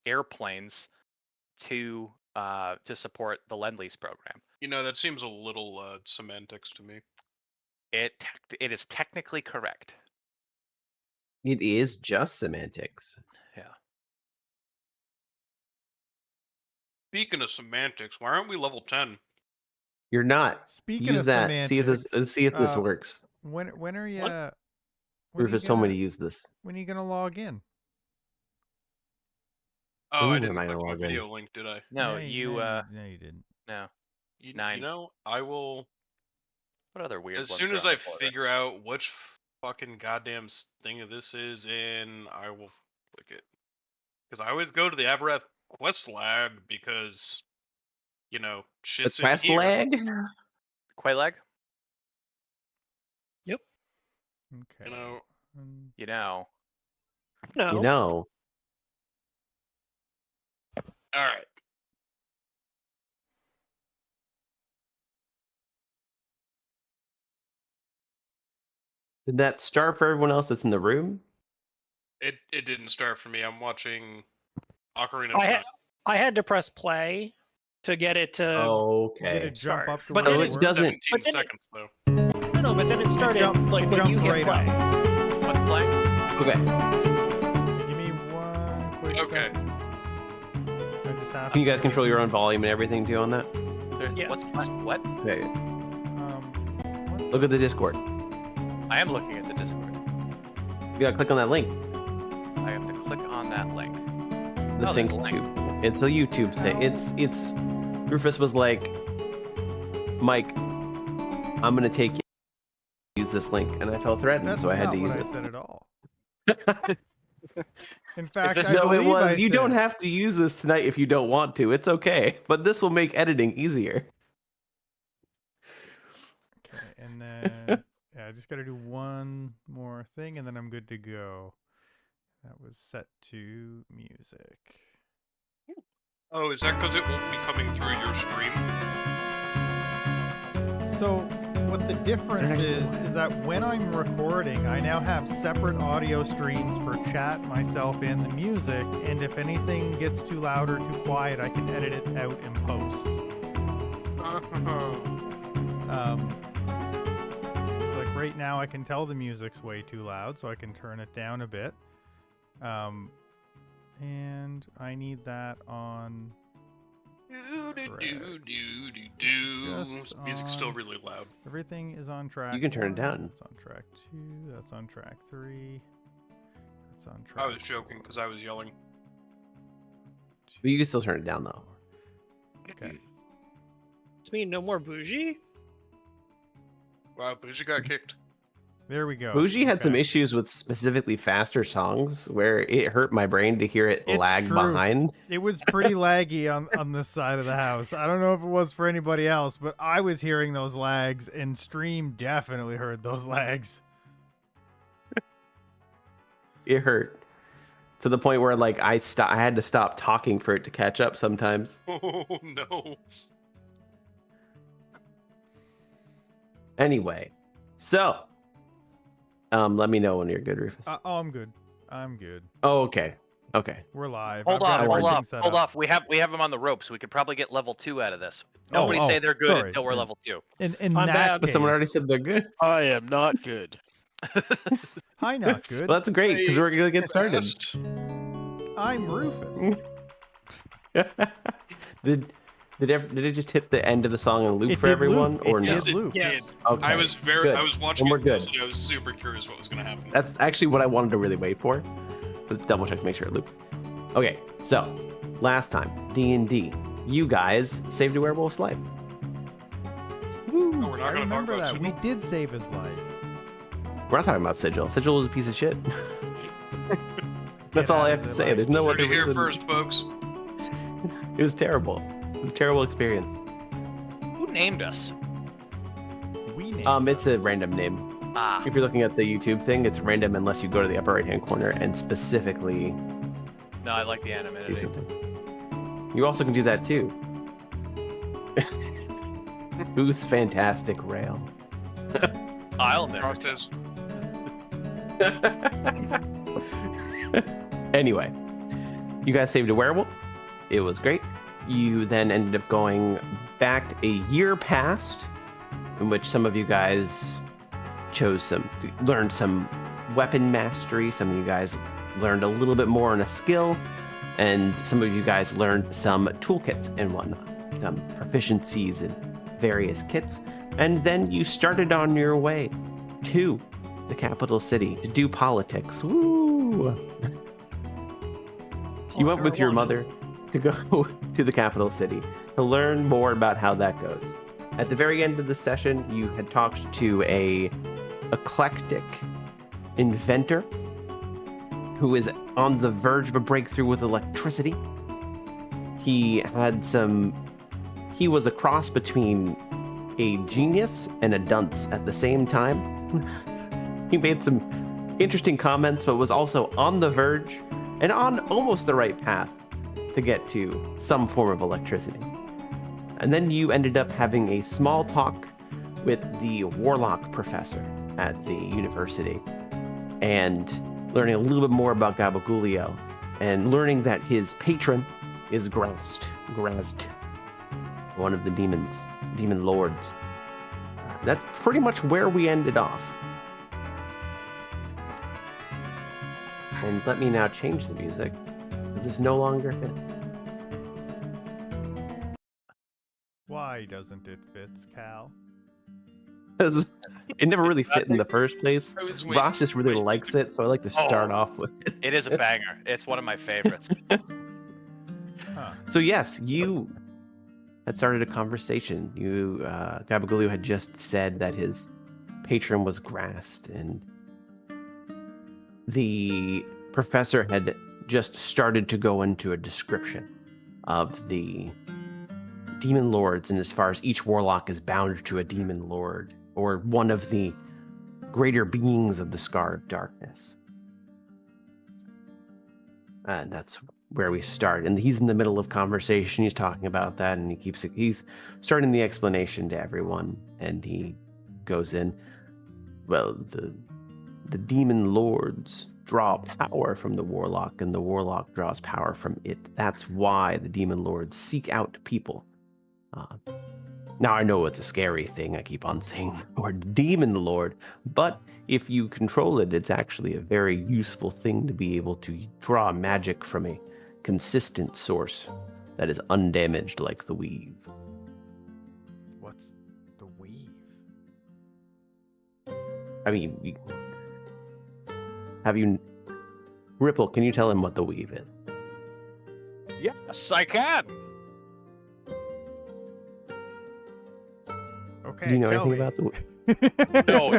airplanes to support the Lend-Lease program. You know, that seems a little semantics to me. It is technically correct. It is just semantics. Yeah. Speaking of semantics, why aren't we level 10? You're not. Speaking Use of that. semantics, See if this works. When are you? What? Rufus told me to use this. When are you gonna log in? Oh, Ooh, I am didn't I click gonna my log in? video link, did I? No, No, you didn't. no. You 9. know, I will. What other weird As ones soon are as on I the border? figure out which fucking goddamn thing of this is in, I will click it. Because I always go to the Avirath quest lag because, you know, The shit's in quest here. lag? Quaylag? Yep. Okay. You know, You know. No. You know. all right. Did that start for everyone else that's in the room? It didn't start for me. I'm watching Ocarina of I Time. had I had to press play to get it to Okay. Did it jump start. up to But where So you it were? doesn't. 17 But then it- seconds, though. no, but then it started like when you jumped hit right play. up. What's playing? Okay. Give me one quick Okay. second. I just have Can you to guys go control your to- own volume and everything too on that? Yes. What? Okay. What Look at the Discord. I am looking at the Discord. You gotta click on that link. I have to click on that link. The Oh, sync there's a link. tube. It's a YouTube thing. It's Rufus was like, Mike, I'm gonna take you use this link, and I felt threatened, That's so I had not to what use I it. said at all. In fact, this- I No, it believe was. I You said- don't have to use this tonight if you don't want to. It's okay. But this will make editing easier. Okay, and then yeah, I just got to do one more thing, and then I'm good to go. That was set to music. Oh, is that because it won't be coming through your stream? So what the difference is that when I'm recording, I now have separate audio streams for chat, myself, and the music. And if anything gets too loud or too quiet, I can edit it out in post. So like right now, I can tell the music's way too loud, so I can turn it down a bit. And I need that on. Just Music's still on- really loud. Everything is on track. You can turn it 1, down. That's on track 2. That's on track 3. That's on track. I was joking because I was yelling. But you can still turn it down though. Okay. Does mean no more bougie? Wow, Bougie got kicked. There we go. Bougie had some Okay. issues with specifically faster songs where it hurt my brain to hear it It's lag true. behind. It was pretty laggy on this side of the house. I don't know if it was for anybody else, but I was hearing those lags, and stream definitely heard those lags. It hurt to the point where like I had to stop talking for it to catch up sometimes. Oh no. Anyway, so let me know when you're good, Rufus. Oh, I'm good. I'm good. Oh, okay. We're live. Hold I've got off, hold everything off, set hold up. off. We have them on the ropes. We could probably get level 2 out of this. Oh, Nobody say they're good sorry. until we're Yeah. level 2. In I'm that bad. But case, someone already said they're good. I am not good. hi, not good. Well, that's great because we're gonna get started. Fast. I'm Rufus. did it just hit the end of the song and loop It for did everyone, loop. or It no? did loop. Yes. Okay, I was good. I was watching And we're it good. closely. I was super curious what was going to happen. That's actually what I wanted to really wait for. Let's double check to make sure it looped. Okay, so last time D&D, you guys saved a werewolf's life. Oh, we're not I going to talk remember about that. We did save his life. We're not talking about Sigil. Sigil was a piece of shit. That's Get all out I of have to the say. life. There's no Heard other it here reason. first, folks. It was terrible. It was a terrible experience. Who named us? We named It's a us. random name. Ah, If you're looking at the YouTube thing, it's random unless you go to the upper right hand corner and specifically no, I like the do anonymity. something. You also can do that too. Who's fantastic rail? I'll never. Process. Anyway, You guys saved a werewolf. It was great. You then ended up going back a year past, in which some of you guys learned some weapon mastery. Some of you guys learned a little bit more on a skill, and some of you guys learned some toolkits and whatnot, some proficiencies in various kits. And then you started on your way to the capital city to do politics. Woo! You went with your mother to go to the capital city to learn more about how that goes. At the very end of the session, you had talked to a eclectic inventor who is on the verge of a breakthrough with electricity. He was a cross between a genius and a dunce at the same time. He made some interesting comments, but was also on the verge and on almost the right path to get to some form of electricity. And then you ended up having a small talk with the warlock professor at the university and learning a little bit more about Gabagulio and learning that his patron is Grazd, one of the demon lords. That's pretty much where we ended off. And let me now change the music. This no longer fits. Why doesn't it fit, Cal? Because it never really fit in the first place. I was waiting Ross just for really you likes to- it, so I like to start Oh. off with it. It is a banger. It's one of my favorites. Huh. So yes, you had started a conversation. Gabagulio had just said that his patron was Grazd, and the professor had just started to go into a description of the demon lords, and as far as each warlock is bound to a demon lord, or one of the greater beings of the Scar of Darkness. And that's where we start. And he's in the middle of conversation. He's talking about that, and he's starting the explanation to everyone. And he goes in, well, the demon lords draw power from the warlock, and the warlock draws power from it. That's why the demon lords seek out people. Now I know it's a scary thing. I keep on saying the word demon lord, but if you control it, it's actually a very useful thing to be able to draw magic from a consistent source that is undamaged like the weave. What's the weave? I mean, Ripple, can you tell him what the weave is? Yes, I can. Okay, Do you know tell anything me. about the weave? No,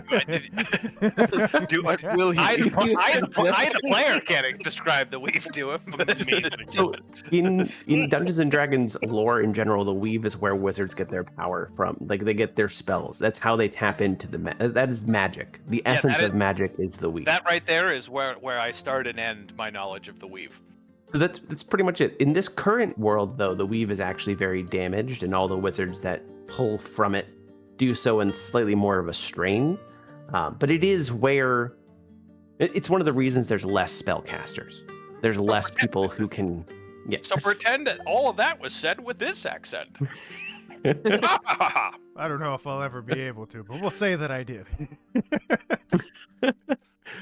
What will he? I, the player can't describe the weave to him. Amazing. So in Dungeons and Dragons lore in general, the weave is where wizards get their power from. Like they get their spells. That's how they tap into that is magic. The Yeah, essence that of magic is the weave. That right there is where I start and end my knowledge of the weave. So that's pretty much it. In this current world, though, the weave is actually very damaged, and all the wizards that pull from it do so in slightly more of a strain. But it is where it's one of the reasons there's less spellcasters. There's less people who can. Yeah. So pretend that all of that was said with this accent. I don't know if I'll ever be able to, but we'll say that I did.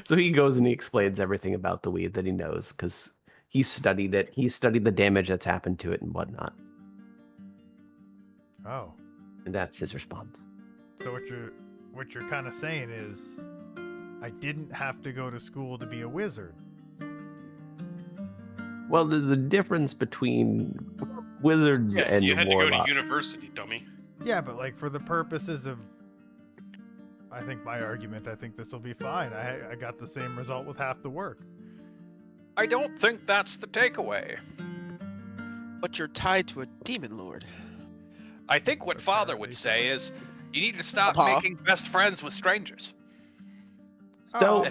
So he goes and he explains everything about the weave that he knows because he studied it. He studied the damage that's happened to it and whatnot. Oh, And that's his response. so what you're kind of saying is, I didn't have to go to school to be a wizard. Well, there's a difference between wizards Yeah, and you had to go warlocks. to university, dummy. Yeah, but like for the purposes of, I think my argument, I think this will be fine. I got the same result with half the work. I don't think that's the takeaway. But you're tied to a demon lord. I think what Father would say is, you need to stop Papa. making best friends with strangers. So, Oh.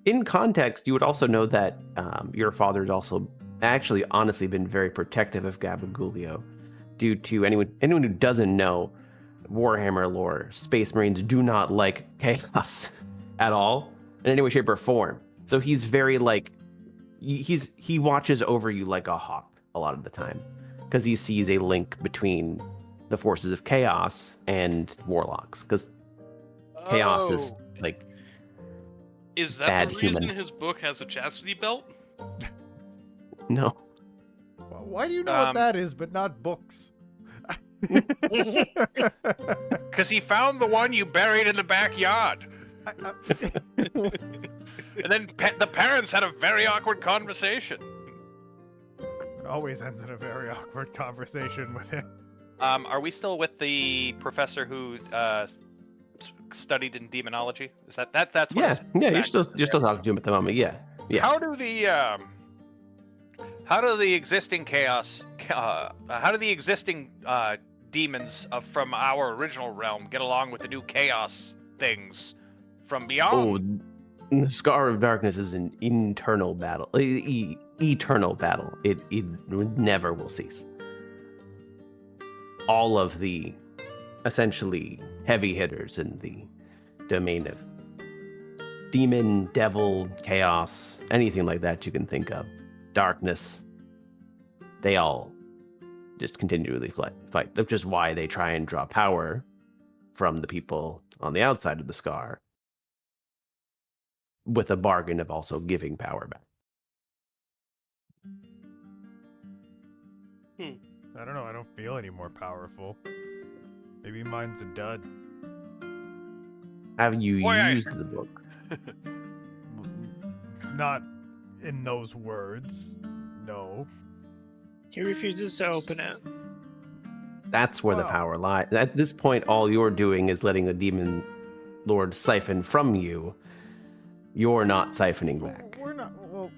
in context, you would also know that your father's also actually honestly been very protective of Gabagulio due to anyone who doesn't know Warhammer lore. Space Marines do not like chaos at all in any way, shape, or form. So he's very he watches over you like a hawk a lot of the time, because he sees a link between the forces of chaos and warlocks. Because chaos is Oh. like Is that bad the reason human. his book has a chastity belt? no. Why do you know what that is, but not books? Because he found the one you buried in the backyard. And then the parents had a very awkward conversation. It always ends in a very awkward conversation with him. Are we still with the professor who studied in demonology? Is that's what? Yeah, his yeah. You're background still is? talking to him at the moment. Yeah, yeah. How do the existing chaos? How do the existing demons from our original realm get along with the new chaos things from beyond? Oh, the Scar of Darkness is an internal battle, eternal battle. It never will cease. All of the essentially heavy hitters in the domain of demon, devil, chaos, anything like that you can think of, darkness, they all just continually fight, which is why they try and draw power from the people on the outside of the Scar, with a bargain of also giving power back. I don't know. I don't feel any more powerful. Maybe mine's a dud. Have you Boy, used the book? Not in those words. No. He refuses to open it. That's where the Well- power lies. At this point, all you're doing is letting the demon lord siphon from you. You're not siphoning back. We're not. Well,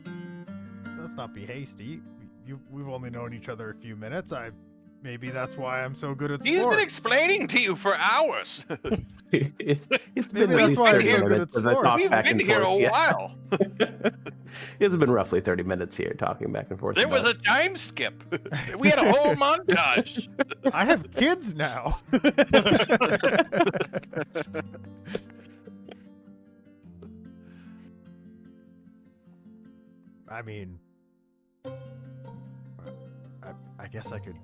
let's not be hasty. We've only known each other a few minutes. Maybe that's why I'm so good at sports. He's been explaining to you for hours. It's Maybe been at that's least why I'm 30 so good minutes at of a sports. talk We've back been and here forth. a Yeah. while. It's been roughly 30 minutes here talking back and forth. There was a about time skip. We had a whole montage. I have kids now. I mean, I guess I could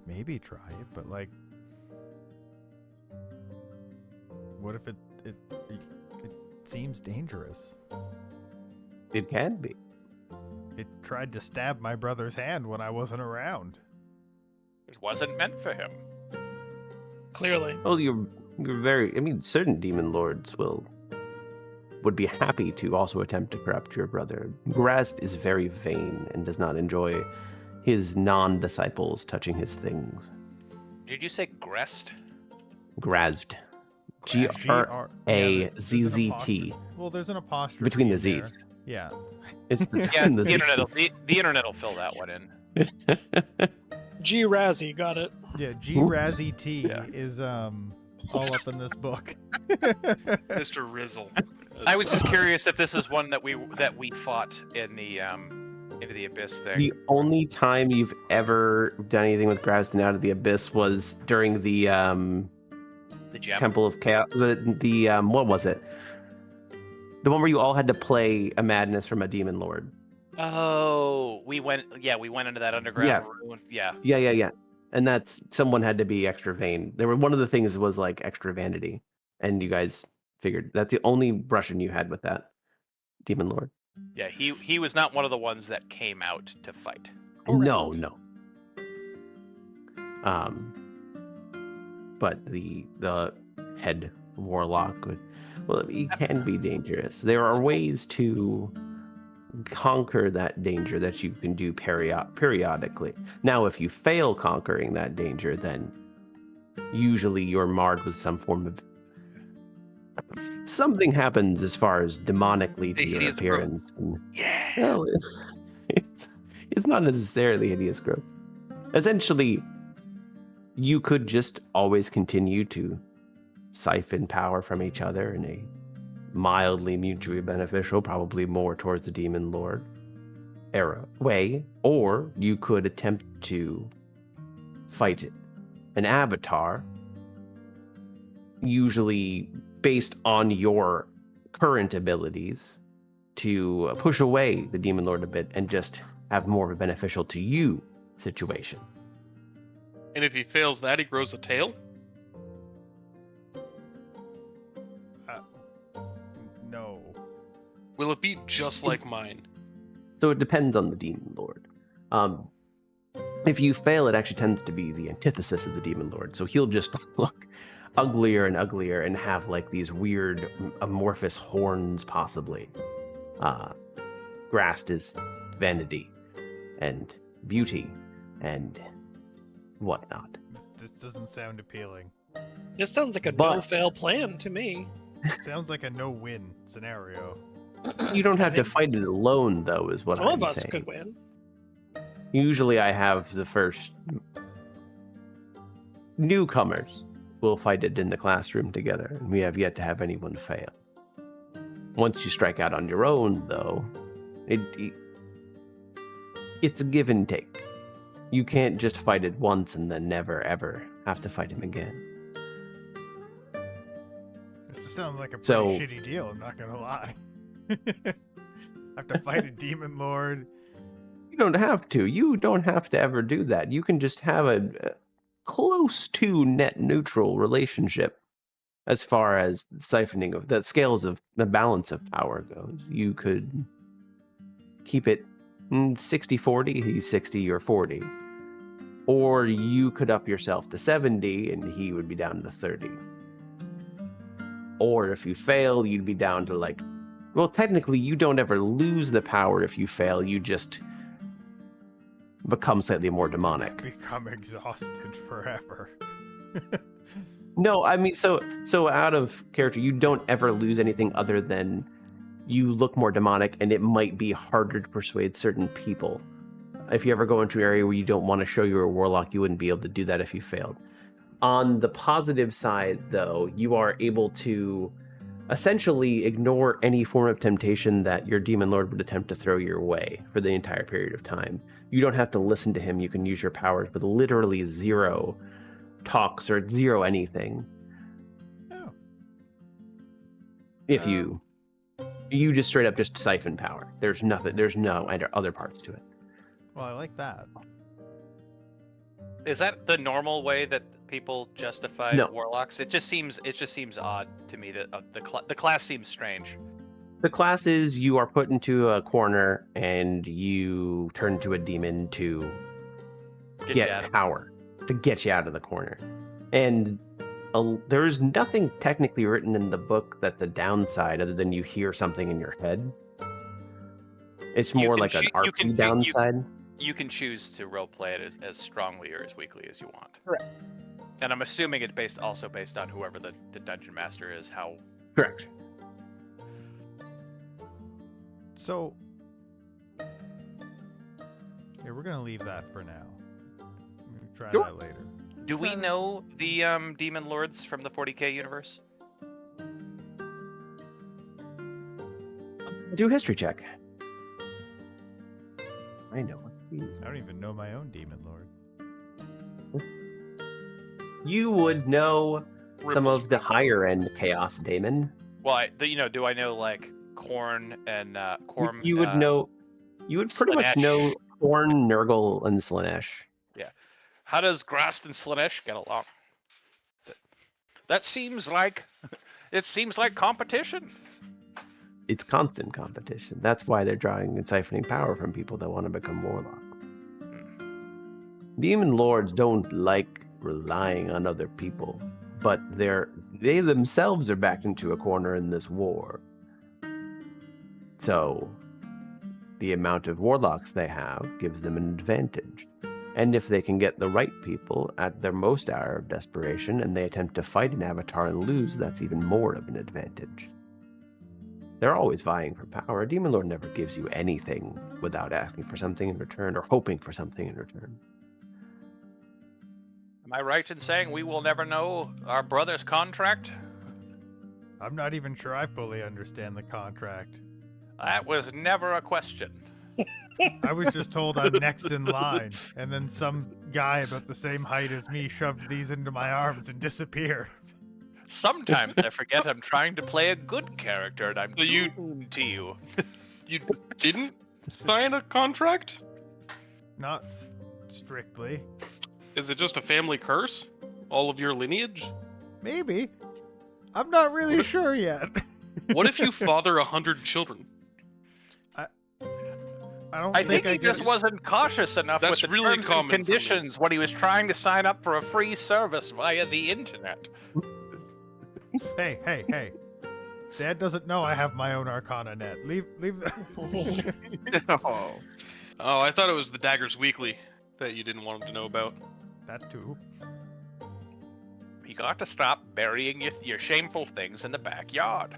maybe try it, but like, what if it seems dangerous? It can be. It tried to stab my brother's hand when I wasn't around. It wasn't meant for him. Clearly. Well, you're very. I mean, certain demon lords would be happy to also attempt to corrupt your brother. Grast is very vain and does not enjoy his non-disciples touching his things. Did you say Grest? Grazd. G-R-A-Z-Z-T. Well, there's an apostrophe Between the in there. Z's. Yeah. It's Yeah, between the the Z's. internet will fill that one in. G Razzie got it. Yeah, G Ooh. Razzie T Yeah. is all up in this book. Mr. Rizzle. I was just curious if this is one that we fought in the into the abyss thing. The only time you've ever done anything with Grazd and Out of the Abyss was during the gem. Temple of Chaos. The what was it? The one where you all had to play a madness from a demon lord. Oh, we went into that underground room. Yeah. Yeah. And that's someone had to be extra vain. One of the things was like extra vanity, and you guys figured that's the only Russian you had with that demon lord. Yeah, he was not one of the ones that came out to fight. No. But the head warlock he can be dangerous. There are ways to conquer that danger that you can do periodically. Now, if you fail conquering that danger, then usually you're marred with some form of something happens as far as demonically to The your hideous appearance. And, Yeah. well, it's not necessarily hideous growth. Essentially, you could just always continue to siphon power from each other in a mildly mutually beneficial, probably more towards the demon lord era way, or you could attempt to fight an avatar, usually based on your current abilities, to push away the Demon Lord a bit and just have more of a beneficial to you situation. And if he fails that, he grows a tail? No. Will it be just like mine? So it depends on the Demon Lord. If you fail, it actually tends to be the antithesis of the Demon Lord. So he'll just look uglier and uglier and have like these weird amorphous horns, possibly. Grasped is vanity and beauty and whatnot. This doesn't sound appealing. This sounds like a But- no-fail plan to me. It sounds like a no-win scenario. You don't I have to think fight it alone, though, is what Some I'm of us saying. could win. Usually I have the first newcomers will fight it in the classroom together, and we have yet to have anyone fail. Once you strike out on your own, though, it's a give and take. You can't just fight it once and then never, ever have to fight him again. This sounds like a pretty So- shitty deal, I'm not gonna lie. I have to fight a demon lord. You don't have to. You don't have to ever do that. You can just have a close to net neutral relationship as far as siphoning of the scales of the balance of power goes. You could keep it 60-40, he's 60 or 40. Or you could up yourself to 70 and he would be down to 30. Or if you fail, you'd be down to like, well, technically you don't ever lose the power if you fail, you just become slightly more demonic. Become exhausted forever. No, I mean, so out of character, you don't ever lose anything other than you look more demonic, and it might be harder to persuade certain people. If you ever go into an area where you don't want to show you're a warlock, you wouldn't be able to do that if you failed. On the positive side, though, you are able to essentially ignore any form of temptation that your demon lord would attempt to throw your way for the entire period of time. You don't have to listen to him. You can use your powers with literally zero talks or zero anything. Oh. If you just straight up just siphon power. There's no other parts to it. Well, I like that. Is that the normal way that people justify No. warlocks? It just seems odd to me that the class seems strange. The class is you are put into a corner and you turn to a demon to Get get at 'em. power, to get you out of the corner. And there's nothing technically written in the book that's a downside other than you hear something in your head. It's You more can like an choo- you RP can- you- downside. You can choose to roleplay it as strongly or as weakly as you want. Correct. And I'm assuming it's also based on whoever the dungeon master is, how Correct. So, yeah, we're gonna leave that for now. We're gonna try Sure. that later. do we Try that- know the demon lords from the 40K universe? Do a history check. I know. I don't even know my own demon lord. You would know some Ripples of the higher end chaos daemon. Well, do I know like Korn and Korm? You would know. You would pretty much Slanesh. know Thorn, Nurgle, and Slanesh. How does Grast and Slanesh get along? That seems like it seems like competition. It's constant competition. That's why they're drawing and siphoning power from people that want to become warlock. Demon lords don't like relying on other people, but they themselves are backed into a corner in this war. So the amount of warlocks they have gives them an advantage. And if they can get the right people at their most hour of desperation and they attempt to fight an avatar and lose, that's even more of an advantage. They're always vying for power. A demon lord never gives you anything without asking for something in return or hoping for something in return. Am I right in saying we will never know our brother's contract? I'm not even sure I fully understand the contract. That was never a question. I was just told I'm next in line, and then some guy about the same height as me shoved these into my arms and disappeared. Sometimes I forget I'm trying to play a good character and I'm So you- tuned to you. You didn't sign a contract? Not strictly. Is it just a family curse? All of your lineage? Maybe. I'm not really What if- sure yet. What if you father 100 children? I don't I think I he get just wasn't cautious enough That's with the really terms common and for me. conditions when he was trying to sign up for a free service via the internet. Hey. Dad doesn't know I have my own Arcana net. Leave Oh. Oh, I thought it was the Daggers Weekly that you didn't want him to know about. that too. You got to stop burying your shameful things in the backyard.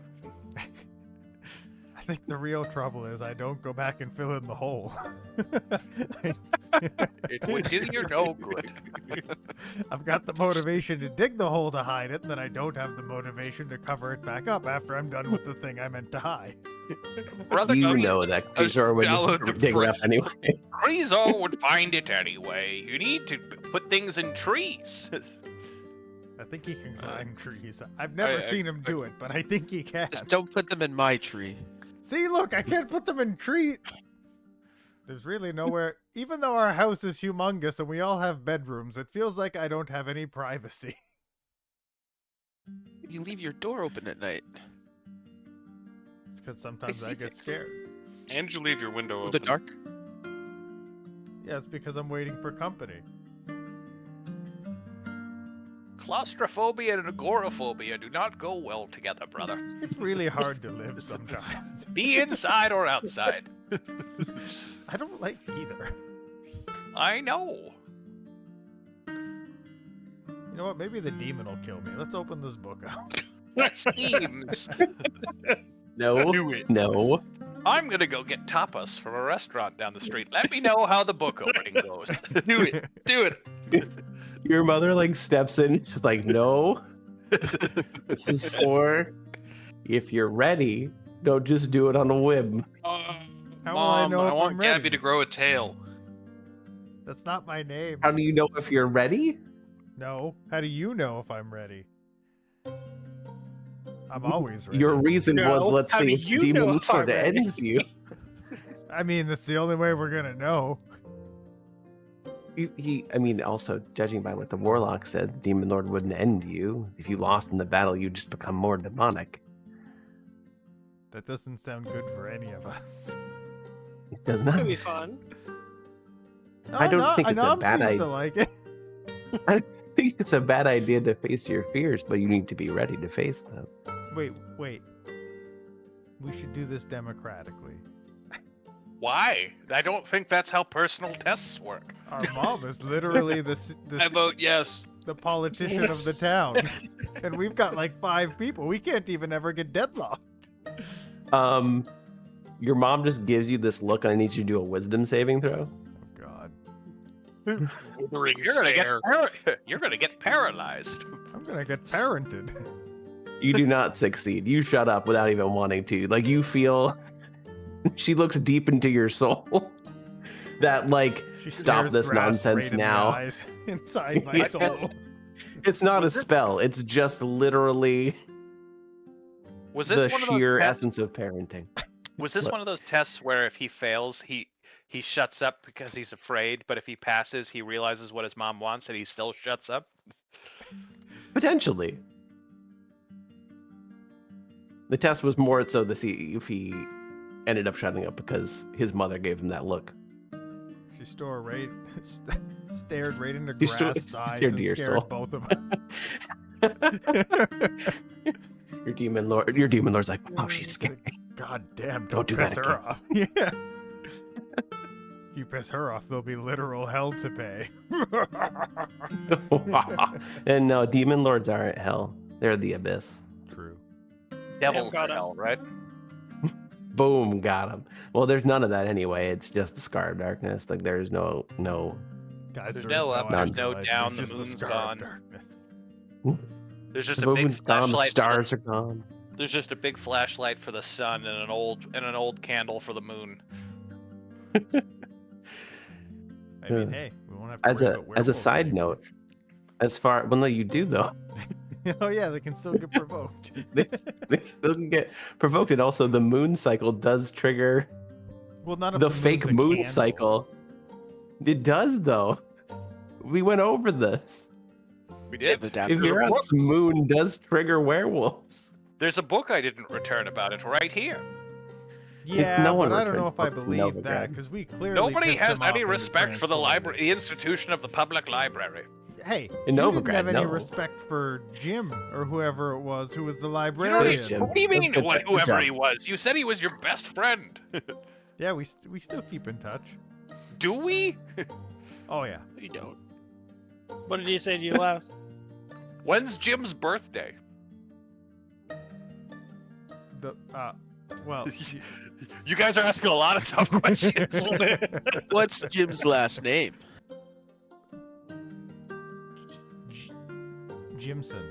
I think the real trouble is I don't go back and fill in the hole. It would do you no good. I've got the motivation to dig the hole to hide it, and then I don't have the motivation to cover it back up after I'm done with the thing I meant to hide. Brother, You know that Krizor would just shallow dig it up anyway. Krizor would find it anyway. You need to put things in trees. I think he can climb trees. I've never seen him do it, but I think he can. Just don't put them in my tree. See, look, I can't put them in trees. There's really nowhere. Even though our house is humongous and we all have bedrooms, it feels like I don't have any privacy. You leave your door open at night. It's because sometimes I see get things. scared. And you leave your window In open. the dark? Yeah, it's because I'm waiting for company. Claustrophobia and agoraphobia do not go well together, brother. It's really hard to live sometimes. Be inside or outside. I don't like either. I know. You know what? Maybe the demon will kill me. Let's open this book out. That seems. No, Do it. no. I'm gonna go get tapas from a restaurant down the street. Let me know how the book opening goes. Do it. Do it. Your mother like steps in. She's like, no. This is for if you're ready. Don't just do it on a whim. How will Mom, I know if want I'm Gabby ready? to grow a tail. That's not my name. How do you know if you're ready? No. How do you know if I'm ready? I'm always ready. Your reason was, No, let's how see do if you Demon know if I'm Lord ready? ends you. I mean, that's the only way we're gonna know. I mean, also, judging by what the Warlock said, the Demon Lord wouldn't end you. If you lost in the battle, you'd just become more demonic. That doesn't sound good for any of us. It does not. That'd be fun. I don't think it's a Nom bad seems idea. to like it. I think it's a bad idea to face your fears, but you need to be ready to face them. Wait. We should do this democratically. Why? I don't think that's how personal tests work. Our mom is literally I vote yes. the politician of the town, and we've got like 5 people. We can't even ever get deadlocked. Your mom just gives you this look, and I need you to do a wisdom saving throw. Oh God, Withering You're gonna stare. you're gonna get paralyzed. I'm gonna get parented. You do not succeed. You shut up without even wanting to. Like, you feel she looks deep into your soul. That, like, She stop stares this grass nonsense right in the now. eyes inside my Yeah. soul. It's not a spell. It's just literally Was the this one of those sheer tests? essence of parenting. Was this What? one of those tests where if he fails, he shuts up because he's afraid, but if he passes, he realizes what his mom wants and he still shuts up? Potentially. The test was more so to see if he ended up shutting up because his mother gave him that look. She stared right into She sto- Grass's eyes stared and to your scared soul. both of us. Your demon lord's like, oh, she's scary. God damn, Don't do piss that her off. Yeah. If you piss her off, there'll be literal hell to pay. And no, demon lords aren't hell. They're the abyss. True. Devil's got him. hell, right? Boom, got him. Well, there's none of that anyway. It's just the scar of darkness. Like, there's no Guys, There's there is no up, there's no afterlife, down, there's the just moon's scar of gone. darkness. There's just the a big moon's gone, the flashlight. stars are gone. There's just a big flashlight for the sun and an old candle for the moon. I mean, hey, we won't have to As worry a about werewolves side anymore. note, as far well no you do though. Oh yeah, they can still get provoked. They still can get provoked. And also, the moon cycle does trigger Well, not if the the fake moon's a moon candle. cycle. It does, though. We went over this. We They've did. adapted. Avirath's moon does trigger werewolves. There's a book I didn't return about it right here. Yeah, no one but I don't know returns if I books to believe that Novigrad. because we clearly Nobody pissed has him off any into respect for the library, the transforming. institution of the public library. Hey, In you didn't Novigrad, have any no. respect for Jim or whoever it was who was the You know, librarian. Jim. what do you That's mean, good what, job, good whoever job. he was? You said he was your best friend. Yeah, we still keep in touch. Do we? Oh yeah. You don't. What did he say to you last? When's Jim's birthday? The well. You guys are asking a lot of tough questions. What's Jim's last name? Jimson.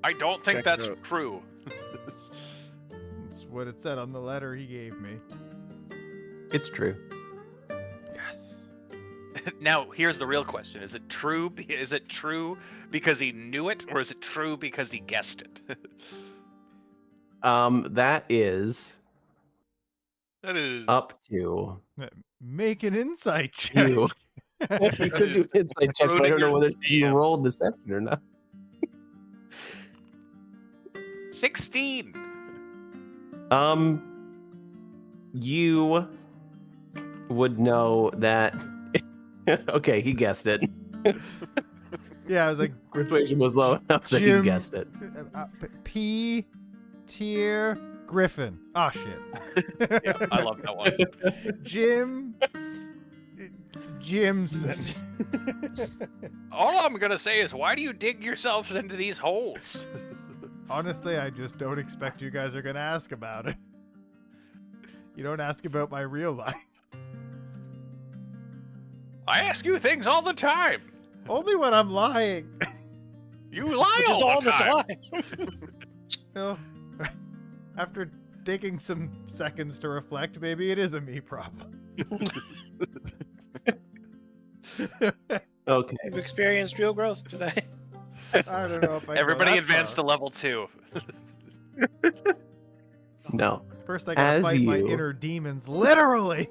I don't think Checks that's out. true. That's what it said on the letter he gave me. It's true. Yes. Now, here's the real question: Is it true? Is it true because he knew it, or is it true because he guessed it? That is That is up to Make an insight check. you. You could do insight check, but I don't know whether you rolled deception or not. 16. You would know that. Okay, he guessed it. Yeah, I was like Persuasion was low enough that he Jim- guessed it. P tier Griffin. Oh shit. Yeah, I love that one. Jimson. All I'm gonna say is, why do you dig yourselves into these holes? Honestly, I just don't expect you guys are gonna ask about it. You don't ask about my real life. I ask you things all the time. Only when I'm lying. You lie Which is all all the the time. time. Well, after taking some seconds to reflect, maybe it is a me problem. Okay. You've experienced real growth today. I don't know if I Everybody advanced to level 2. No. First, I gotta As fight my you- inner demons, literally.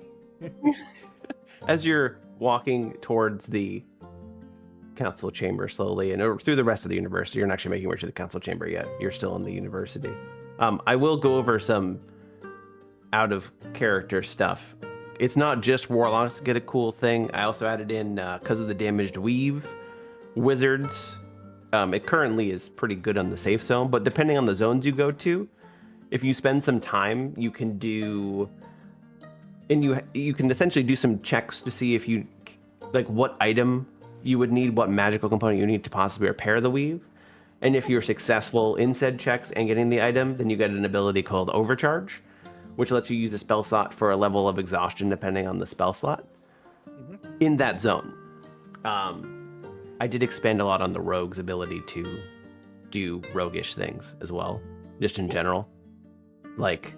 As you're walking towards the council chamber slowly and over through the rest of the university, you're not actually making your way to the council chamber yet. You're still in the university. I will go over some out of character stuff. It's not just warlocks get a cool thing. I also added in because of the damaged weave, wizards. It currently is pretty good on the safe zone, but depending on the zones you go to, if you spend some time, you can do, and you can essentially do some checks to see if you like what item you would need, what magical component you need to possibly repair the weave. And if you're successful in said checks and getting the item, then you get an ability called Overcharge, which lets you use a spell slot for a level of exhaustion depending on the spell slot in that zone. I did expand a lot on the rogue's ability to do roguish things as well, just in general. Like,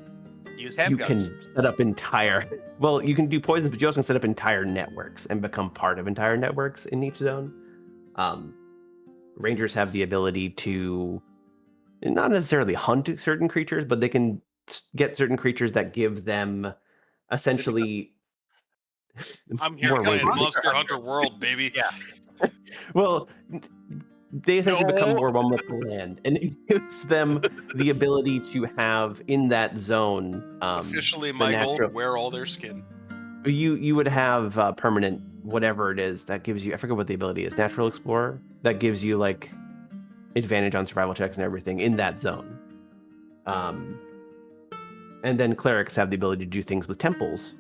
Use you handguns. can set up you can do poison, but you also can set up entire networks and become part of entire networks in each zone. Rangers have the ability to not necessarily hunt certain creatures, but they can get certain creatures that give them essentially I'm here more playing rangers. Monster Hunter World, baby. Yeah. Well, they essentially become more one with the land, and it gives them the ability to have in that zone. Officially, the my goal to natural- wear all their skin. You would have permanent whatever it is that gives you. I forget what the ability is. Natural Explorer that gives you like advantage on survival checks and everything in that zone. And then clerics have the ability to do things with temples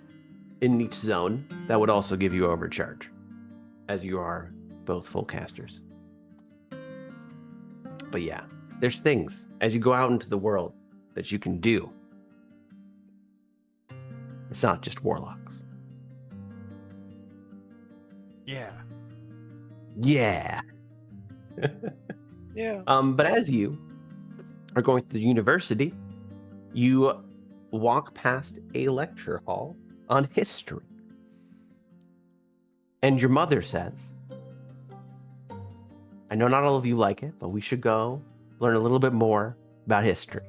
in each zone that would also give you overcharge, as you are both full casters. But yeah, there's things as you go out into the world that you can do. It's not just warlocks. Yeah. Yeah. Yeah. But as you are going to the university, you walk past a lecture hall on history. And your mother says, I know not all of you like it, but we should go learn a little bit more about history.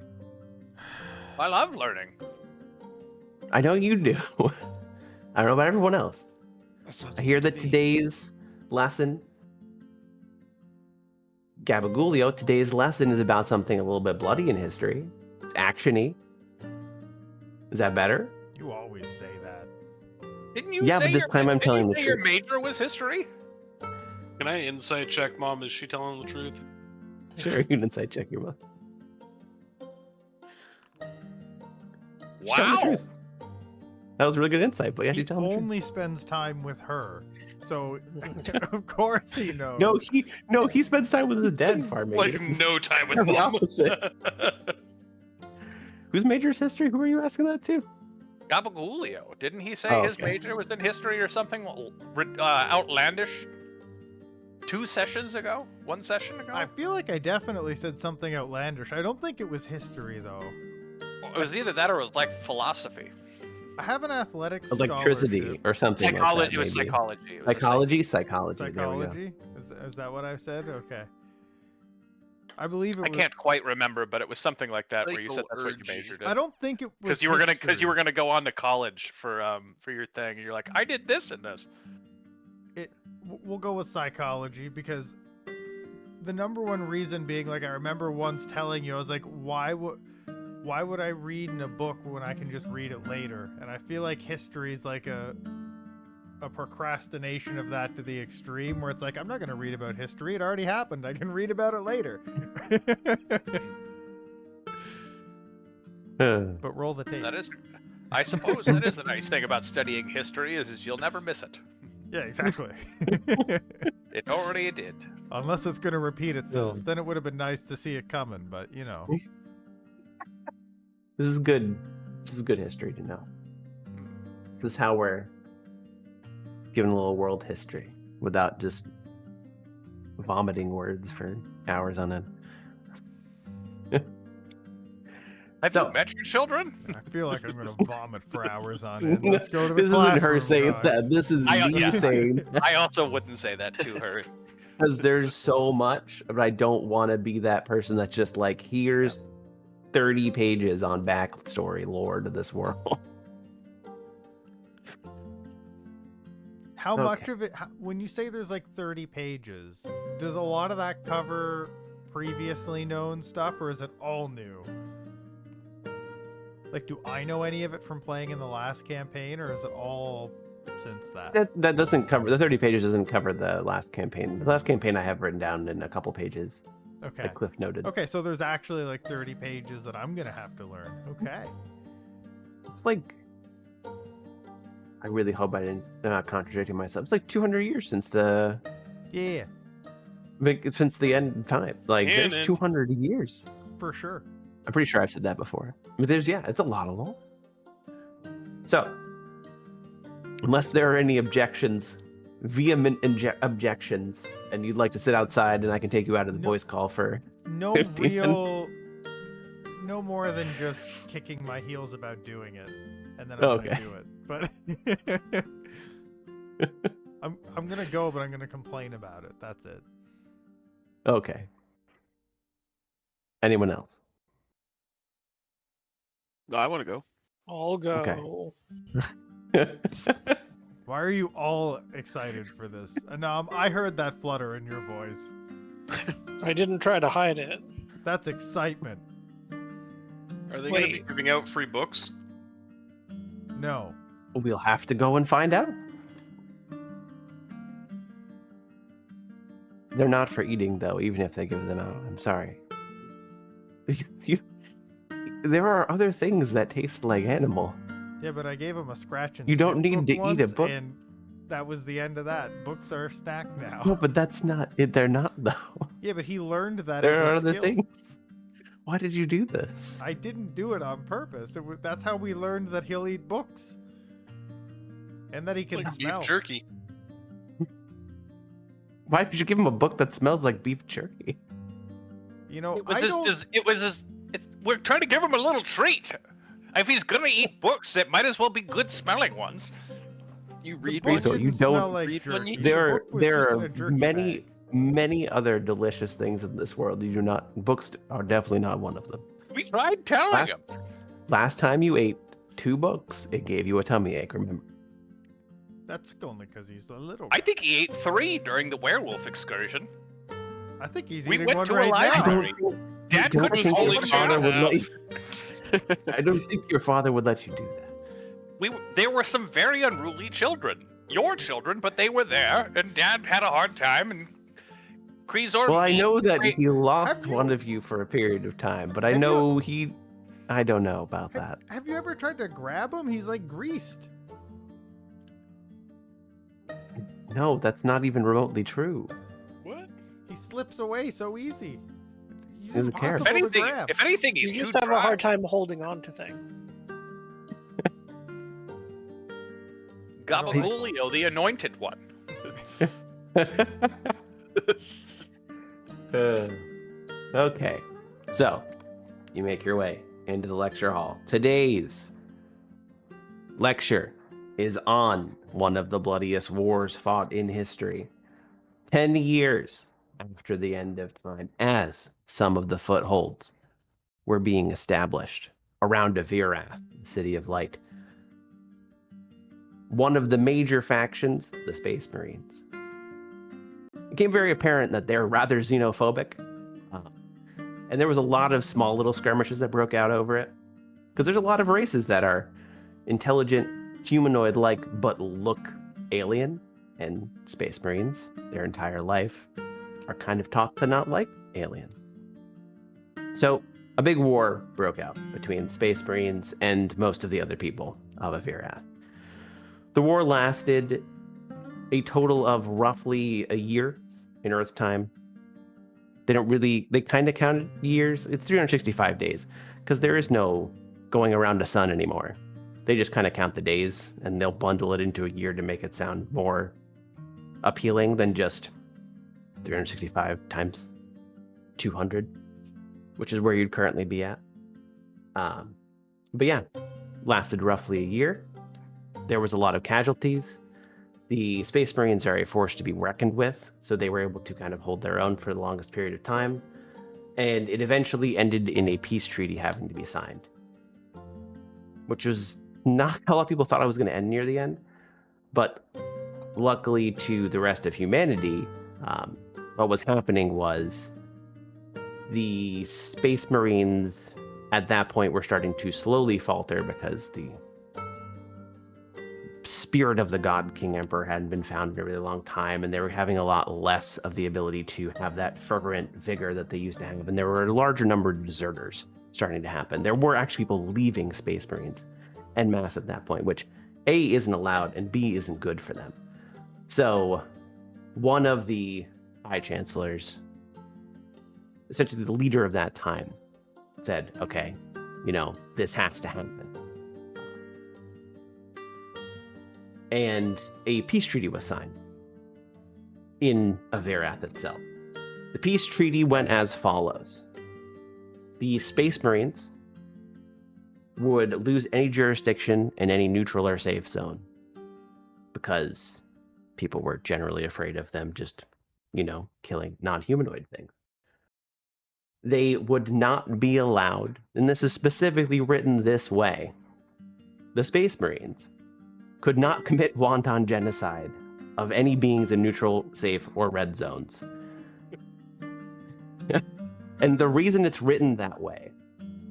I love learning. I know you do. I don't know about everyone else. That sounds I hear good that to me. today's lesson, Gabagulio, today's lesson is about something a little bit bloody in history. It's action-y. Is that better? You always say that. Didn't you Yeah, say but this time I'm didn't telling you the say your truth. major was history? Can I insight check, Mom? Is she telling the truth? Sure, you can insight check your mom. She's telling the Wow. truth. That was really good insight, but yeah, He you tell him the truth. only spends time with her, so of course he knows. No, he spends time with his dad far, maybe. Like no time with the Mom. opposite. Whose major is history? Who are you asking that to? Gabagulio. Didn't he say Oh, his okay. major was in history or something outlandish? 2 sessions ago? 1 session ago? I feel like I definitely said something outlandish. I don't think it was history though. It was either that or it was like philosophy. I have an athletics Electricity scholarship. or something Psychology. like that. It was maybe. psychology. It was Psychology. There we go. Psychology? Is that what I said? Okay. I believe it I was. can't quite remember, but it was something like that where you said that's what you Psychology. majored in. I don't think it was. Because you were history. gonna go on to college for your thing, and you're like, I did this and this. We'll go with psychology because the number one reason being, like, I remember once telling you, I was like, why would I read in a book when I can just read it later? And I feel like history is like a procrastination of that to the extreme, where it's like, I'm not going to read about history. It already happened. I can read about it later. But roll the tape. That is, I suppose, that is the nice thing about studying history is you'll never miss it. Yeah, exactly. It already did. Unless it's going to repeat itself. Then it would have been nice to see it coming, but you know. This is good. This is good history to know. This is how we're given a little world history without just vomiting words for hours on end. Have So- you met your children? I feel like I'm going to vomit for hours on end. Let's go to the This isn't her classroom, saying guys. that. This is I- me yeah. saying I also wouldn't say that to her. because there's so much, but I don't want to be that person that's just like, here's 30 pages on backstory lore to this world. How Okay. much of it, when you say there's like 30 pages, does a lot of that cover previously known stuff, or is it all new? Like, do I know any of it from playing in the last campaign, or is it all since that? That doesn't cover, the 30 pages doesn't cover the last campaign. The last campaign I have written down in a couple pages. Okay. Like Cliff noted. Okay, so there's actually like 30 pages that I'm gonna have to learn. Okay. It's like, I really hope I'm not contradicting myself. It's like 200 years since the Yeah, end of time. Like, there's Canon. 200 years. for sure. I'm pretty sure I've said that before. But it's a lot of lore. So, unless there are any vehement objections, and you'd like to sit outside and I can take you out of the No. voice call for... No 15 real, no more than just kicking my heels about doing it, and then I'm Okay. gonna do it. But I'm gonna go, but I'm gonna complain about it. That's it. Okay. Anyone else? No, I want to go. I'll go. Okay. Why are you all excited for this? Anam, I heard that flutter in your voice. I didn't try to hide it. That's excitement. Are they going to be Wait. giving out free books? No. We'll have to go and find out. They're not for eating, though, even if they give them out. I'm sorry. There are other things that taste like animal. Yeah, but I gave him a scratch and You don't sniff need book to eat a once, book. and that was the end of that. Books are a snack now. No, but that's not it. They're not, though. Yeah, but he learned that There are as a other skill. things. Why did you do this? I didn't do it on purpose. That's how we learned that he'll eat books. And that he can Like smell. beef jerky. Why did you give him a book that smells like beef jerky? You know, It was I his, don't... it was his, we're trying to give him a little treat. If he's gonna eat books, it might as well be good smelling ones. You The read book one? So didn't you smell don't like read one jerky. yet? The There, book was there just in are a jerky many. bag. many other delicious things in this world. You do not. Books are definitely not one of them. We tried telling Last- him. Last time you ate 2 books, it gave you a tummy ache. Remember? That's only because he's a little. I think he ate 3 during the werewolf excursion. I think he's We eating went one to a right library. now. Dad don't couldn't think only your hold father him would down. let you. I don't think your father would let you do that. There were some very unruly children. Your children, but they were there, and Dad had a hard time, and Kreezor... Well, I know that Wait, he lost have you- one of you for a period of time, but I Have you- know I don't know about that. Have you ever tried to grab him? He's like greased. No, that's not even remotely true. What? He slips away so easy. He's He's a carrot. impossible to grab. If anything, he's You just too have dry. a hard time holding on to things. Gabagoolio, the anointed one. Okay, so you make your way into the lecture hall. Today's lecture is on one of the bloodiest wars fought in history. 10 years after the end of time, as some of the footholds were being established around Avirath, the City of Light. One of the major factions, the Space Marines, it became very apparent that they're rather xenophobic. And there was a lot of small little skirmishes that broke out over it. Because there's a lot of races that are intelligent, humanoid-like, but look alien. And Space Marines, their entire life, are kind of taught to not like aliens. So a big war broke out between Space Marines and most of the other people of Avirath. The war lasted a total of roughly a year in Earth time. They kind of counted years. It's 365 days because there is no going around the sun anymore. They just kind of count the days and they'll bundle it into a year to make it sound more appealing than just 365 times 200, which is where you'd currently be at. But yeah, lasted roughly a year. There was a lot of casualties. The Space Marines are a force to be reckoned with, so they were able to kind of hold their own for the longest period of time. And it eventually ended in a peace treaty having to be signed, which was not how a lot of people thought it was going to end near the end. But luckily to the rest of humanity, what was happening was the Space Marines at that point were starting to slowly falter because the spirit of the God King Emperor hadn't been found in a really long time, and they were having a lot less of the ability to have that fervent vigor that they used to have, and there were a larger number of deserters starting to happen. There were actually people leaving Space Marines en masse at that point, which A, isn't allowed, and B, isn't good for them. So one of the High Chancellors, essentially the leader of that time, said, okay, this has to happen. And a peace treaty was signed in Avirath itself. The peace treaty went as follows. The Space Marines would lose any jurisdiction in any neutral or safe zone because people were generally afraid of them just, killing non-humanoid things. They would not be allowed, and this is specifically written this way, the Space Marines could not commit wanton genocide of any beings in neutral, safe, or red zones. And the reason it's written that way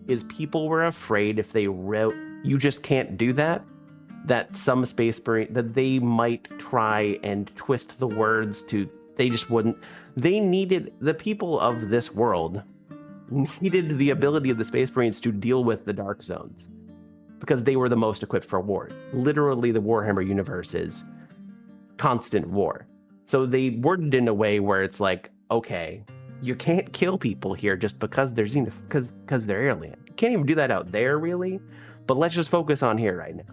is people were afraid if they wrote, you just can't do that, that some Space Marine, that they might try and twist the words to, they just wouldn't. The people of this world needed the ability of the Space Marines to deal with the dark zones, because they were the most equipped for war. Literally, the Warhammer universe is constant war. So they worded it in a way where it's like, okay, you can't kill people here just because they're because they're alien. You can't even do that out there, really. But let's just focus on here right now.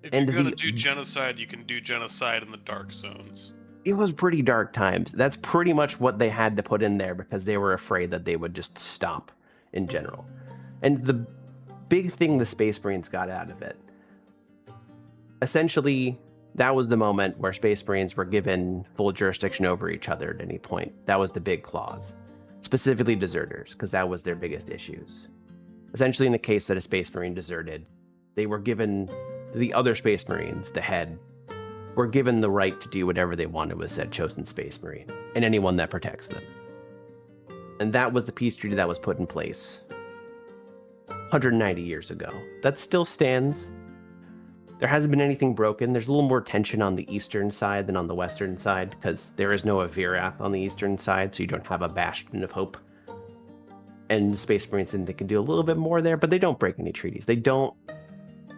If you're gonna do genocide, you can do genocide in the dark zones. It was pretty dark times. That's pretty much what they had to put in there because they were afraid that they would just stop in general. And the big thing the Space Marines got out of it, essentially, That was the moment where Space Marines were given full jurisdiction over each other at any point. That was the big clause. Specifically deserters, because that was their biggest issues. Essentially, in the case that a Space Marine deserted, they were given, the other Space Marines, the head, were given the right to do whatever they wanted with said chosen Space Marine, and anyone that protects them. And that was the peace treaty that was put in place 190 years ago. That still stands. There hasn't been anything broken. There's a little more tension on the eastern side than on the western side, because there is no Avirath on the eastern side, so you don't have a bastion of hope. And Space Marines think they can do a little bit more there, but they don't break any treaties. They don't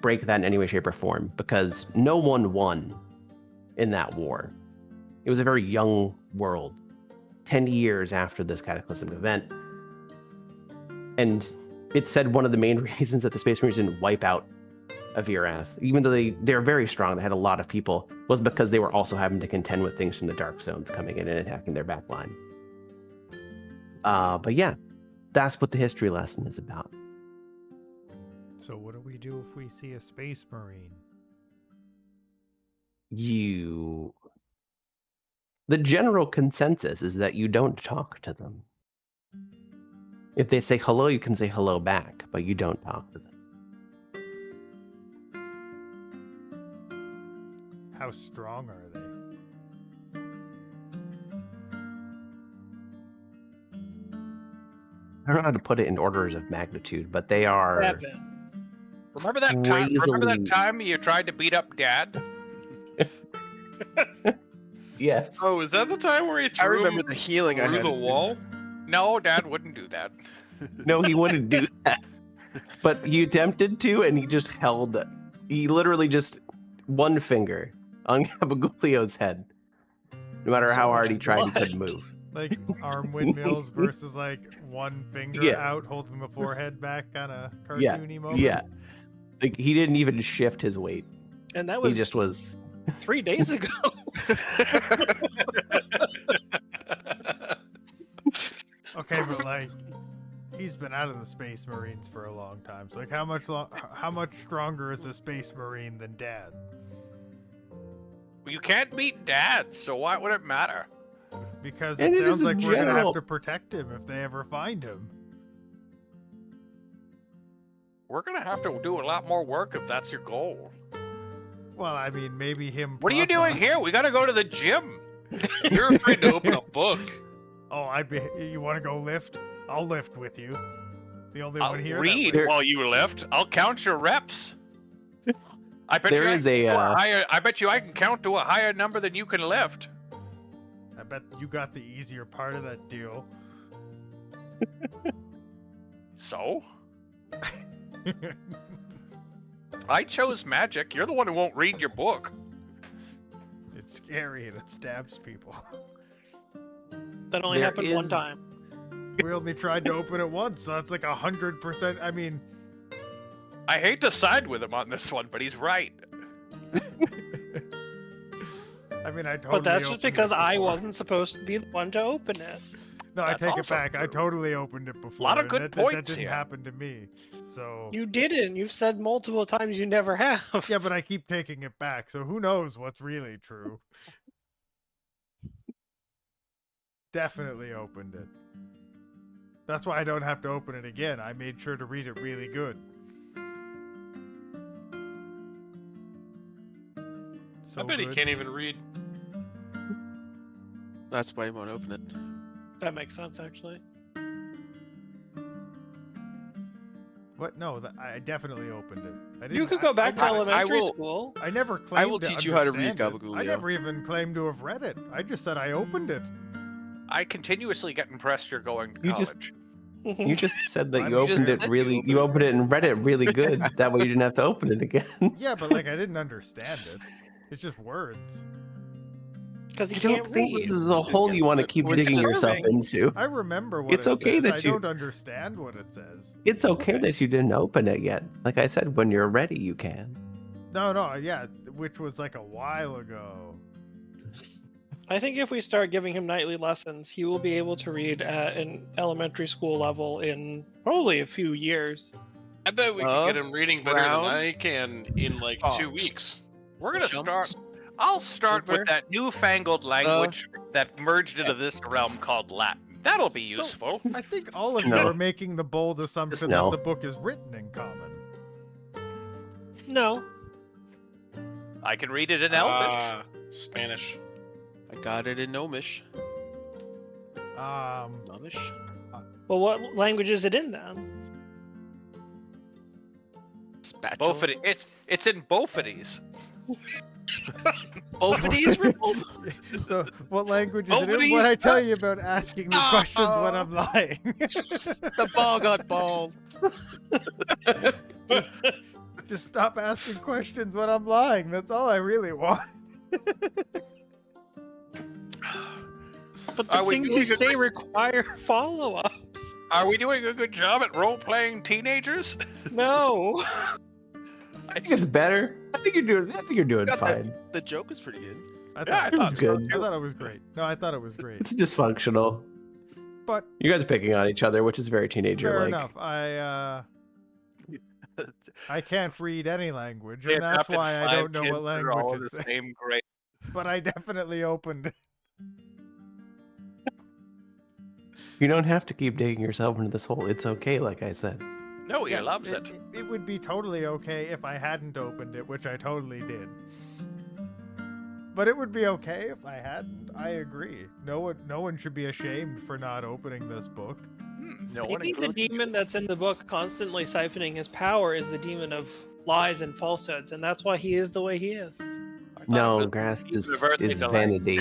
break that in any way, shape, or form, because no one won in that war. It was a very young world, 10 years after this cataclysmic event. And it said one of the main reasons that the Space Marines didn't wipe out Avirath, even though they're very strong, they had a lot of people, was because they were also having to contend with things from the Dark Zones coming in and attacking their back line. But yeah, that's what the history lesson is about. So what do we do if we see a Space Marine? The general consensus is that you don't talk to them. If they say hello, you can say hello back, but you don't talk to them. How strong are they? I don't know how to put it in orders of magnitude, but they are 7. Remember that time? Remember that crazily- time you tried to beat up Dad? Yes. Oh, is that the time where he I threw remember him the healing I through had. the wall? No, Dad wouldn't do that. No, he wouldn't do that. But he attempted to, and he just he literally just one finger on Gabagulio's head. No matter So how hard much he tried, he blood. couldn't move. Like arm windmills versus like one finger Yeah. out holding the forehead back, kind of Yeah, cartoony moment. Yeah. Like, he didn't even shift his weight. And that He was just was. 3 days ago. Okay, but like he's been out of the Space Marines for a long time. So like how much stronger is a Space Marine than Dad? You can't beat Dad, so why would it matter? Because And it it sounds is a like we're gonna have general- to protect him if they ever find him. We're gonna have to do a lot more work if that's your goal. Well, I mean, maybe him. What are you plus doing us. here? We gotta go to the gym. You're afraid to open a book. Oh, I'd be. You want to go lift? I'll lift with you. The only I'll one here. that read lifts. while you lift. I'll count your reps. I bet There you is I can a, do uh, higher. I bet you I can count to a higher number than you can lift. I bet you got the easier part of that deal. So I chose magic. You're the one who won't read your book. It's scary and it stabs people. That only There happened one is- time. We only tried to open it once, so that's like 100%. I mean, I hate to side with him on this one, but he's right. I mean, I totally. But that's just opened it because I before. wasn't supposed to be the one to open it. No, I That's take it also back. I true. totally opened it before. Lot of and good that points didn't here. happen to me. So. You didn't. You've said multiple times you never have. Yeah, but I keep taking it back, so who knows what's really true. Definitely opened it. That's why I don't have to open it again. I made sure to read it really good. So I bet he good. can't even read. That's why he won't open it. That makes sense, actually. What? No, I definitely opened it. I You didn't- could go back to I elementary will- school. I never claimed will to teach you how to read understand it. I Gabagulio. never even claimed to have read it. I just said I opened it. I continuously get impressed you're going to You college. just- You just said that I'm you just- opened it really. You opened it and read it really good. That way you didn't have to open it again. Yeah, but like I didn't understand it. It's just words. Because I he don't can't think read. this is a hole you want to keep It's digging just yourself into. I remember what It's it okay says. that I you- don't understand what it says. It's okay that you didn't open it yet. Like I said, when you're ready, you can. No, yeah, which was like a while ago. I think if we start giving him nightly lessons, he will be able to read at an elementary school level in probably a few years. I bet we could get him reading better Brown, than I can in like 2 Fox. weeks. We're gonna Shumps. start. I'll start Over. with that newfangled language that merged into this realm called Latin. That'll be So- useful. I think all of you No. are making the bold assumption no. that the book is written in common. No. I can read it in Elvish. Spanish. I got it in Gnomish. Um, Gnomish? Well, what language is it in then? Spatula? Both of it's in both of these. Both of these, Ripple? so what language is it in? Nobody's What I tell you about asking me questions when Oh. I'm lying? The ball got balled. Just stop asking questions when I'm lying. That's all I really want. But the Are we things doing you a say good- require follow-ups. Are we doing a good job at role-playing teenagers? No. I think it's better. I think you're doing Got fine. that. The joke is pretty good. I Yeah, thought It was good. I thought it was great. No, I thought it was great. It's dysfunctional. But You guys are picking on each other, which is very teenager fair like. enough. I can't read any language, They're and that's adopted why I 5 don't know kids what that are all language in it's the in. same grade. But I definitely opened it. You don't have to keep digging yourself into this hole. It's okay, like I said. No, he Yeah, loves it. It would be totally okay if I hadn't opened it, which I totally did. But it would be okay if I hadn't. I agree. No one should be ashamed for not opening this book. No one Maybe the included. demon that's in the book constantly siphoning his power is the demon of lies and falsehoods, and that's why he is the way he is. I thought No, it was grass universally is delightful. vanity.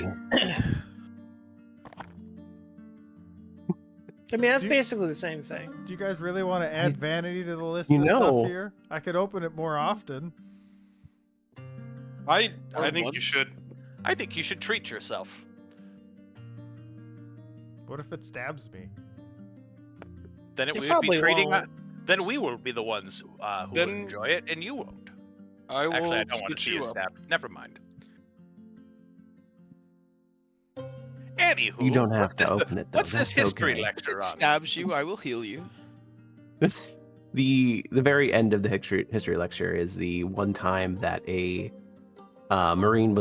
I mean, that's You- basically the same thing. Do you guys really want to add vanity to the list You of know. stuff here? I could open it more often. I Or think you once. should. I think you should treat yourself. What if it stabs me? Then it You would probably be trading. won't. Then we will be the ones who will Then- enjoy it, and you won't. I will Actually, I don't want to stitch see you you up. stabbed. Never mind. Anywho, You don't have to open it though. What's this That's history okay. lecture If it on? stabs you, I will heal you. The very end of the history lecture is the one time that a Marine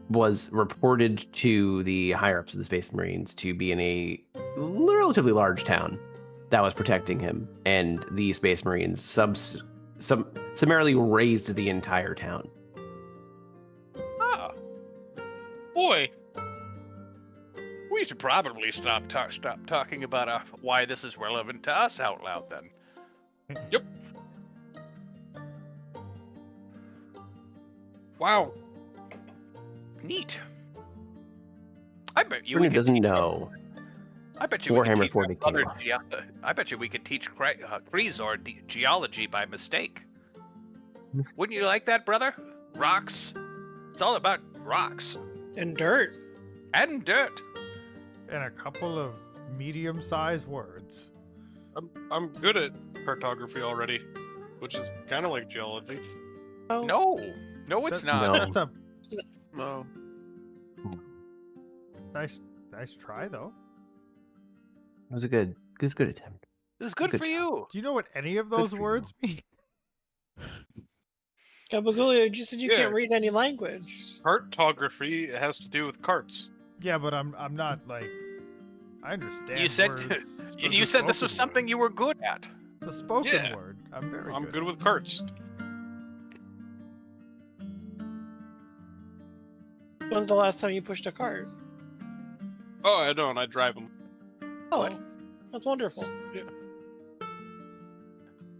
was reported to the higher ups of the Space Marines to be in a relatively large town that was protecting him, and the Space Marines summarily razed the entire town. Ah. Boy, we should probably stop talking about why this is relevant to us out loud then. Wow. Neat. I bet you Who we could doesn't teach- know? I bet you we could Warhammer teach 40K other life. I bet you we could teach Krezor geology by mistake. Wouldn't you like that, brother? Rocks. It's all about rocks And dirt. and dirt. And a couple of medium-sized words. I'm good at cartography already, which is kind of like geology. Oh, No, it's That- not. No. That's a No. nice try, though. It was a good attempt. This is good Good for you. Do you know what any of those for words mean? Gabagulio, you just said you Yeah. can't read any language. Cartography has to do with carts. Yeah, but I'm not like I understand. You said words for you the said this was spoken something word. you were good at. The spoken Yeah. word. I'm very I'm good. good with carts. When's the last time you pushed a cart? Oh, I don't. I drive them. Oh, What? that's wonderful.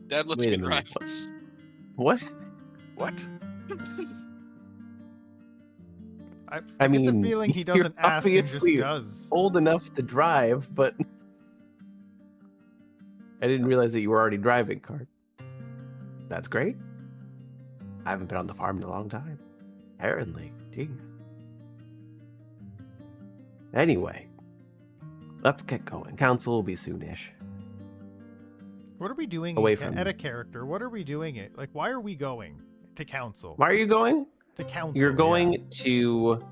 Dad lets Wait me a minute. drive. What? What? I I get mean, the feeling he you're doesn't ask and just obviously does. Old enough to drive, but I didn't realize that you were already driving carts. That's great. I haven't been on the farm in a long time. Apparently. Jeez. Anyway, let's get going. Council will be soonish. What are we doing Away in from- at a character? What are we doing it? Like, why are we going to council? Why are you going? To council. You're yeah. going to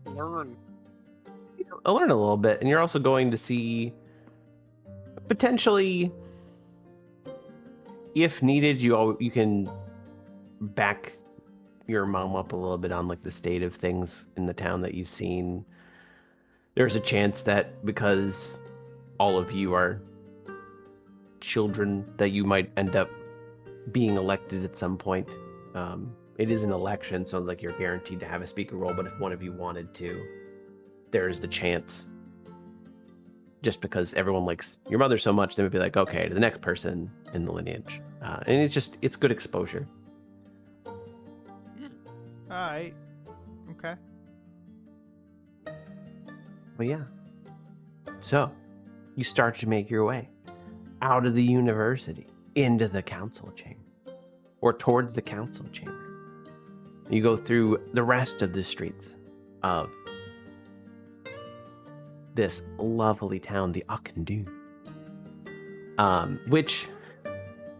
Learn. learn a little bit, and you're also going to see potentially, if needed, you can back your mom up a little bit on like the state of things in the town that you've seen. There's a chance that because all of you are children, that you might end up being elected at some point. It is an election, so like you're guaranteed to have a speaker role, but if one of you wanted to, there's the chance. Just because everyone likes your mother so much, they would be like, okay, to the next person in the lineage. And it's good exposure. Alright. Okay. But yeah. So, you start to make your way out of the university into the council chamber, or towards the council chamber. You go through the rest of the streets of this lovely town, the Akandu, which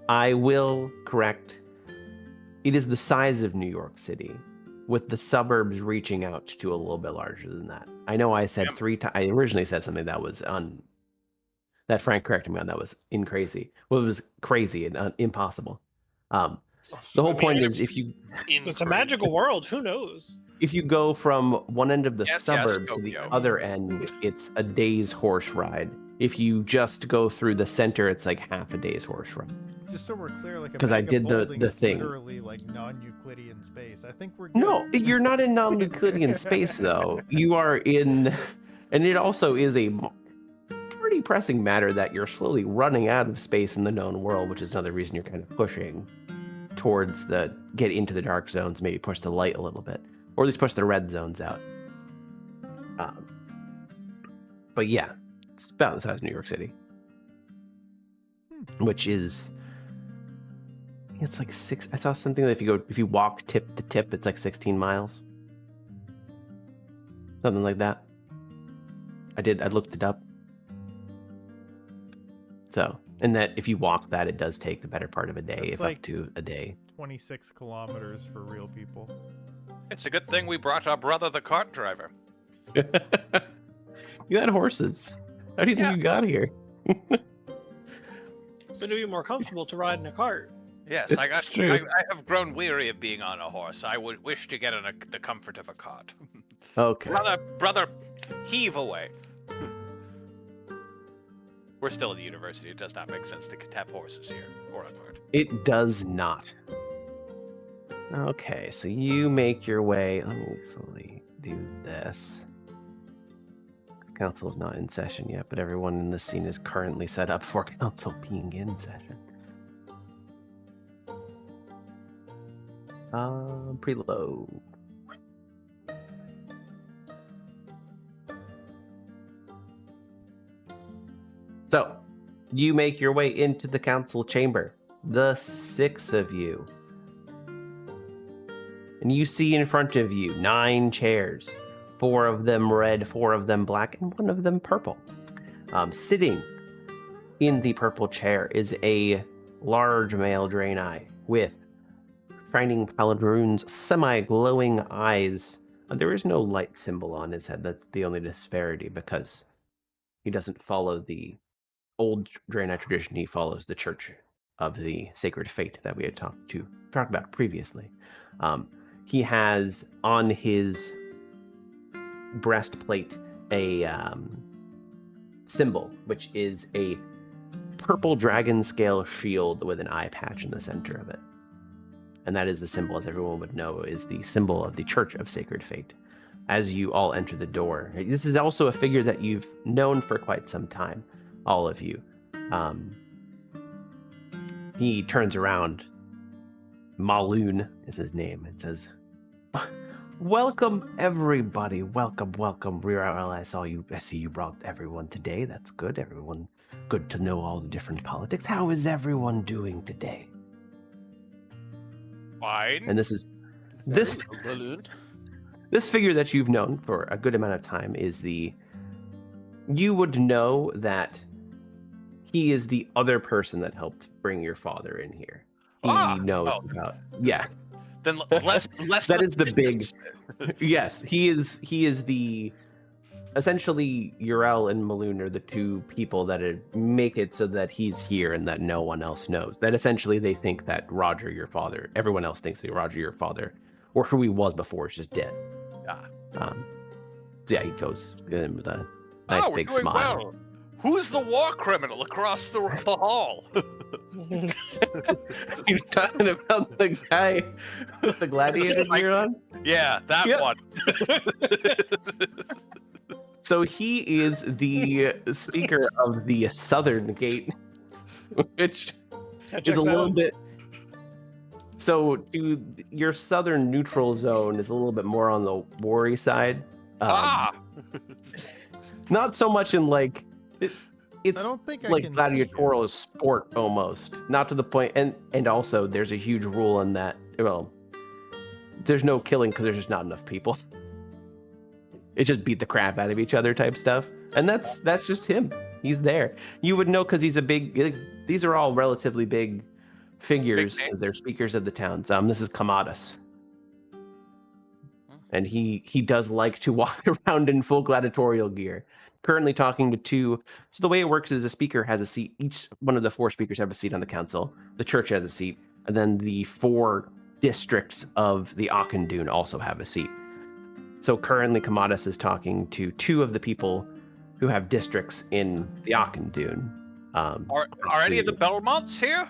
I will correct. It is the size of New York City, with the suburbs reaching out to a little bit larger than that. I know I said 3 times. I originally said something that was that Frank corrected me on. That was crazy. Well, it was crazy and impossible. The whole point is, if you It's a magical world. Who knows? if you go from one end of the Yes, suburbs to the Tokyo. other end, it's a day's horse ride. If you just go through the center, it's like half a day's horse ride. Just so we're clear, like a 'Cause I bag of did the holding is thing. literally like non-Euclidean space. I think we're good. No, you're not in non-Euclidean space, though. You are in, and it also is a pretty pressing matter that you're slowly running out of space in the known world, which is another reason you're kind of pushing towards get into the dark zones, maybe push the light a little bit, or at least push the red zones out. But yeah, it's about the size of New York City, which is, it's like 6. I saw something that if you walk tip to tip, it's like 16 miles, something like that. I looked it up. So, and that if you walk that, it does take the better part of a day, That's if like up to a day. 26 kilometers for real people. It's a good thing we brought our brother, the cart driver. You had horses. How do you think you got here? It's going to be more comfortable to ride in a cart. Yes, It's true. I have grown weary of being on a horse. I would wish to get in the comfort of a cart. Okay. Brother, heave away. We're still at the university. It does not make sense to have horses here or on cart. It does not. Okay, so you make your way. Let me slowly do this. This council is not in session yet, but everyone in the scene is currently set up for council being in session. Preload. So, you make your way into the council chamber. The 6 of you. And you see in front of you 9 chairs. 4 of them red, 4 of them black, and 1 of them purple. Sitting in the purple chair is a large male Draenei with shining pallid runes, semi-glowing eyes. There is no light symbol on his head. That's the only disparity, because he doesn't follow the old Draenei tradition. He follows the Church of the Sacred Fate that we had talked about previously. He has on his breastplate a symbol, which is a purple dragon scale shield with an eye patch in the center of it. And that is the symbol, as everyone would know, is the symbol of the Church of Sacred Fate. As you all enter the door, this is also a figure that you've known for quite some time, all of you. He turns around. Maloon is his name. It says, "Welcome, everybody. Welcome, welcome. I see you brought everyone today. That's good. Everyone, good to know all the different politics. How is everyone doing today?" Fine. And this figure that you've known for a good amount of time is you would know that he is the other person that helped bring your father in here. He knows about, yeah. Then less. That is the big. Yes, he is the. Essentially, Urel and Maloon are the 2 people that make it so that he's here and that no one else knows. That essentially they think that Roger, your father, everyone else thinks that Roger, your father, or who he was before is just dead. Ah. So yeah, he goes in with a nice we're big doing smile. well. Who's the war criminal across the hall? You're talking about the guy with the gladiator gear on? Yeah, that Yep. one. So he is the speaker of the Southern Gate, which That is a checks little out. bit. So your southern neutral zone is a little bit more on the warry side. Not so much in like it's I don't think I like can see gladiatorial sport almost. Not to the point, and also there's a huge rule in that. Well, there's no killing because there's just not enough people. It just beat the crap out of each other type stuff, and that's just him. He's there. You would know because he's a big. These are all relatively big figures Big as they're speakers of the towns. This is Kamadas, and he does like to walk around in full gladiatorial gear. Currently talking to two. So the way it works is a speaker has a seat. Each one of the 4 speakers have a seat on the council. The church has a seat, and then the 4 districts of the Auchindoun also have a seat. So currently Kamadas is talking to 2 of the people who have districts in the Auchindoun. Are any of the Belmonts here?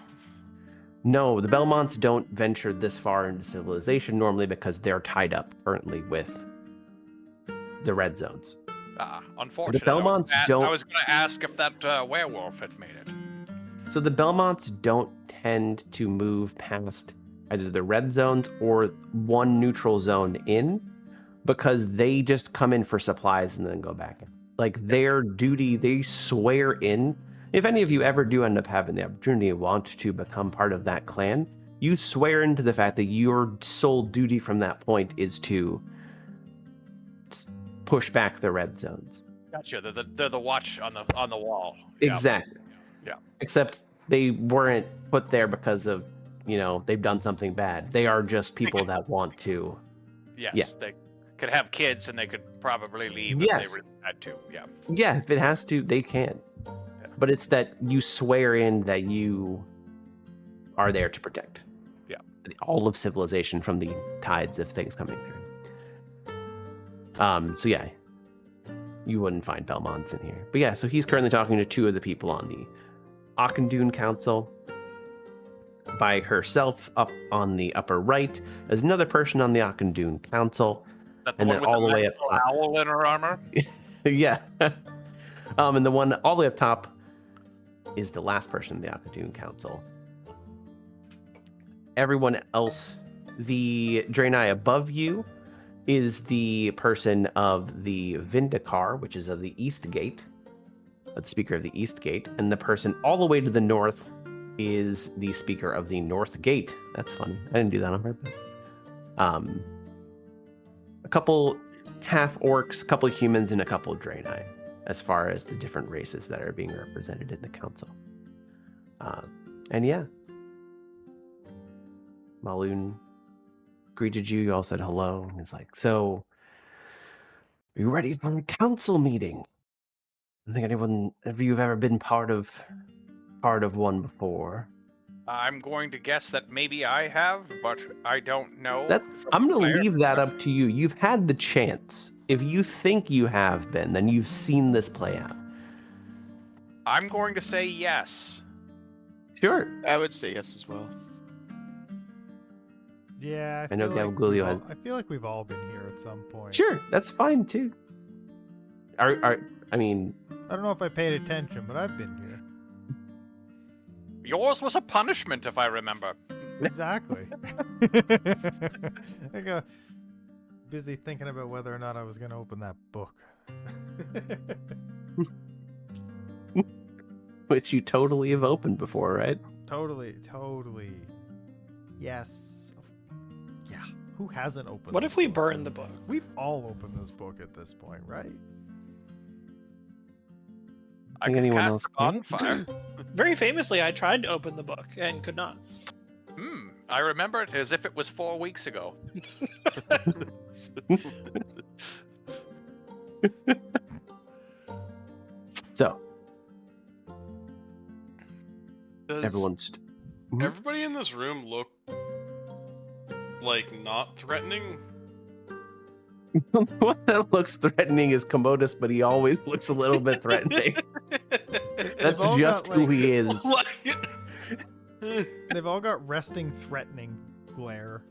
No, the Belmonts don't venture this far into civilization normally because they're tied up currently with the red zones. Unfortunately. Belmonts I don't- was going to ask if that werewolf had made it. So the Belmonts don't tend to move past either the red zones or one neutral zone in, because they just come in for supplies and then go back in. Like their duty, they swear in. If any of you ever do end up having the opportunity and want to become part of that clan, you swear into the fact that your sole duty from that point is to push back the red zones. Gotcha. They're the watch on the wall. Yeah. Exactly. Yeah. Except they weren't put there because of, they've done something bad. They are just people that want to. Yes. Yeah. They could have kids and they could probably leave Yes. if they really had to. Yeah. Yeah, if it has to, they can. But it's that you swear in that you are there to protect. Yeah. All of civilization from the tides of things coming through. So yeah, you wouldn't find Belmonts in here. But yeah, so he's currently talking to 2 of the people on the Auchindoun Council. By herself, up on the upper right, there's another person on the Auchindoun Council. That And one then with all the way up magical top. owl in her armor. Yeah. And the one all the way up top is the last person in the Auchindoun Council. Everyone else, the Draenei above you is the person of the Vindicar, which is of the East Gate, the speaker of the East Gate, and the person all the way to the north is the speaker of the North Gate. That's funny. I didn't do that on purpose. A couple half orcs, a couple humans, and a couple Draenei, as far as the different races that are being represented in the council. And yeah, Maloon greeted you. You all said hello. And he's like, "So, are you ready for a council meeting? I don't think anyone of you have ever been part of one before." I'm going to guess that maybe I have, but I don't know. I'm going to leave that up to you. You've had the chance. If you think you have been, then you've seen this play out. I'm going to say yes. Sure. I would say yes as well. Yeah, I know feel like Gavgulio we've has- all- I feel like we've all been here at some point. Sure, that's fine too. I mean, I don't know if I paid attention, but I've been here. Yours was a punishment, if I remember. Exactly. I got busy thinking about whether or not I was going to open that book. which you totally have opened before, right? Totally. Yes. Yeah. Who hasn't opened What this if we book? burn the book? We've all opened this book at this point, right? I Think could anyone cast else the can? bonfire. Very famously, I tried to open the book and could not. I remember it as if it was 4 weeks ago. So, Does everyone's. everybody in this room look like not threatening? What that looks threatening is Commodus, but he always looks a little bit threatening. That's all just got, who like- he is. They've all got resting, threatening glare.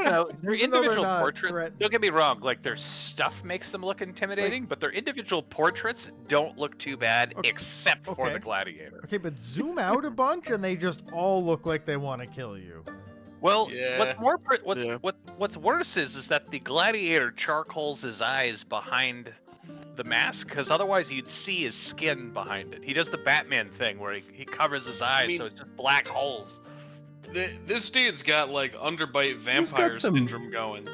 No, their Even though they're individual not portraits. threatening. Don't get me wrong. Like their stuff makes them look intimidating, but their individual portraits don't look too bad, Okay, except for okay. the gladiator. Okay, but zoom out a bunch and they just all look like they want to kill you. Well, Yeah. what's worse is that the gladiator charcoals his eyes behind the mask, because otherwise you'd see his skin behind it. He does the Batman thing where he covers his eyes, mean- so it's just black holes. This dude's got like underbite vampire some- syndrome going.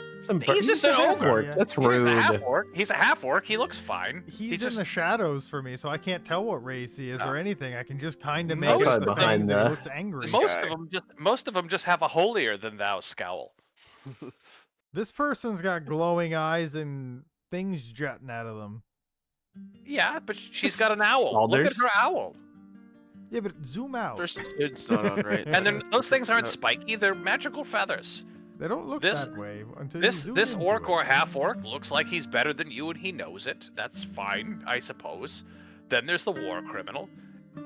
He's just an ogre. Yeah. That's He's a rude. half orc. He's a half orc. He looks fine. He's just in the shadows for me, so I can't tell what race he is or anything. I can just kind of make Most out the behind fangs the- and he looks angry. This most guy. of them just have a holier than thou scowl. This person's got glowing eyes and things jutting out of them. Yeah, but she's Just got an owl. Look at Salders. her owl. Yeah, but zoom out. First, it's not on right. And then those things aren't No. spiky; they're magical feathers. They don't look this- that way until This you zoom this into orc it. or half orc looks like he's better than you, and he knows it. That's fine, I suppose. Then there's the war criminal,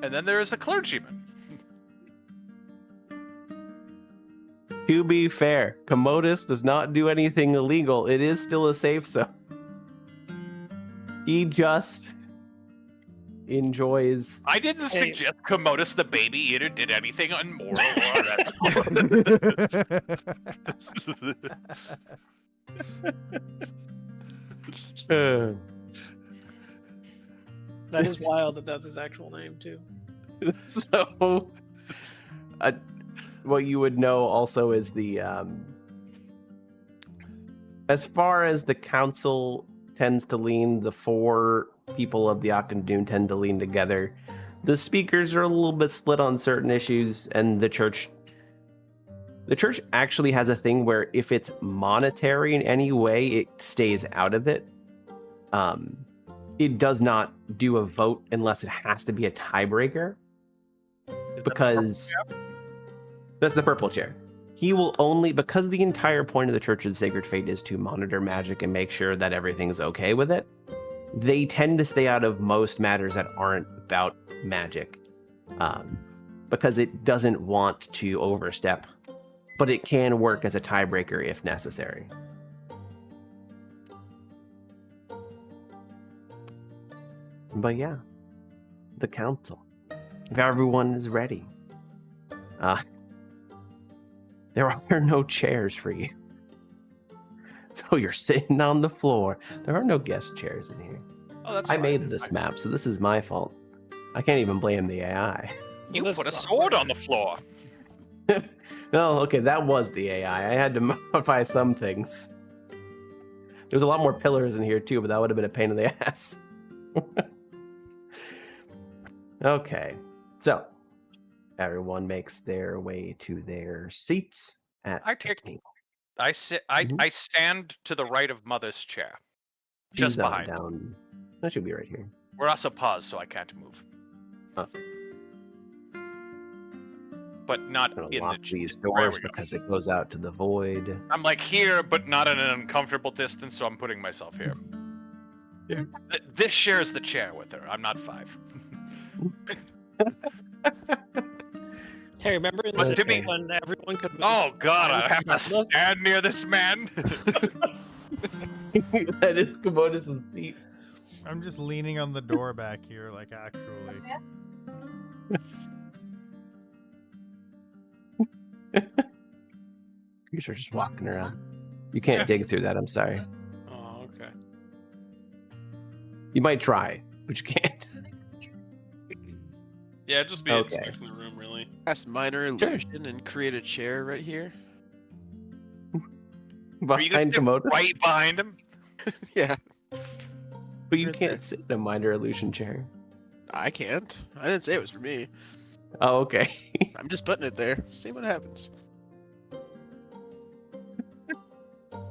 and then there's a clergyman. To be fair, Commodus does not do anything illegal. It is still a safe zone. He just enjoys. I didn't Hey. suggest Commodus the baby eater did anything unmoral or unethical. That is wild that that's his actual name too. So, what you would know also is the as far as the council tends to lean, the four people of the Akandun tend to lean together. The speakers are a little bit split on certain issues, and the church actually has a thing where if it's monetary in any way, it stays out of it. It does not do a vote unless it has to be a tiebreaker, because that's the purple chair. He will only, because the entire point of the Church of the Sacred Fate is to monitor magic and make sure that everything's okay with it. They tend to stay out of most matters that aren't about magic, because it doesn't want to overstep, but it can work as a tiebreaker if necessary. But yeah, the council. If everyone is ready. There are no chairs for you. So you're sitting on the floor. There are no guest chairs in here. Oh, that's I fine. made this map, so this is my fault. I can't even blame the AI. You This put a is sword on awkward. the floor. No, okay, that was the AI. I had to modify some things. There's a lot more pillars in here too, but that would have been a pain in the ass. Okay, so everyone makes their way to their seats at I the take- table. I sit. Mhm. I stand to the right of Mother's chair, She's just behind. down. That should be right here. We're also paused, so I can't move. Oh. But not I'm gonna in lock the. these There doors we go. because it goes out to the void. I'm like here, but not in an uncomfortable distance, so I'm putting myself here. Yeah. This shares the chair with her. I'm not 5. Hey, remember in But the to city be- when everyone could move? Oh God, I have to Let's- stand near this man. That is Commodus' seat. I'm just leaning on the door back here, like actually. You're just walking around. You can't dig through that. I'm sorry. Oh, okay. You might try, but you can't. Yeah, just be Okay. inspecting the room, really. Cast minor Sure. illusion and create a chair right here. Are you gonna Behind sit Commodus, right behind him? Yeah, but you right can't there. sit in a minor illusion chair. I can't. I didn't say it was for me. Oh, okay. I'm just putting it there. See what happens.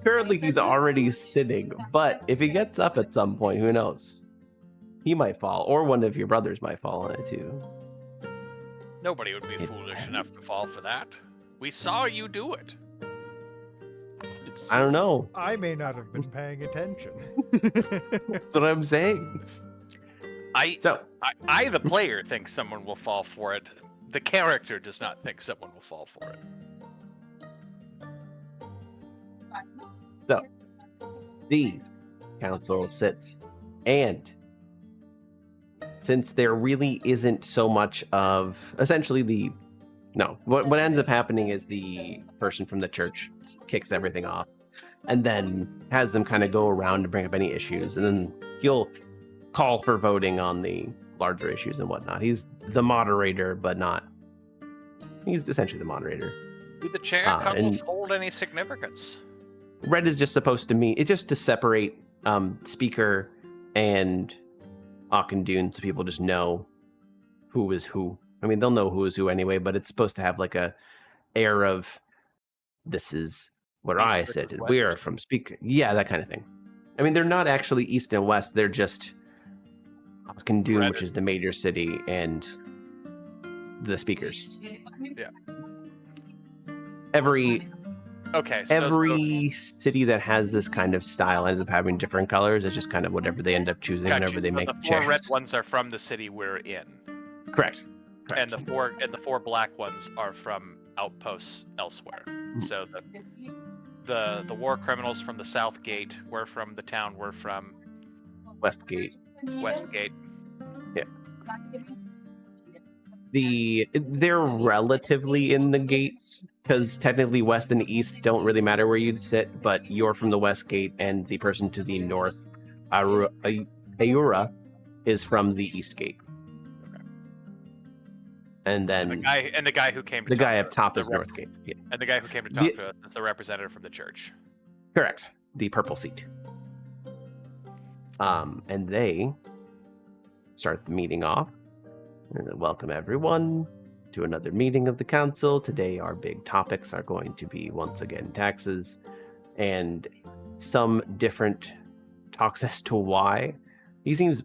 Currently, he's already sitting, but if he gets up at some point, who knows? He might fall, or one of your brothers might fall on it too. Nobody would be It foolish happened. enough to fall for that. We saw you do it. It's I don't know. I may not have been paying attention. That's what I'm saying. So, I, the player, think someone will fall for it. The character does not think someone will fall for it. So, the council sits, and since there really isn't so much of essentially what ends up happening is the person from the church kicks everything off, and then has them kind of go around to bring up any issues, and then he'll call for voting on the larger issues and whatnot. He's the moderator, but not. He's essentially the moderator. Do the chair and- couples hold any significance? Red is just supposed to mean it's just to separate speaker and Akandun, so people just know who is who. I mean, they'll know who is who anyway, but it's supposed to have like a air of this is where East I versus sit, and West we or are from speaker. Yeah, that kind of thing. I mean, they're not actually east and west. They're just Akandun, Red which is the major city, and the speakers. Yeah. Every Okay. city that has this kind of style ends up having different colors. It's just kind of whatever they end up choosing whenever they make the four red chairs. ones are from the city we're in, Correct. and the four black ones are from outposts elsewhere. So the war criminals from the South Gate were from the town we're from, Westgate. Westgate. They're relatively in the gates because technically west and east don't really matter where you'd sit, but you're from the west gate, and the person to the north, Ayura, is from the east gate. Okay. And then The guy who came to the talk guy to up us, top the is rep- north gate. Yeah. And the guy who came to talk to us is the representative from the church. Correct. The purple seat. And they start the meeting off. And welcome everyone to another meeting of the council. Today our big topics are going to be once again taxes and some different talks as to why. He seems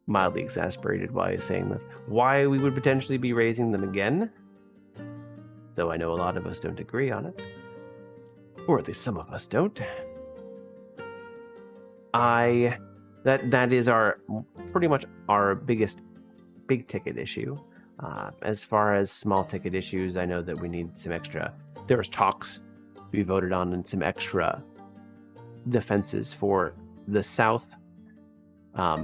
mildly exasperated why he's saying this. Why we would potentially be raising them again. Though I know a lot of us don't agree on it. Or at least some of us don't. That is our pretty much our biggest big ticket issue. As far as small ticket issues, I know that we need some extra. There was talks to be voted on and some extra defenses for the South.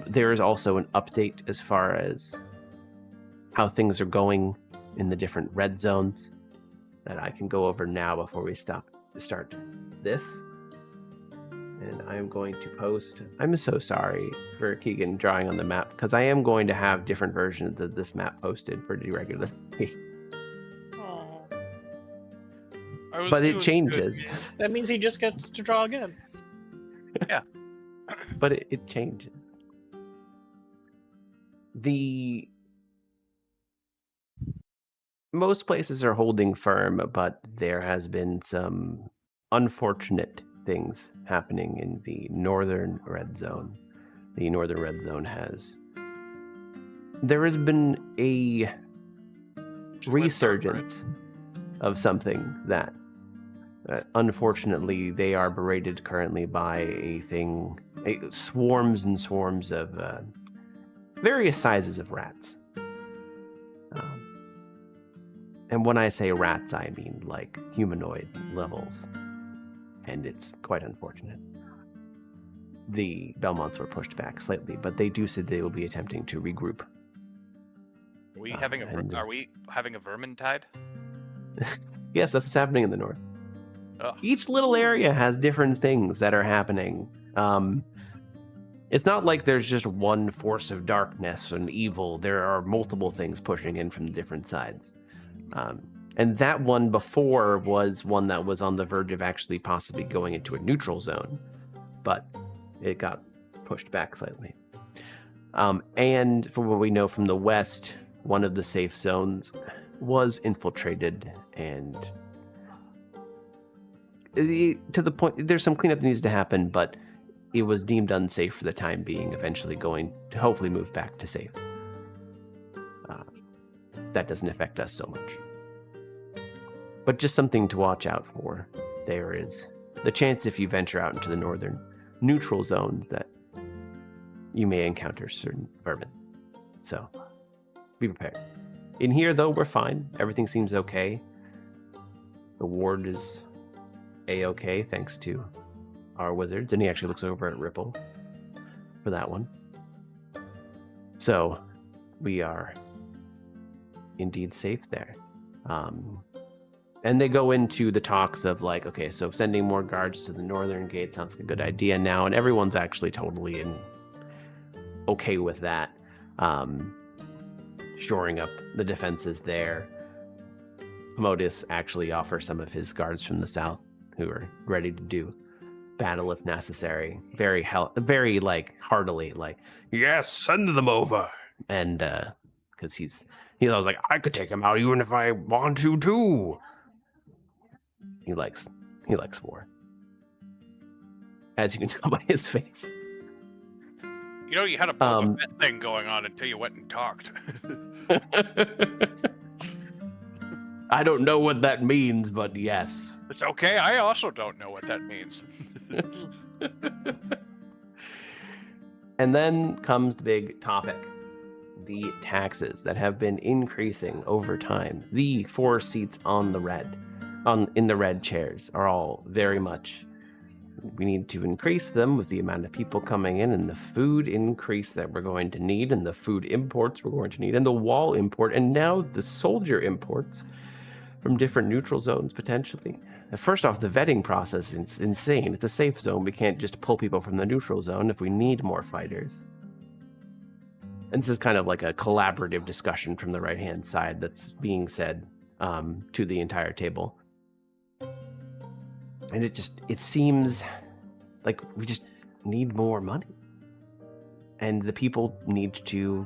There is also an update as far as how things are going in the different red zones that I can go over now before we start this. And I am going to post. I'm so sorry for Keegan drawing on the map because I am going to have different versions of this map posted pretty regularly. Oh, But it changes. that means he just gets to draw again. But it changes. Most places are holding firm, but there has been some unfortunate things happening in the northern red zone. The northern red zone there has been a resurgence of something that unfortunately they are berated currently by swarms and swarms of various sizes of rats. And when I say rats, I mean like humanoid levels. And it's quite unfortunate. The Belmonts were pushed back slightly, but they do say they will be attempting to regroup. Are we having a vermintide? Yes, that's what's happening in the north. Oh. Each little area has different things that are happening. It's not like there's just one force of darkness and evil. There are multiple things pushing in from the different sides. And that one before was one that was on the verge of actually possibly going into a neutral zone, but it got pushed back slightly. And from what we know from the west, one of the safe zones was infiltrated, and to the point, there's some cleanup that needs to happen, but it was deemed unsafe for the time being, eventually going to hopefully move back to safe. That doesn't affect us so much. But just something to watch out for. There is the chance if you venture out into the northern neutral zones that you may encounter certain vermin. So be prepared. In here, though, we're fine. Everything seems okay. The ward is a-okay, thanks to our wizards. And he actually looks over at Ripple for that one. So we are indeed safe there. And they go into the talks of like, okay, so sending more guards to the northern gate sounds like a good idea now. And everyone's actually totally okay with that. Shoring up the defenses there. Commodus actually offers some of his guards from the south who are ready to do battle if necessary. Very like heartily, like, yes, send them over. And because he's like, I could take him out even if I want to too. He likes war. As you can tell by his face. You know, you had a Boba Fett thing going on until you went and talked. I don't know what that means, but yes. It's okay. I also don't know what that means. And then comes the big topic. The taxes that have been increasing over time. The 4 seats in the red chairs are all very much, we need to increase them with the amount of people coming in and the food increase that we're going to need and the food imports we're going to need and the wall import and now the soldier imports from different neutral zones potentially. First off, the vetting process is insane. It's a safe zone. We can't just pull people from the neutral zone if we need more fighters. And this is kind of like a collaborative discussion from the right-hand side that's being said to the entire table. And it seems like we just need more money. And the people need to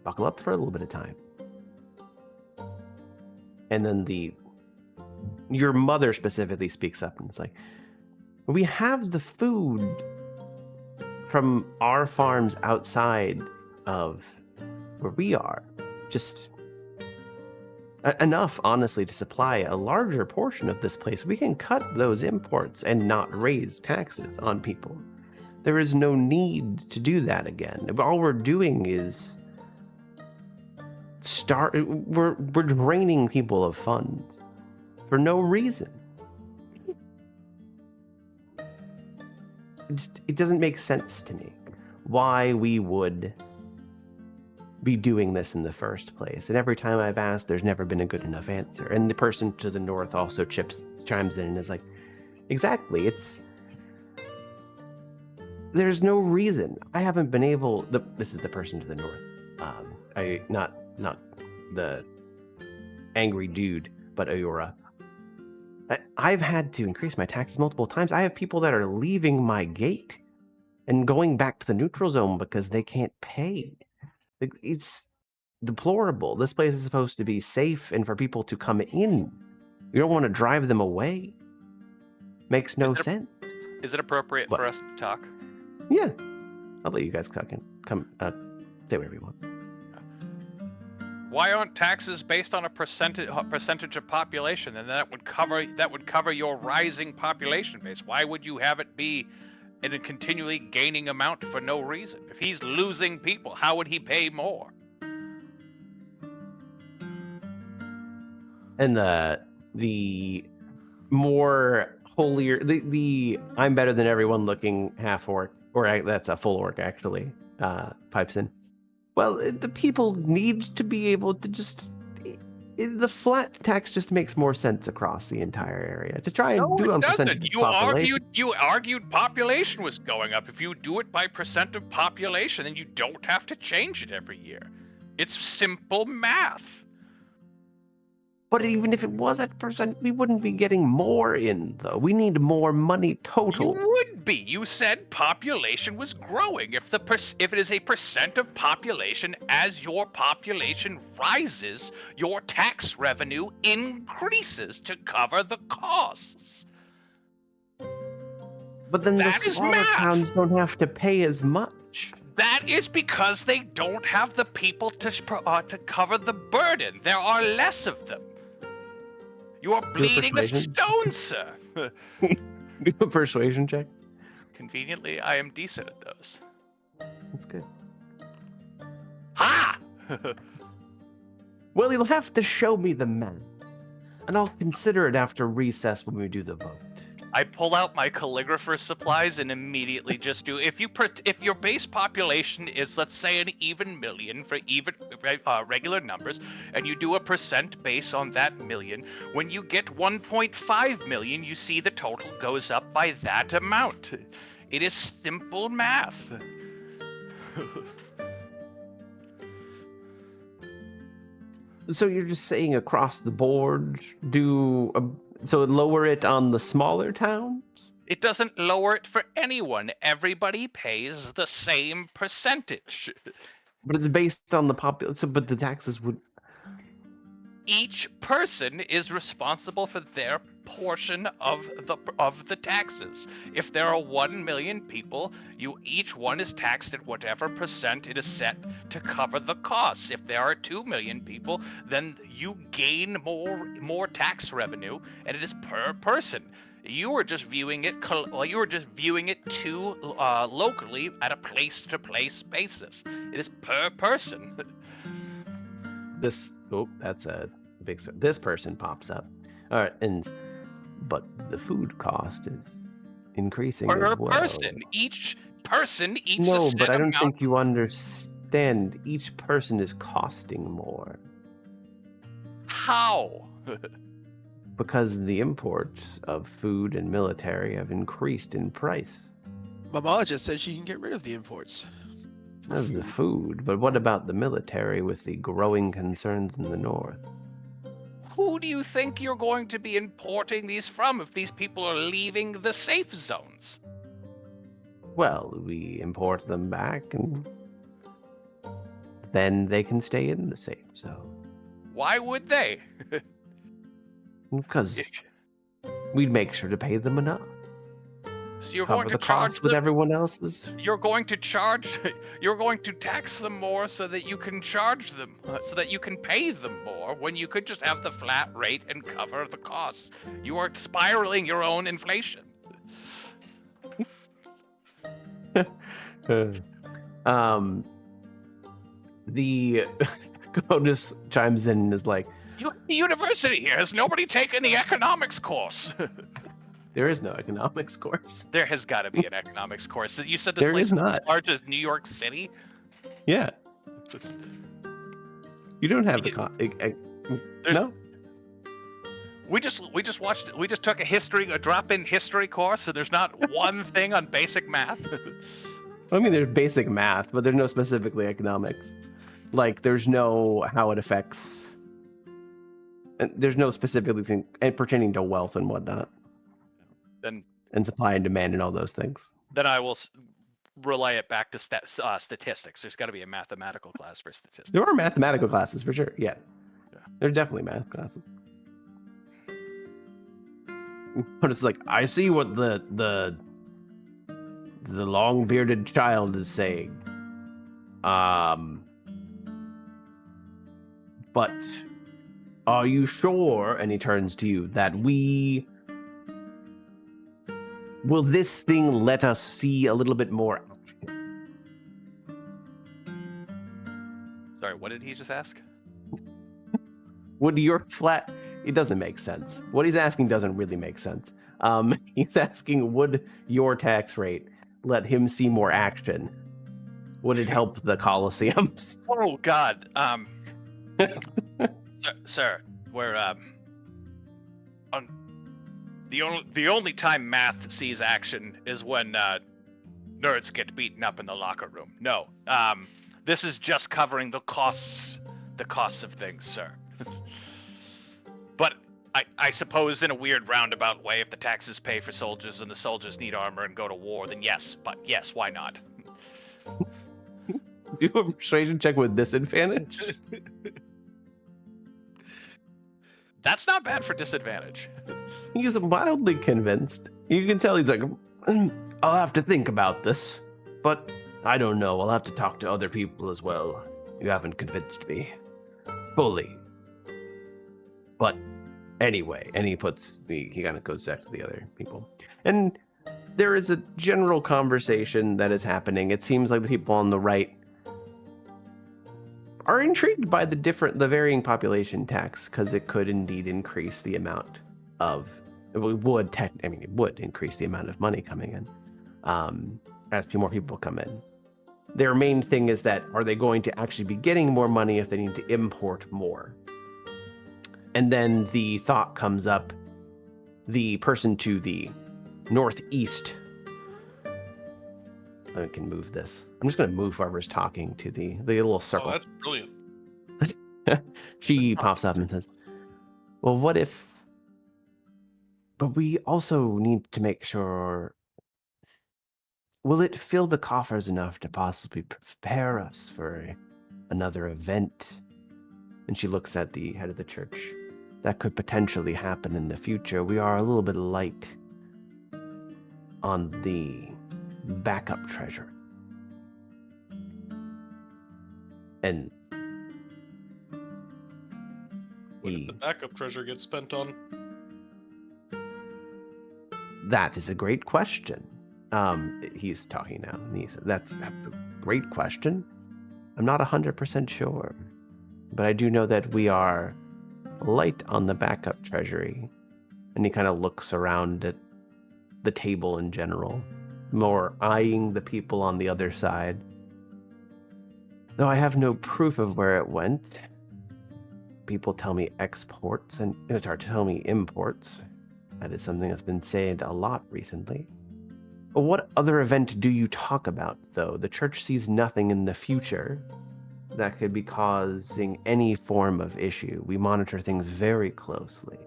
buckle up for a little bit of time. And then your mother specifically speaks up and it's like, we have the food from our farms outside of where we are. Just enough, honestly, to supply a larger portion of this place. We can cut those imports and not raise taxes on people. There is no need to do that again. All we're doing is we're draining people of funds for no reason. It doesn't make sense to me why we would be doing this in the first place. And every time I've asked, there's never been a good enough answer. And the person to the north also chimes in and is like, exactly, there's no reason. I haven't been able, this is the person to the north. Not the angry dude, but Ayura. I've had to increase my taxes multiple times. I have people that are leaving my gate and going back to the neutral zone because they can't pay. It's deplorable. This place is supposed to be safe and for people to come in. You don't want to drive them away. Makes no sense. Is it appropriate for us to talk? Yeah. I'll let you guys talk and come say whatever you want. Why aren't taxes based on a percentage of population? And that would cover your rising population base. Why would you have it be in a continually gaining amount for no reason? If he's losing people, how would he pay more? And the more holier, the I'm better than everyone looking half orc, or that's a full orc actually, pipes in. Well, the people need to be able to just... The flat tax just makes more sense across the entire area. To try and do it on percentage of population. You argued population was going up. If you do it by percent of population, then you don't have to change it every year. It's simple math. But even if it was at percent, we wouldn't be getting more in, though. We need more money total. You would be. You said population was growing. If it is a percent of population, as your population rises, your tax revenue increases to cover the costs. But then the smaller towns don't have to pay as much. That is because they don't have the people to cover the burden. There are less of them. You are bleeding a persuasion. stone, sir. Do a persuasion check. Conveniently, I am decent at those. That's good. Ha! Well, you'll have to show me the map, and I'll consider it after recess when we do the vote. I pull out my calligrapher supplies and immediately just do. If your base population is, let's say, an even million for even regular numbers, and you do a percent base on that million, when you get 1.5 million, you see the total goes up by that amount. It is simple math. So you're just saying across the board, so lower it on the smaller towns? It doesn't lower it for anyone. Everybody pays the same percentage. But it's based on the population. But the taxes would. Each person is responsible for their portion of the taxes. If there are 1 million people, each one is taxed at whatever percent it is set to cover the costs. If there are 2 million people, then you gain more tax revenue, and it is per person. You were just viewing it. Too locally at a place-to-place basis. It is per person. That's a big. This person pops up. All right, but the food cost is increasing Per as well. person. Each person eats a No, set but I don't amount. think you understand. Each person is costing more How? because the imports of food and military have increased in price. Mama just said she can get rid of the imports. Of the food, but what about the military with the growing concerns in the north? Who do you think you're going to be importing these from if these people are leaving the safe zones? Well, we import them back and then they can stay in the safe zone. Why would they? Because we'd make sure to pay them enough. So you're Cover going to the charge costs with them. everyone else's. You're going to tax them more so that you can charge them, so that you can pay them more when you could just have the flat rate and cover the costs. You are spiraling your own inflation. The CODIS chimes in and is like, The university here, has nobody taken the economics course? there is no economics course. There has got to be an economics course. You said this There place is is not. as large as New York City? Yeah. You don't have no? We just took a drop-in history course, so there's not one thing on basic math. I mean, there's basic math, but there's no specifically economics. Like, there's no how it affects. And there's no specifically thing pertaining to wealth and whatnot, Then supply and demand and all those things. I will relay it back to statistics. There's got to be a mathematical class for statistics. There are mathematical classes for sure. Yeah, Yeah. there's definitely math classes. But it's like, I see what the long bearded child is saying. But are you sure? And he turns to you that will this thing let us see a little bit more action? Sorry, what did he just ask? Would your flat? It doesn't make sense. What he's asking doesn't really make sense. He's asking, would your tax rate let him see more action? Would it help the Colosseums? Oh God, sir, we're on the only time math sees action is when nerds get beaten up in the locker room. No, this is just covering the costs of things, sir. But I suppose in a weird roundabout way, if the taxes pay for soldiers and the soldiers need armor and go to war, then yes. But yes, why not? Do a persuasion check with disadvantage. That's not bad for disadvantage. He's mildly convinced. You can tell he's like, I'll have to think about this, but I don't know. I'll have to talk to other people as well. You haven't convinced me fully. But Anyway, and he kind of goes back to the other people. And there is a general conversation that is happening. It seems like the people on the right are intrigued by the varying population tax, because it could indeed increase the amount of, it would increase the amount of money coming in as more people come in. Their main thing is that, are they going to actually be getting more money if they need to import more? And then the thought comes up, the person to the northeast, I can move this. I'm just going to move whoever's talking to the little circle. Oh, that's brilliant. She pops up and says, well, what if... But we also need to make sure... Will it fill the coffers enough to possibly prepare us for another event? And she looks at the head of the church. That could potentially happen in the future. We are a little bit light on the backup treasure. And What did the backup treasure get spent on? that is a great question. He's talking now, and he said, that's a great question. I'm not 100% sure, but I do know that we are light on the backup treasury. And he kind of looks around at the table in general, more eyeing the people on the other side. Though I have no proof of where it went. People tell me exports, and it's hard to tell me imports. That is something that's been said a lot recently. But what other event do you talk about, though? The church sees nothing in the future that could be causing any form of issue. We monitor things very closely.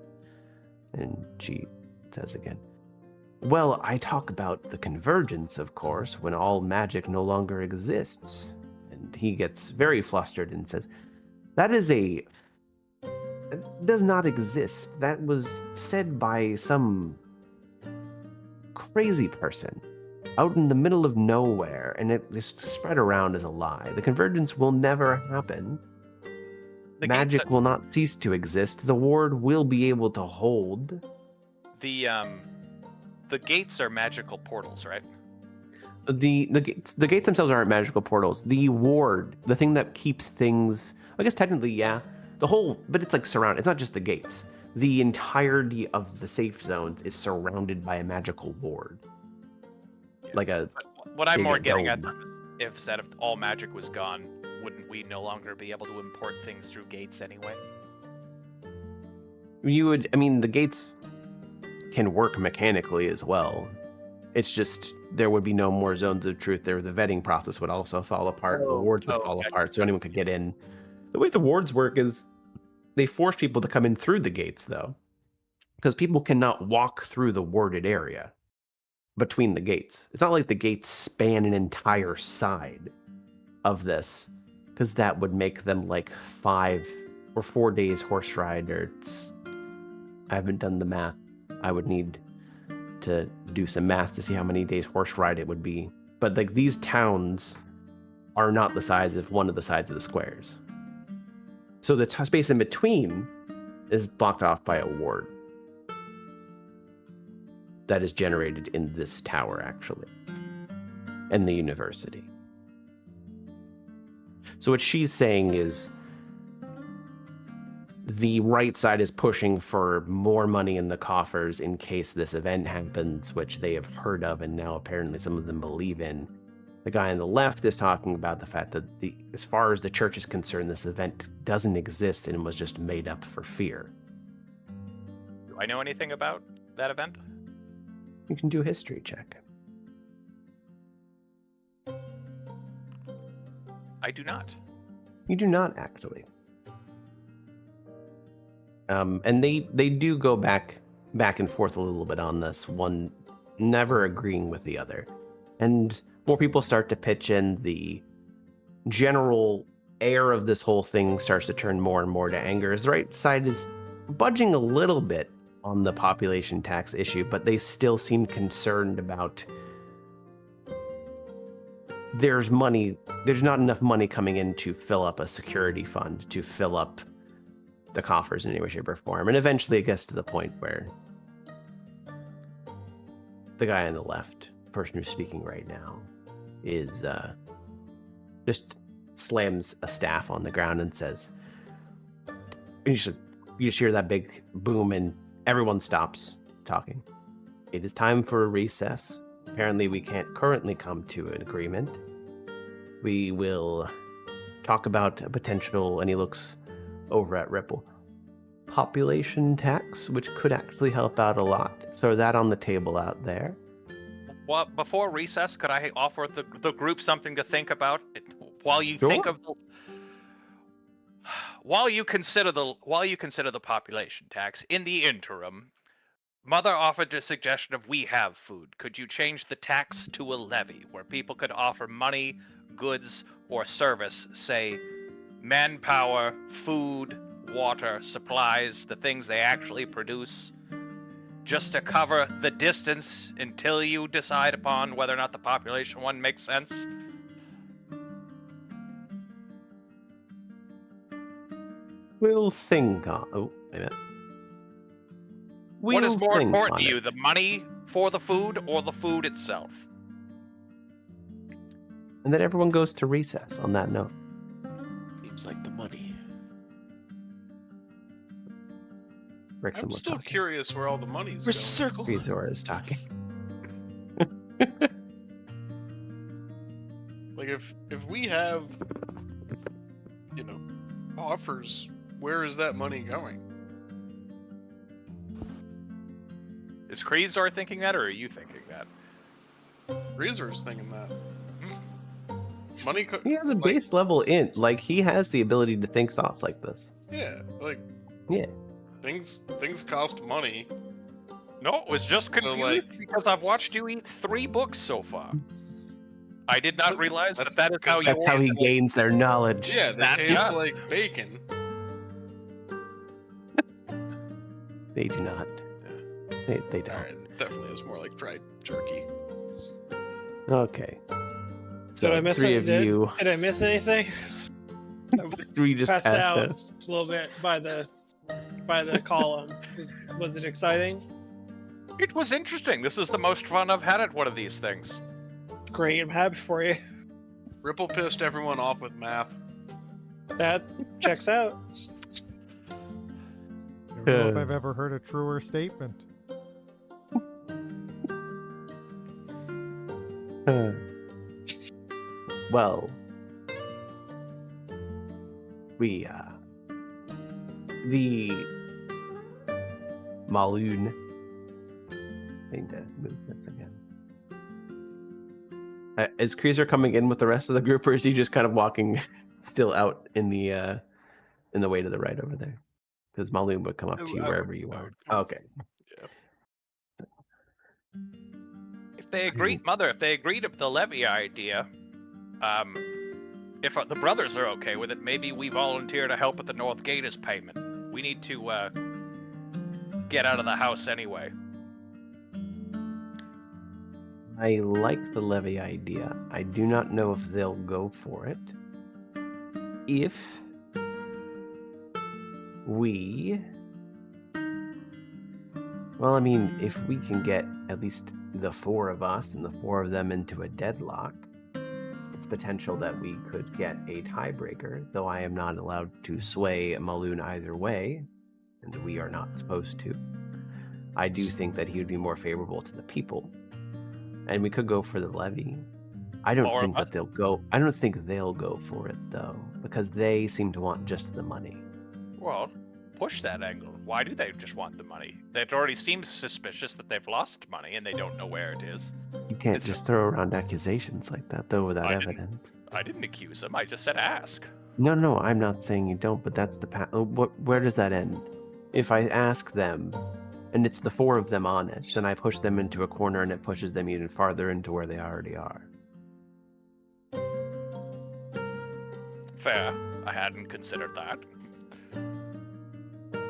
And she says again, well, I talk about the convergence, of course, when all magic no longer exists. And he gets very flustered and says, that does not exist. That was said by some crazy person out in the middle of nowhere, and it just spread around as a lie. The convergence will never happen. Magic will not cease to exist. The ward will be able to hold. The gates are magical portals, right? The gates themselves aren't magical portals. The ward, the thing that keeps things, I guess technically, yeah. But it's like surrounded. It's not just the gates. The entirety of the safe zones is surrounded by a magical ward. Yeah. Like a... What I'm more getting at dome. is if all magic was gone, wouldn't we no longer be able to import things through gates anyway? The gates can work mechanically as well. It's just there would be no more zones of truth there. The vetting process would also fall apart. The wards would fall apart, so anyone could get in. The way the wards work is they force people to come in through the gates, though, because people cannot walk through the warded area between the gates. It's not like the gates span an entire side of this, because that would make them like 5 or 4 days horse ride. I haven't done the math. I would need to do some math to see how many days horse ride it would be. But like these towns are not the size of one of the sides of the squares. So the space in between is blocked off by a ward that is generated in this tower, actually, and the university. So what she's saying is the right side is pushing for more money in the coffers in case this event happens, which they have heard of and now apparently some of them believe in. The guy on the left is talking about the fact that as far as the church is concerned, this event doesn't exist and was just made up for fear. Do I know anything about that event? You can do a history check. I do not. You do not, actually. And they do go back and forth a little bit on this, one never agreeing with the other. And more people start to pitch in. The general air of this whole thing starts to turn more and more to anger, as the right side is budging a little bit on the population tax issue, but they still seem concerned about there's not enough money coming in to fill up a security fund, to fill up the coffers in any way, shape, or form. And eventually it gets to the point where the guy on the left, the person who's speaking right now, is just slams a staff on the ground and says, you just hear that big boom and everyone stops talking. It is time for a recess. Apparently we can't currently come to an agreement. We will talk about a potential, and he looks over at Ripple, population tax, which could actually help out a lot. So that on the table out there. Well, before recess, could I offer the group something to think about while you Sure. think of while you consider the population tax? In the interim, Mother offered a suggestion of we have food. Could you change the tax to a levy where people could offer money, goods, or service, say manpower, food, water, supplies, the things they actually produce, just to cover the distance until you decide upon whether or not the population one makes sense? We'll think on. Oh, wait a minute. What is We'll more think important on to you, it. the money for the food or the food itself? And then everyone goes to recess on that note. Seems like the money. Rixon I'm was still talking. curious where all the money's We're going. circle. Rizor is talking. Like if we have, offers, where is that money going? Is Kreezor thinking that, or are you thinking that? Reezer's thinking that. Money. He has a like, base level int. Like, he has the ability to think thoughts like this. Yeah, like Yeah. things cost money. No, it was just So, confused because I've watched you eat 3 books so far. I did not But realize that's that is how because you That's how he like- gains their knowledge. Yeah, they That- taste yeah. like bacon. They do not. They don't. Alright, definitely is more like fried jerky. Okay. So Did I miss three it? of you, Did I miss anything? three just Passed passed out out. a little bit by the column. Was it exciting? It was interesting. This is the most fun I've had at one of these things. Great, I'm happy for you. Ripple pissed everyone off with math. That checks out. I don't know if I've ever heard a truer statement. Well, we, the Maloon. I need to move this again. Is Kreezer coming in with the rest of the group, or is he just kind of walking still out in the way to the right over there? Because Maloon would come up to you wherever you are. Okay. If they agreed, Mother, if they agreed to the levy idea, if the brothers are okay with it, maybe we volunteer to help with the North Gators payment. We need to get out of the house anyway. I like the levy idea. I do not know if they'll go for it. If we... Well, I mean, if we can get at least the 4 of us and the 4 of them into a deadlock, it's potential that we could get a tiebreaker, though I am not allowed to sway Maloon either way, and we are not supposed to. I do think that he would be more favorable to the people. And we could go for the levy. I don't think that they'll go. I don't think they'll go for it though, because they seem to want just the money. Well, push that angle. Why do they just want the money? It already seems suspicious that they've lost money and they don't know where it is. You can't It's- just throw around accusations like that though without I didn't. evidence. I didn't accuse them. I just said ask. No, I'm not saying you don't, but that's the where does that end? If I ask them, and it's the 4 of them on it, then I push them into a corner and it pushes them even farther into where they already are. Fair. I hadn't considered that.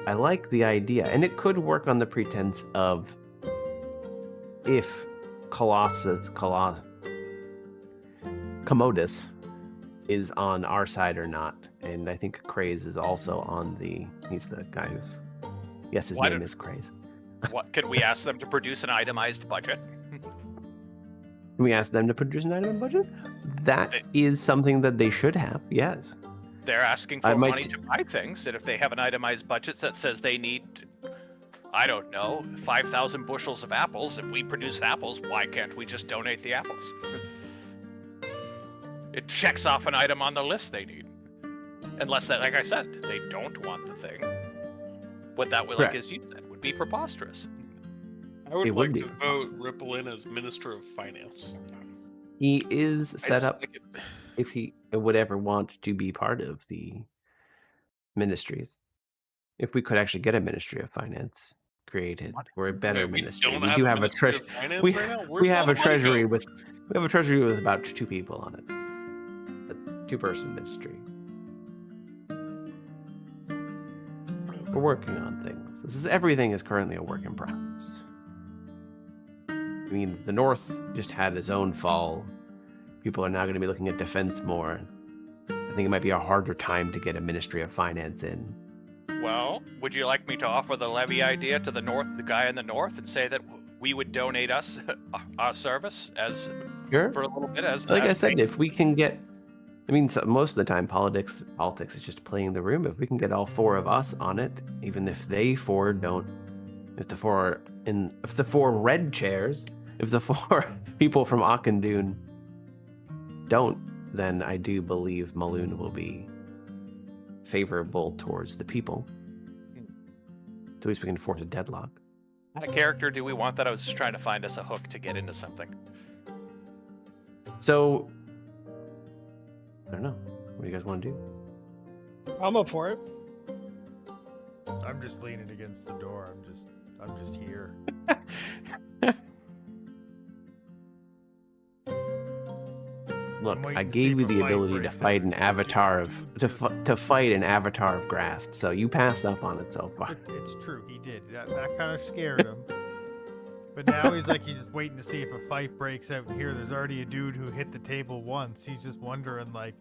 I like the idea, and it could work on the pretense of if Commodus is on our side or not. and I think Craze is also on the. He's the guy who's. Yes, his Why name don't- is Craze. What can we ask them to produce an itemized budget? Can we ask them to produce an item budget? That is something that they should have. Yes. They're asking I for might- money to buy things, and if they have an itemized budget that says they need, I don't know, 5,000 bushels of apples, if we produce apples, why can't we just donate the apples? It checks off an item on the list they need. Unless that, like I said, they don't want the thing. What that would, like Correct. as you said, would be preposterous. I would It would like be to vote Ripple in as Minister of Finance. He is I set just up like it. if he would ever want to be part of the ministries. If we could actually get a Ministry of Finance created, or a better Wait, we ministry. don't We have do a have a Ministry treasury. of Finance We, right now? we Where's have all a the money treasury go? with about 2 people on it. A 2-person ministry. We're working on things. Everything is currently a work in progress. I mean, the North just had its own fall. People are now going to be looking at defense more. I think it might be a harder time to get a Ministry of Finance in. Well, would you like me to offer the levy idea to the north, the guy in the north, and say that we would donate us our service as Sure. for a little bit as Like I as said, payment? if we can get, I mean, most of the time politics is just playing the room. If we can get all 4 of us on it, even if they 4 don't, if the 4 red chairs, if the 4 people from Auchindoun don't, then I do believe Maloon will be favorable towards the people. At least we can force a deadlock. What kind of character do we want that? I was just trying to find us a hook to get into something. So, I don't know. What do you guys want to do? I'm up for it. I'm just leaning against the door. I'm just here. Look, I'm waiting I to see gave you if a the fight ability to breaks fight out. an avatar of to fight an avatar of Grast, so you passed up on it so far. It's true, he did. That kind of scared him. But now he's like, he's just waiting to see if a fight breaks out here. There's already a dude who hit the table once. He's just wondering, like,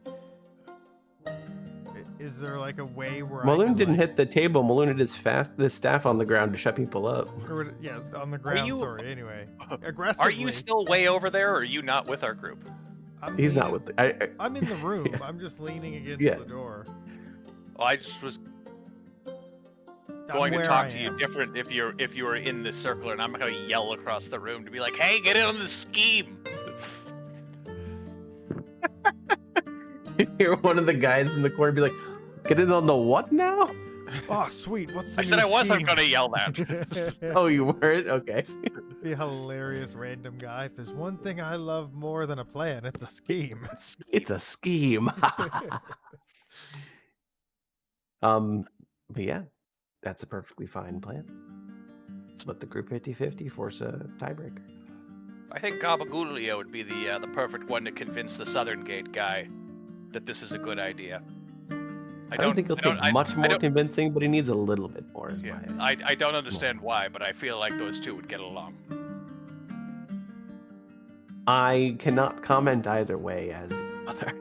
is there like a way where Maloon didn't like, hit the table. Maloon had his staff on the ground to shut people up. Or, yeah, on the ground. you- Sorry. Anyway, aggressively. Are you still way over there, or are you not with our group? I'm He's not leaning- with the. I'm in the room. Yeah. I'm just leaning against Yeah. the door. Well, I just was I'm going to where talk I to you am. different if you were in the circle, and I'm going to yell across the room to be like, "Hey, get in on the scheme!" You're one of the guys in the corner be like, get in on the what now? Oh, sweet. What's the I said new I wasn't scheme? going to yell that. Oh, you weren't? Okay. Be a hilarious random guy. If there's one thing I love more than a plan, it's a scheme. It's a scheme. But yeah, that's a perfectly fine plan. Split the group 50-50, force a tiebreaker. I think Gabagoolio would be the perfect one to convince the Southern Gate guy that this is a good idea. I don't think he'll take much more convincing, but he needs a little bit more. Is Yeah, my I don't understand why, but I feel like those two would get along. I cannot comment either way as other.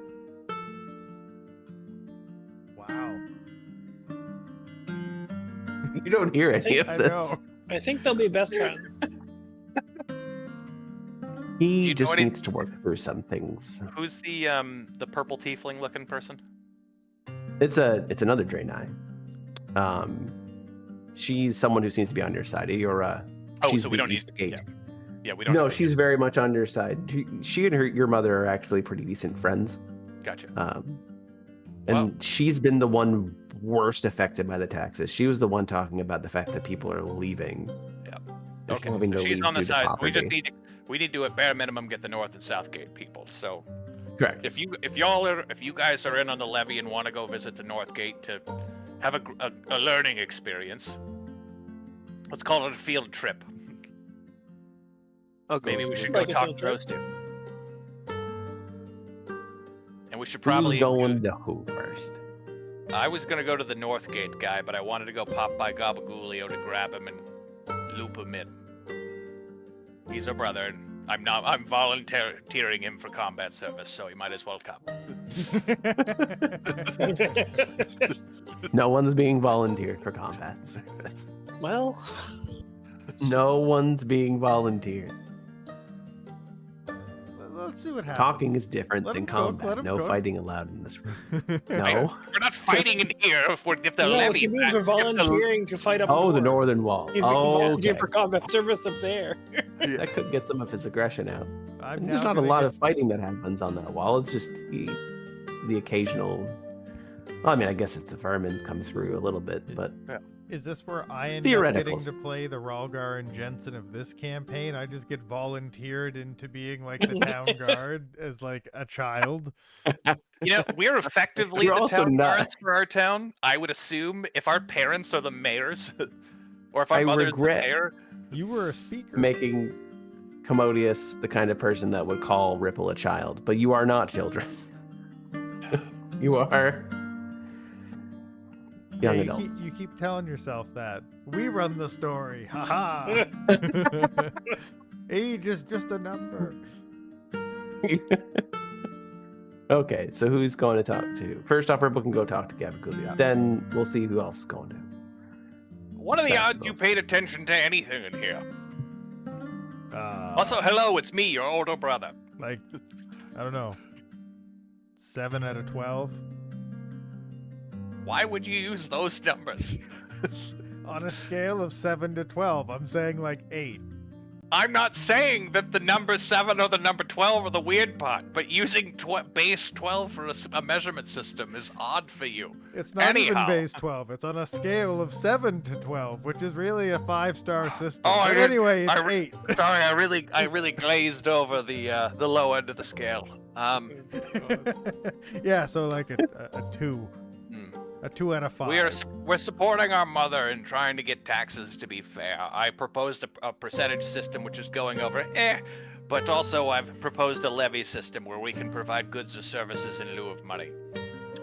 Wow. You don't hear any of I this. know. I think they'll be best friends. He know just any- needs to work through some things. Who's the purple tiefling looking person? It's another Draenei. She's someone who seems to be on your side. You're Oh, she's so we the don't need- East Gate. Yeah, we don't. No, have to- she's very much on your side. She and your mother are actually pretty decent friends. Gotcha. And Wow. she's been the one worst affected by the taxes. She was the one talking about the fact that people are leaving. Yeah. They're Okay, having so to she's leave on the due to side. We just poverty. need to at bare minimum get the North and South Gate people. So Correct. if you guys are in on the levy and want to go visit the North Gate to have a learning experience, let's call it a field trip. I'll go Maybe with we you. should Like go a talk field to trip? those two. And we should Who's probably going to who first? I was gonna go to the North Gate guy, but I wanted to go pop by Gabagoolio to grab him and loop him in. He's a brother, and I'm volunteering him for combat service, so he might as well come. No one's being volunteered for combat service. Well, No one's being volunteered. Let's see what happens. Talking is different Let than 'em cook, combat. let 'em No cook. fighting allowed in this room. No. We're not fighting in here if the no, levy. he means we're volunteering to fight up Oh, the north. northern wall. He's being volunteered Okay. for combat service up there. That could get some of his aggression out. I'm There's now not a gonna lot get- of fighting that happens on that wall. It's just the occasional. Well, I mean, I guess if the vermin come through a little bit, but Is this where I end up getting Theoreticals. to play the Ralgar and Jensen of this campaign? I just get volunteered into being like the town guard as like a child. We're effectively You're the also town not- guards for our town. I would assume if our parents are the mayors, or if our I mother's regret- the mayor. You were a speaker. making Commodius the kind of person that would call Ripple a child, but you are not children. You are Yeah, young you adults. Keep, you keep telling yourself that. We run the story. Haha. Age is just a number. Okay, so who's going to talk to? First off, Ripple can go talk to Gabagoolio. Then we'll see who else is going to. What are the That's odds you both. paid attention to anything in here? Uh, Also, hello, it's me, your older brother. like, I don't know. 7 out of 12. Why would you use those numbers? On a scale of 7 to 12, I'm saying like 8. I'm not saying that the number 7 or the number 12 are the weird part, but using base 12 for a measurement system is odd for you. It's not even Anyhow. base 12. It's on a scale of 7 to 12, which is really a 5-star system. Oh, I but didn't- anyway, it's I re- 8. Sorry, I really glazed over the low end of the scale. Yeah, so like a 2. Hmm. A 2 out of 5. We're supporting our mother in trying to get taxes to be fair. I proposed a percentage system which is going over, but also I've proposed a levy system where we can provide goods or services in lieu of money.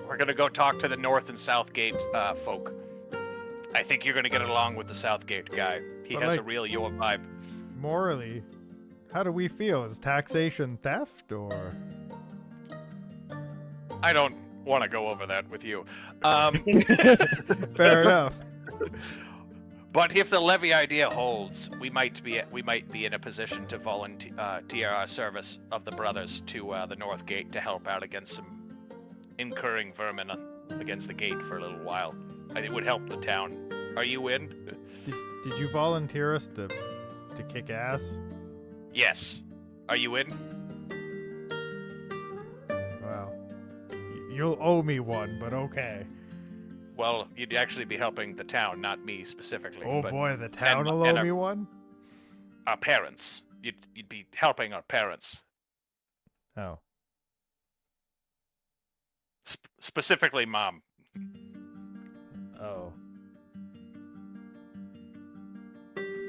We're gonna go talk to the North and South Gate folk. I think you're gonna get along with the South Gate guy. He But, has a like- real your vibe. Morally, how do we feel? Is taxation theft or? I don't want to go over that with you. Fair enough. But if the levy idea holds, we might be in a position to volunteer our service of the brothers to the North Gate to help out against some incurring vermin against the gate for a little while. And it would help the town. Are you in? Did you volunteer us to kick ass? Yes. Are you in? Well, you'll owe me one, but okay. Well, you'd actually be helping the town, not me specifically. Oh but boy, the town will and owe me one? our parents. You'd be helping our parents. Oh. Specifically, Mom. Oh.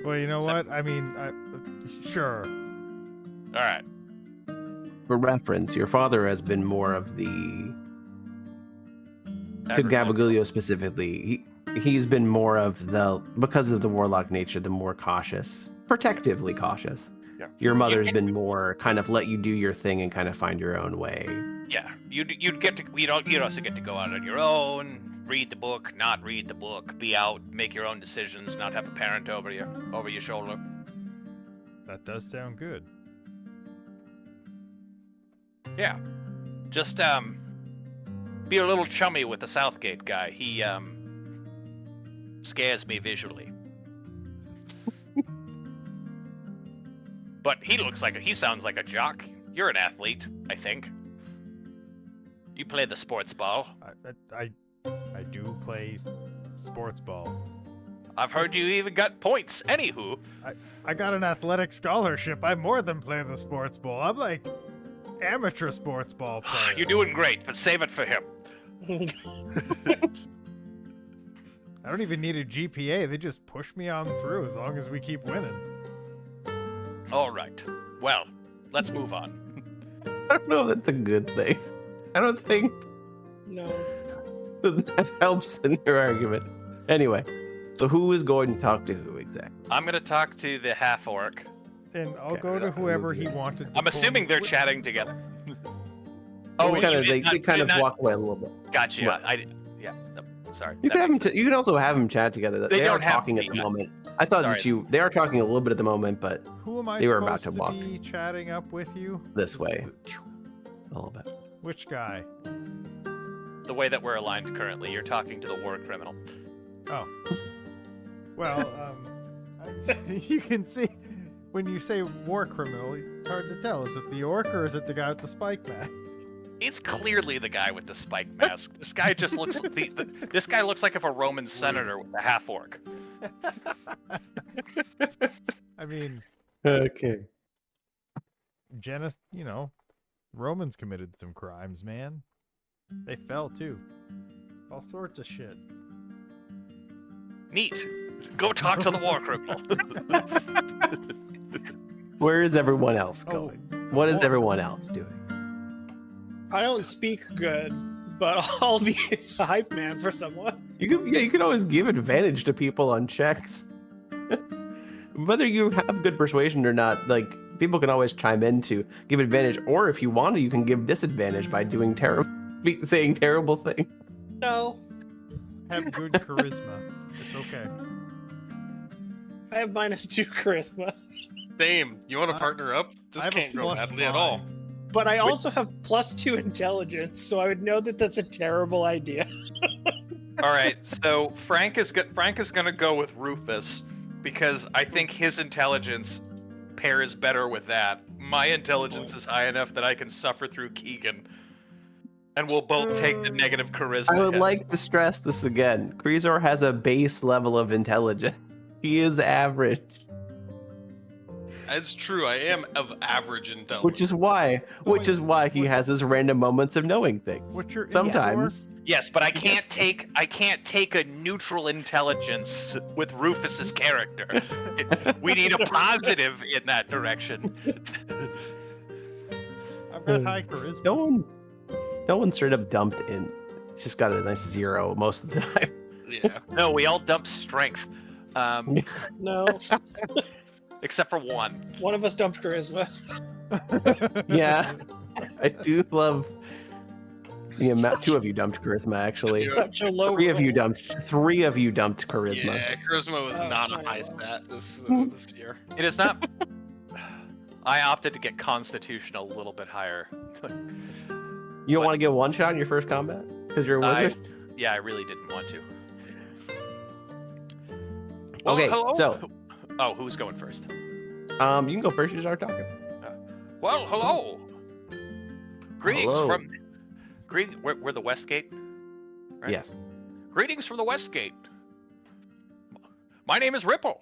Well, you know So- what? I mean, sure. All right. For reference, your father has been more of the to Agricultural. Gabagoolio specifically. He's been more of the because of the warlock nature, the more cautious, protectively cautious. Yeah. Your mother's can- been more kind of let you do your thing and kind of find your own way. Yeah, you'd also get to go out on your own, read the book, not read the book, be out, make your own decisions, not have a parent over your shoulder. That does sound good. Yeah, just be a little chummy with the Southgate guy. He scares me visually. But he sounds like a jock. You're an athlete, I think. You play the sports ball. I do play sports ball. I've heard you even got points. Anywho, I got an athletic scholarship. I more than play the sports ball. I'm like amateur sports ball player. you're doing great, but save it for him. I don't even need a GPA. They just push me on through as long as we keep winning. All right. Well, let's move on. I don't know if that's a good thing. I don't think No. that helps in your argument. Anyway, so who is going to talk to who exactly? I'm gonna talk to the half orc. And I'll Okay, go to we'll whoever do he that. wanted. to I'm pull assuming me they're with. chatting together. Oh, they kind of walk away a little bit. Gotcha. What? Sorry. You that can have makes them. You can also have them chat together. They They are don't have talking to at be, the moment. I thought that sorry. they are talking a little bit at the moment, but Who am I They were supposed about to to walk. be chatting up with you? this way, a little bit. Which guy? the way that we're aligned currently. You're talking to the war criminal. Oh. Well, you can see when you say war criminal, it's hard to tell. Is it the orc or is it the guy with the spike mask? It's clearly the guy with the spike mask. This guy just looks. This guy looks like if a Roman senator with a half orc. I mean, Okay. Romans committed some crimes, man. They fell too. All sorts of shit. Neat. Go talk to the war criminal. Where is everyone else Oh, going? What is war- everyone else doing? I don't speak good, but I'll be a hype man for someone. You can always give advantage to people on checks. Whether you have good persuasion or not, like people can always chime in to give advantage, or if you want to, you can give disadvantage by doing saying terrible things. No, Have good charisma. It's okay. I have -2 charisma, Same. You want to I- partner up? I This have a can't go +5. badly at all. but I also have +2 intelligence, so I would know that that's a terrible idea. All right, so Frank is gonna go with Rufus because I think his intelligence pairs better with that. My intelligence is high enough that I can suffer through Keegan, and we'll both take the negative charisma. I would hit. like to stress this again. Kreezor has a base level of intelligence. He is average, That's true. I am of average intelligence. which is why he has his random moments of knowing things. What's your Sometimes. Yes, but I can't take a neutral intelligence with Rufus's character. We need a positive in that direction. I've got high charisma. No one straight up dumped in. It's just got a nice 0 most of the time. Yeah. No, we all dump strength, No, except for one. one of us dumped charisma. Yeah, I do love the amount. 2 of you dumped charisma, actually. Yeah. Such a low 3 of you roll. dumped charisma. Yeah, charisma was Oh, not a my high God. stat this year. It is not. I opted to get Constitution a little bit higher. You don't want to get one shot in your first combat because you're a wizard. Yeah, I really didn't want to. Well, Okay, hello? so- Oh, who's going first? You can go first. You start talking. Well, hello. Greetings Hello. from. We're the Westgate. Right? Yes. Greetings from the Westgate. My name is Ripple.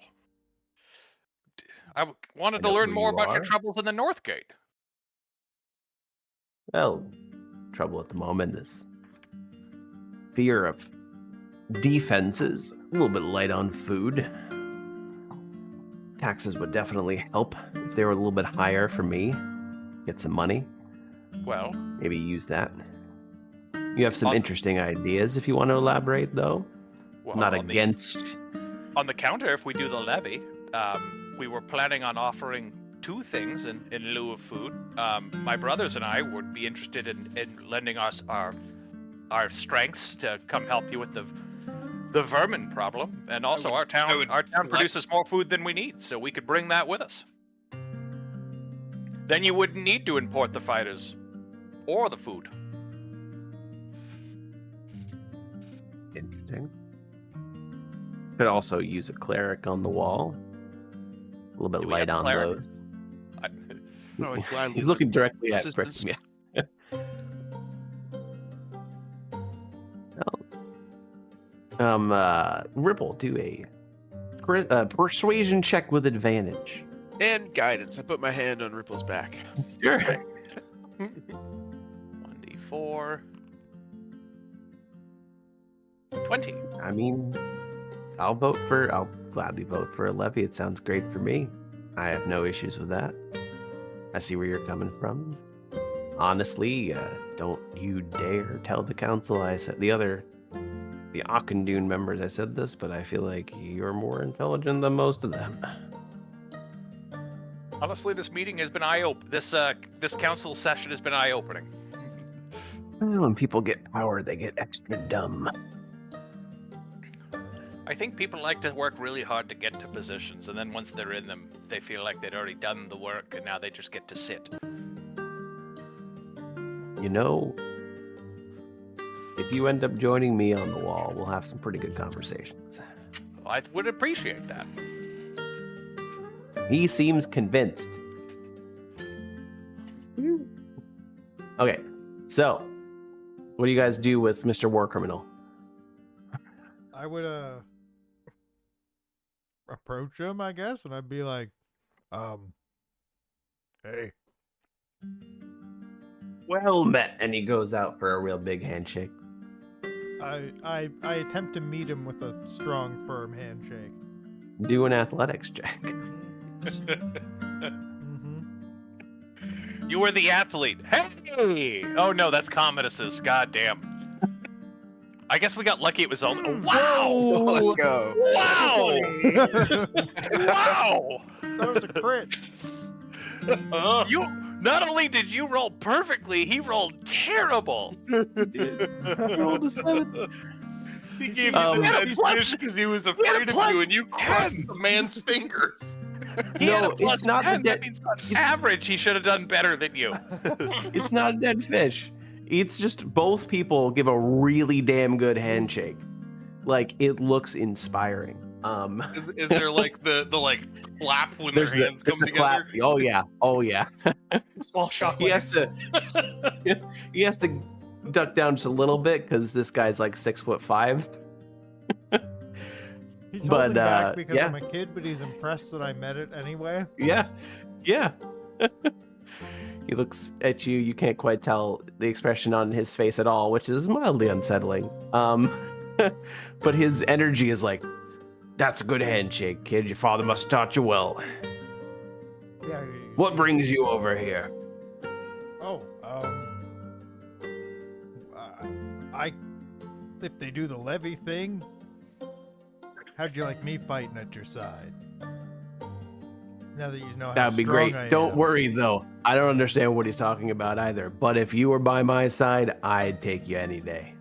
Wanted to know learn who more you about your are. troubles in the Northgate. Well, trouble at the moment is fear of defenses. A little bit light on food. Taxes would definitely help if they were a little bit higher for me. Get some money. Well, Maybe use that. You have some On- interesting ideas if you want to elaborate, though. well I'm not on the- against. on the counter, if we do the levy, we were planning on offering 2 things in lieu of food. My brothers and I would be interested in lending us our strengths to come help you with the vermin problem, and also would- our I town would like- produces more food than we need, so we could bring that with us. Then you wouldn't need to import the fighters or the food. Interesting. Could also use a cleric on the wall. A little bit Do we light have on cleric? those. I would gladly He's looking directly at assistance. Chris. Yeah. Ripple, do a persuasion check with advantage. And guidance. I put my hand on Ripple's back. Sure. 1d4. 20. I mean, I'll gladly vote for a levy. It sounds great for me. I have no issues with that. I see where you're coming from. Honestly, don't you dare tell the council I said the Akandune members I said this, but I feel like you're more intelligent than most of them. Honestly, this meeting has been this council session has been eye-opening. When people get power, they get extra dumb. I think people like to work really hard to get to positions, and then once they're in them, they feel like they'd already done the work, and now they just get to sit. You know, if you end up joining me on the wall, we'll have some pretty good conversations. I would appreciate that. He seems convinced. Okay, so what do you guys do with Mr. War Criminal? I would approach him, I guess, and I'd be like, hey. Well met. And he goes out for a real big handshake. I attempt to meet him with a strong, firm handshake. Do an athletics check. You were the athlete. Hey! Oh no, that's Commodus's. God damn. I guess we got lucky. It was all. Oh, wow! Let's go. Wow! Wow! That was a crit. You not only did you roll perfectly, he rolled terrible. Rolled a 7. He gave Um, you the He had a dead plus- fish because he was he had afraid a of you, plus and you crushed the man's fingers. He had No, a plus it's not 10. the That means on average he should have done better than you. It's not a dead fish. It's just both people give a really damn good handshake. Like, it looks inspiring. Is there like the like clap when their There's hands come the clap. together? Oh yeah. Oh yeah. Small shockwave. He has to duck down just a little bit because this guy's like 6'5". He's But, holding back because yeah. I'm a kid, but he's impressed that I met it anyway. Yeah. He looks at you. You can't quite tell the expression on his face at all, which is mildly unsettling. But his energy is like, "That's a good handshake, kid. Your father must have taught you well. Yeah. What brings you over here?" Oh, if they do the levy thing, how'd you like me fighting at your side? Now that you know how That'd be strong great. I Don't am. worry though. I don't understand what he's talking about either. But if you were by my side, I'd take you any day.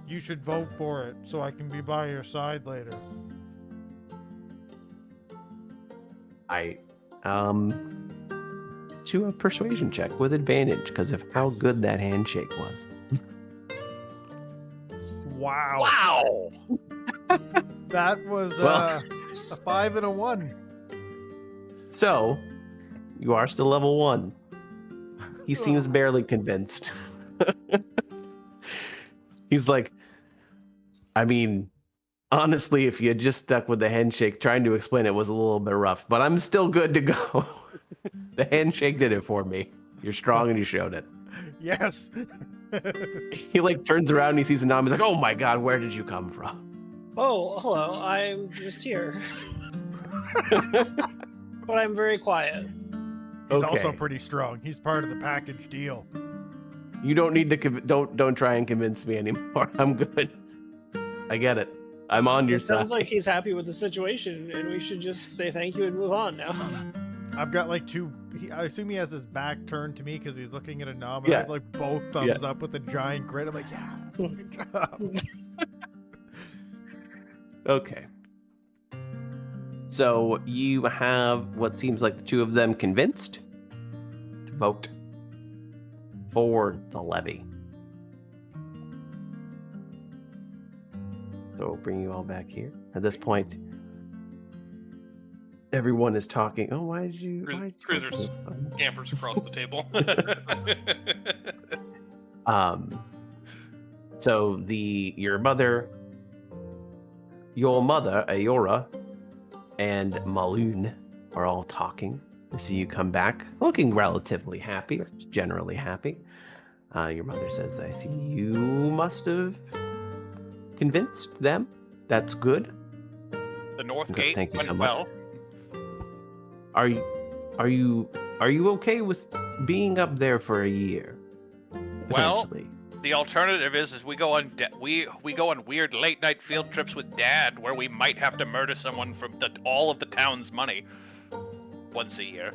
You should vote for it so I can be by your side later. To a persuasion check with advantage because of how good that handshake was. Wow. Wow! That was Well- a 5 and a 1. So, you are still level 1. He seems barely convinced. He's like, I mean, honestly, if you had just stuck with the handshake, trying to explain it was a little bit rough, but I'm still good to go. The handshake did it for me. You're strong and you showed it. Yes. He like turns around and he sees a nom. He's like, "Oh my god, where did you come from?" Oh, hello. I'm just here. But I'm very quiet. He's also Okay. pretty strong. He's part of the package deal. You don't need to don't try and convince me anymore. I'm good. I get it. I'm on your It sounds side. like he's happy with the situation, and we should just say thank you and move on now. I've got like two. I assume he has his back turned to me because he's looking at a knob. And I Yeah. have like both thumbs up with a giant grin. I'm like, yeah, good job. Okay. So you have what seems like the two of them convinced to vote for the levy. So we'll bring you all back here. At this point, everyone is talking. Oh, why did you? Cruisers. Campers across the table. So your mother, Ayora, and Maloon are all talking. They see you come back, looking relatively happy, or generally happy. Your mother says, "I see you must have convinced them. That's good. The North Okay, Gate thank you went so much. well. Are you okay with being up there for a year? Well, Potentially. the alternative is we go on we go on weird late night field trips with Dad, where we might have to murder someone from all of the town's money once a year.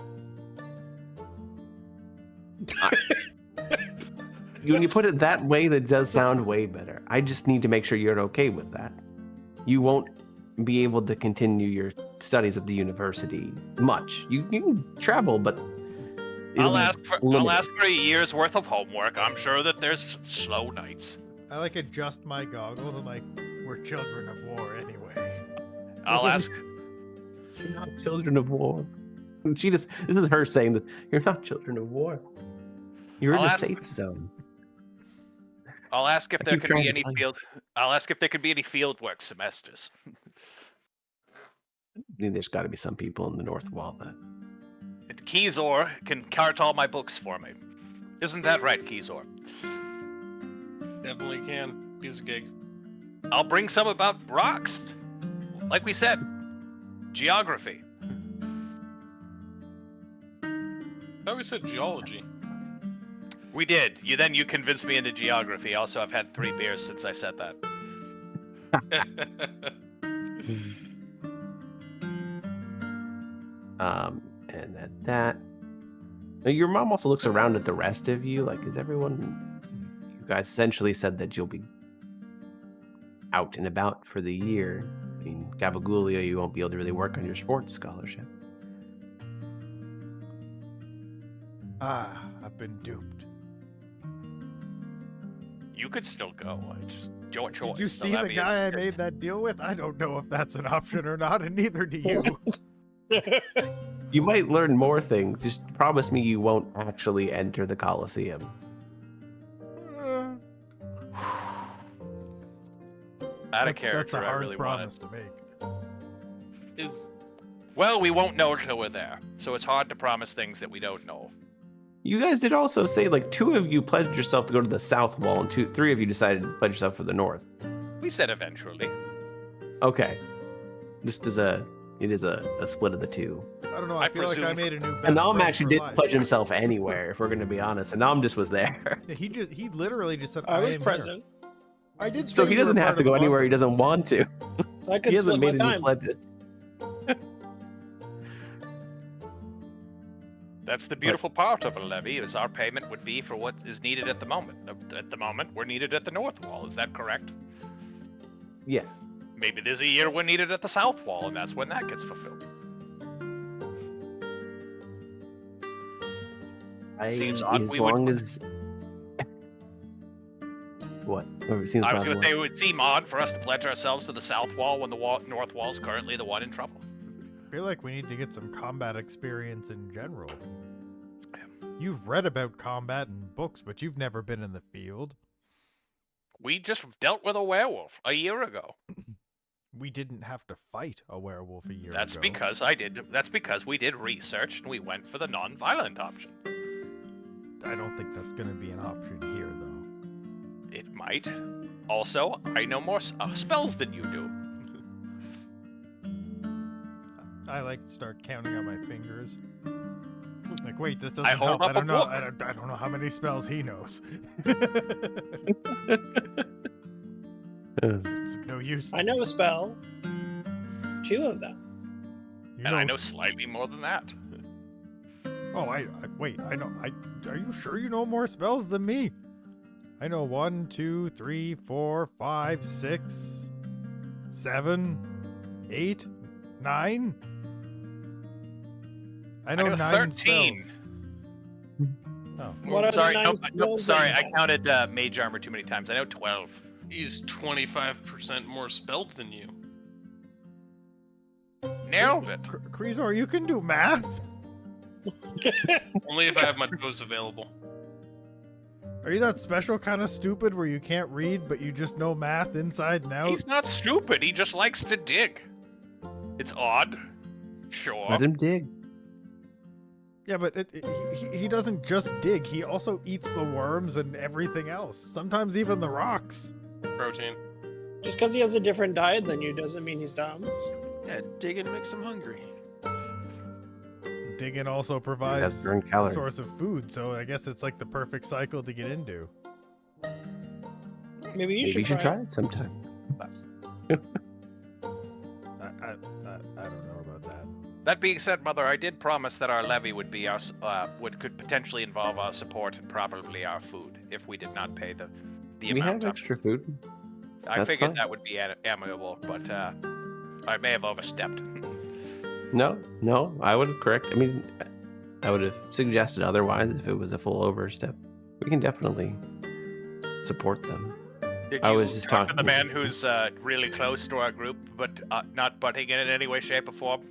when you put it that way, that does sound way better. I just need to make sure you're okay with that. You won't be able to continue your studies at the university much. You can travel, but I'll ask for a year's worth of homework. I'm sure that there's slow nights. I like adjust my goggles. I'm like, we're children of war anyway. I'll ask. You're not children of war. This is her saying this. You're not children of war. You're in a safe zone. I'll ask if there could be any field. I'll ask if there could be any field work semesters. I mean, there's got to be some people in the North Wall that. And Keysor can cart all my books for me. Isn't that right, Keysor? Definitely can. Piece of cake. I'll bring some about rocks. Like we said, geography. I thought we said geology. We did. You convinced me into geography. Also, I've had 3 beers since I said that. And at that, your mom also looks around at the rest of you. Like, is everyone? You guys essentially said that you'll be out and about for the year. I mean, Gabagoolio, you won't be able to really work on your sports scholarship. I've been duped. You could still go. I just your choice. Did you see the guy I made that deal with? I don't know if that's an option or not, and neither do you. You might learn more things. Just promise me you won't actually enter the Colosseum. Out of That's character, a I hard really promise want to make. Well, we won't know till we're there, so it's hard to promise things that we don't know. You guys did also say, like, 2 of you pledged yourself to go to the South Wall, and 3 of you decided to pledge yourself for the North. We said eventually. Okay. It is a split of the 2. I don't know. I feel like I made a new best And Nam friend actually for didn't life. pledge himself anywhere, if we're going to be honest. And Nam just was there. He literally just said, I was am present. Here. I did. So say he you were doesn't have part to of go the anywhere he bubble. doesn't want to. So I could He hasn't split made my any time. pledges. That's the beautiful part of a levy, is our payment would be for what is needed at the moment. At the moment, we're needed at the North Wall. Is that correct? Yeah. Maybe there's a year we're needed at the South Wall, and that's when that gets fulfilled. Seems odd As we long would- as... What? It seems I was odd going what? to say it would seem odd for us to pledge ourselves to the South Wall when the North Wall is currently the one in trouble. I feel like we need to get some combat experience in general. You've read about combat in books, but you've never been in the field. We just dealt with a werewolf a year ago. We didn't have to fight a werewolf a year That's ago. because That's because we did research and we went for the non-violent option. I don't think that's going to be an option here, though. It might. Also, I know more spells than you do. I like start counting on my fingers. Like, wait, this doesn't I hold help. up I don't a know. book. I don't know how many spells he knows. It's no use. I know a spell. 2 of them. You And I know slightly more than that. Oh, wait. I know. Are you sure you know more spells than me? I know 1, 2, 3, 4, 5, 6, 7, 8, 9. I know 9 13. spells. Oh. What are the sorry, 9 no, spells sorry, then? I counted mage armor too many times. I know 12. He's 25% more spelled than you. Nailed it. Kreezor, you can do math. Only if I have my toes available. Are you that special kind of stupid where you can't read but you just know math inside and out? He's not stupid. He just likes to dig. It's odd. Sure. Let him dig. Yeah, but he doesn't just dig. He also eats the worms and everything else. Sometimes even the rocks. Protein. Just because he has a different diet than you doesn't mean he's dumb. Yeah, digging makes him hungry. Digging also That's provides burn a calories. source of food, so I guess it's like the perfect cycle to get into. Maybe you Maybe should you should try it. it sometime. I don't know about that. That being said, Mother, I did promise that our levy would be could potentially involve our support and probably our food. if we did not pay the We amount. have extra food. I That's figured fine. that would be amiable, but I may have overstepped. No, I would correct. I mean, I would have suggested otherwise if it was a full overstep. We can definitely support them. Did I you was just talk to talking- the man who's really close to our group, but not butting in any way, shape, or form?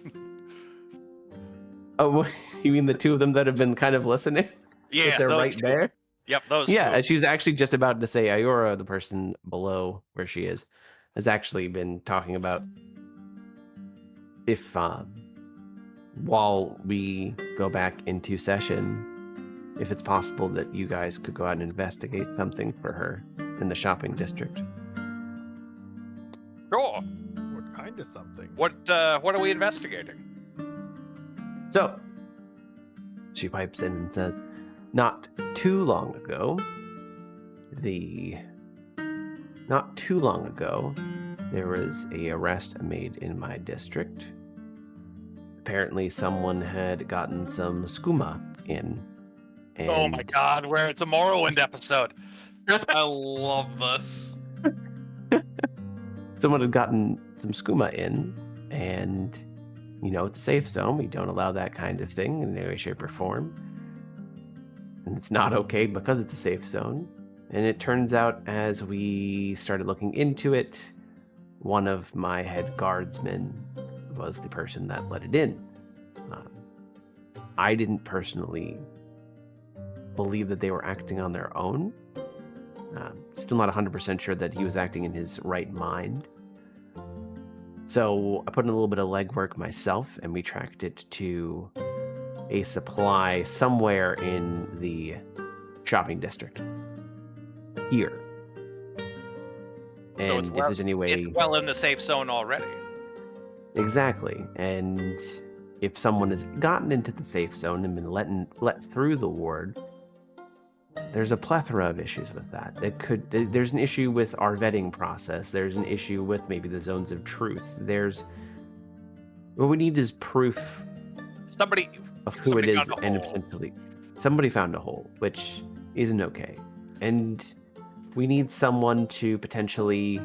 Oh, you mean the two of them that have been kind of listening? Yeah, They're those right two. there. Yep, those Yeah, two. and she's actually just about to say Iora, the person below where she is, has actually been talking about if while we go back into session, if it's possible that you guys could go out and investigate something for her in the shopping district. Sure. What kind of something? What are we investigating? So, she pipes in and says, not too long ago, there was a arrest made in my district. Apparently, someone had gotten some skooma in. And Oh my god, where it's a Morrowind episode. I love this. Someone had gotten some skooma in, and it's a safe zone. We don't allow that kind of thing in any way, shape, or form. And it's not okay because it's a safe zone. And it turns out, as we started looking into it, one of my head guardsmen was the person that let it in. I didn't personally believe that they were acting on their own. Still not 100% sure that he was acting in his right mind. So I put in a little bit of legwork myself, and we tracked it to a supply somewhere in the shopping district here. So And if there's any way, it's well in the safe zone already. exactly, and if someone has gotten into the safe zone and been let through the ward, there's a plethora of issues with that. There's an issue with our vetting process. There's an issue with maybe the zones of truth. What we need is proof Somebody of who it is, found a and hole. potentially somebody found a hole, which isn't okay. And we need someone to potentially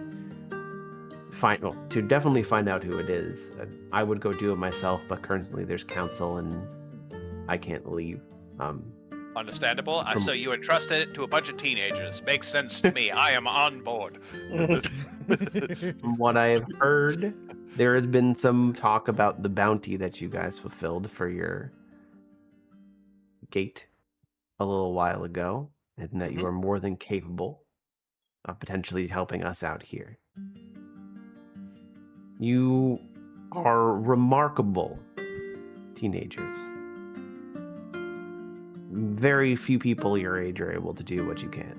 definitely find out who it is. I would go do it myself, but currently there's council and I can't leave. Understandable. From- So you entrusted it to a bunch of teenagers. Makes sense to me. I am on board. From what I have heard, there has been some talk about the bounty that you guys fulfilled for your gate a little while ago, and that you are more than capable of potentially helping us out here. You are remarkable teenagers. Very few people your age are able to do what you can.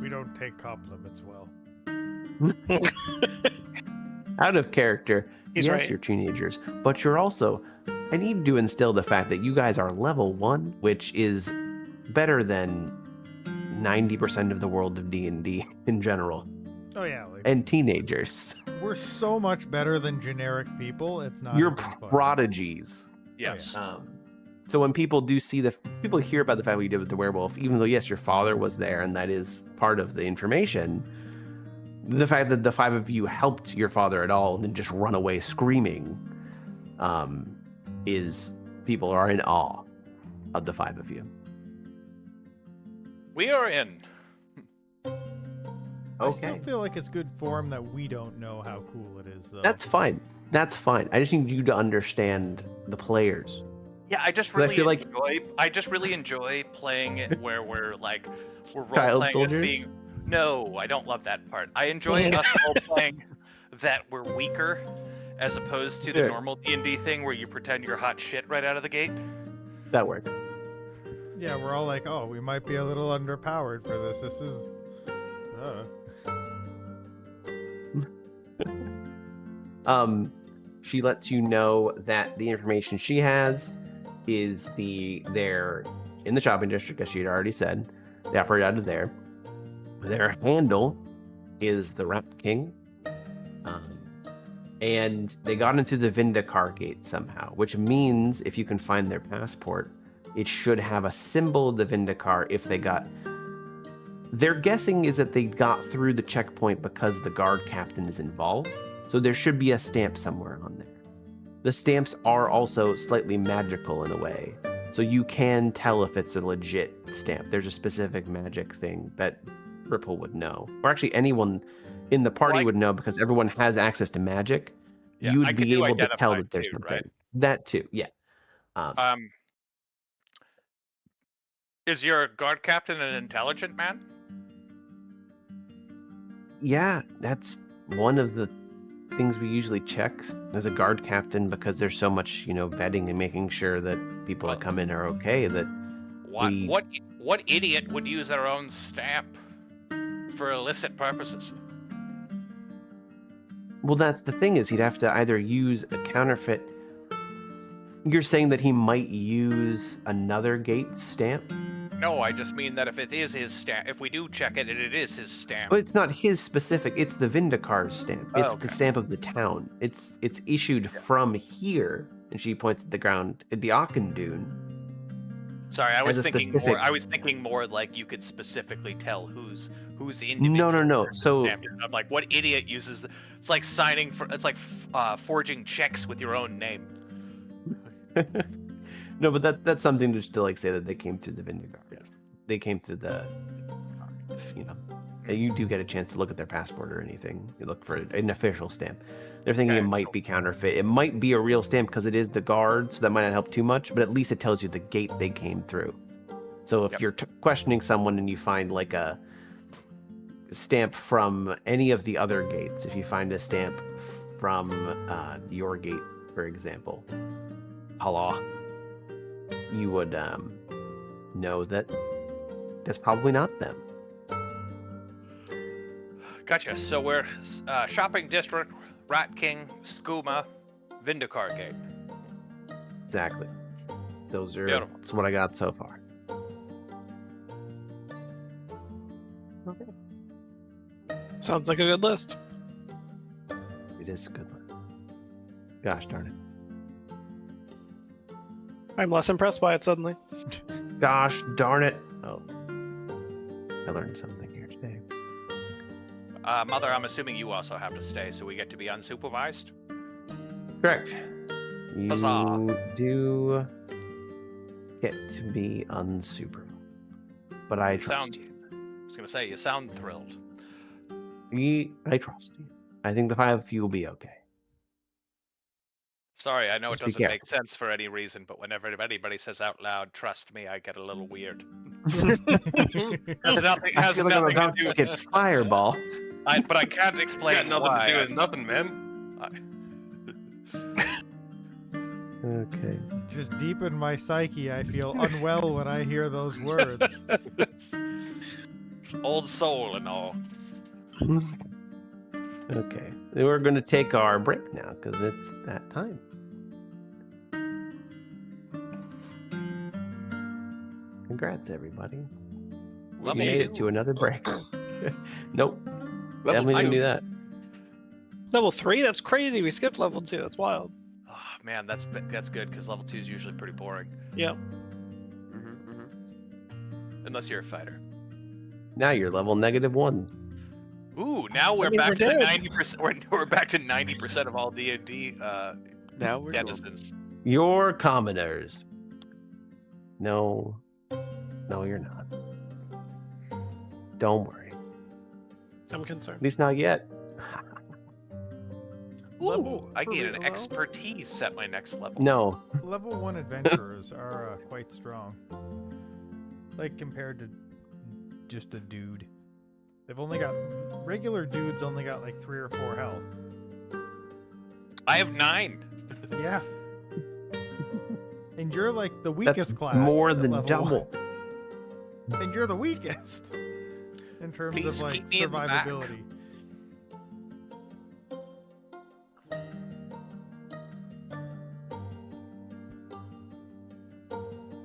We don't take compliments well. Out of character, He's yes, right. you're teenagers, but you're also, I need to instill the fact that you guys are level 1, which is better than 90% of the world of D&D in general, Oh yeah, like and teenagers. we're so much better than generic people. It's not. You're even funny. prodigies. Yes. So when people do see people hear about the fact what you did with the werewolf, even though yes, your father was there and that is part of the information, the fact that the 5 of you helped your father at all and then just run away screaming, is people are in awe of the 5 of you. We are in. I still feel like it's good form that we don't know how cool it is, though. That's fine. That's fine. I just need you to understand the players. Yeah, I just 'Cause I really feel like- enjoy playing it where we're role Child playing soldiers? as being. No, I don't love that part. I enjoy us role playing that we're weaker, as opposed to the Sure. normal D&D thing where you pretend you're hot shit right out of the gate. That works. Yeah, we're all like, oh, we might be a little underpowered for this. This is. She lets you know that the information she has is they're in the shopping district, as she had already said. They operate out of there. Their handle is the Rep King. And they got into the Vindicar gate somehow, which means if you can find their passport, it should have a symbol of the Vindicar if they got. Their guessing is that they got through the checkpoint because the guard captain is involved. So there should be a stamp somewhere on there. The stamps are also slightly magical in a way. So you can tell if it's a legit stamp. There's a specific magic thing that Ripple would know. Or actually anyone in the party would know because everyone has access to magic. Yeah, You I would can be do able to tell identify that there's too, something. right? That too, yeah. Is your guard captain an intelligent man? Yeah, that's one of the things we usually check as a guard captain because there's so much, vetting and making sure that people that come in are okay. That What idiot would use their own stamp for illicit purposes? Well, that's the thing is he'd have to either use a counterfeit. You're saying that he might use another gate stamp? No, I just mean that if it is his stamp, if we do check it and it is his stamp. But it's not his specific. It's the Vindicar's stamp. It's the okay. stamp of the town. It's issued from here, and she points at the ground at the Auchendoon. Sorry, I was As a thinking specific- more. I was thinking more like you could specifically tell who's individual. No. So stamp. I'm like, what idiot uses the? It's like signing for. It's like forging checks with your own name. no, but that's something to still say that they came through the Vindicar. Yeah. They came through the, you do get a chance to look at their passport or anything. You look for an official stamp. They're thinking it might be counterfeit. It might be a real stamp because it is the guard, so that might not help too much. But at least it tells you the gate they came through. So if you're questioning someone and you find like a stamp from any of the other gates, if you find a stamp from your gate, for example, Allah, you would know that that's probably not them. Gotcha. So we're shopping district, Rat King, Skooma, Vindicar Gate. Exactly. Those are. Beautiful. That's what I got so far. Okay. Sounds like a good list. It is a good list. Gosh darn it. I'm less impressed by it suddenly. Gosh darn it. Oh. I learned something here today. Mother, I'm assuming you also have to stay, so we get to be unsupervised. Correct. You Huzzah. do get to be unsupervised. But I trust you. I was gonna say you sound thrilled. I trust you. I think the 5 of you will be okay. Sorry, I know Just it be doesn't make careful. sense for any reason, but whenever anybody says out loud, "Trust me," I get a little weird. Has nothing. I Has feel like I'm nothing about to to do. get fireballed. But I can't explain Got nothing why. to do with nothing, man. Okay. Just deep in my psyche, I feel unwell when I hear those words. Old soul and all. Okay. We're going to take our break now because it's that time. Congrats, everybody. We Level made it 2. to another break. Nope. Level Definitely didn't 2. do that. Level 3? That's crazy. We skipped level 2. That's wild. Oh, man, that's good because level 2 is usually pretty boring, Yep. unless you're a fighter. Now you're level -1. Ooh, now we're mean, back we're to the dead. 90%. We're back to 90% of all D&D Now we're normal. denizens. You're commoners. No, you're not. Don't worry. I'm At concerned. least not yet. Ooh, I for gained an real, though? expertise at my next level. No. Level 1 adventurers are quite strong. Like, compared to just a dude. They've only got... Regular dudes only got like 3 or 4 health. I have 9. Yeah. And you're like the weakest That's class. more at than level double. 1. And you're the weakest. In terms Please of like keep me in the back. survivability.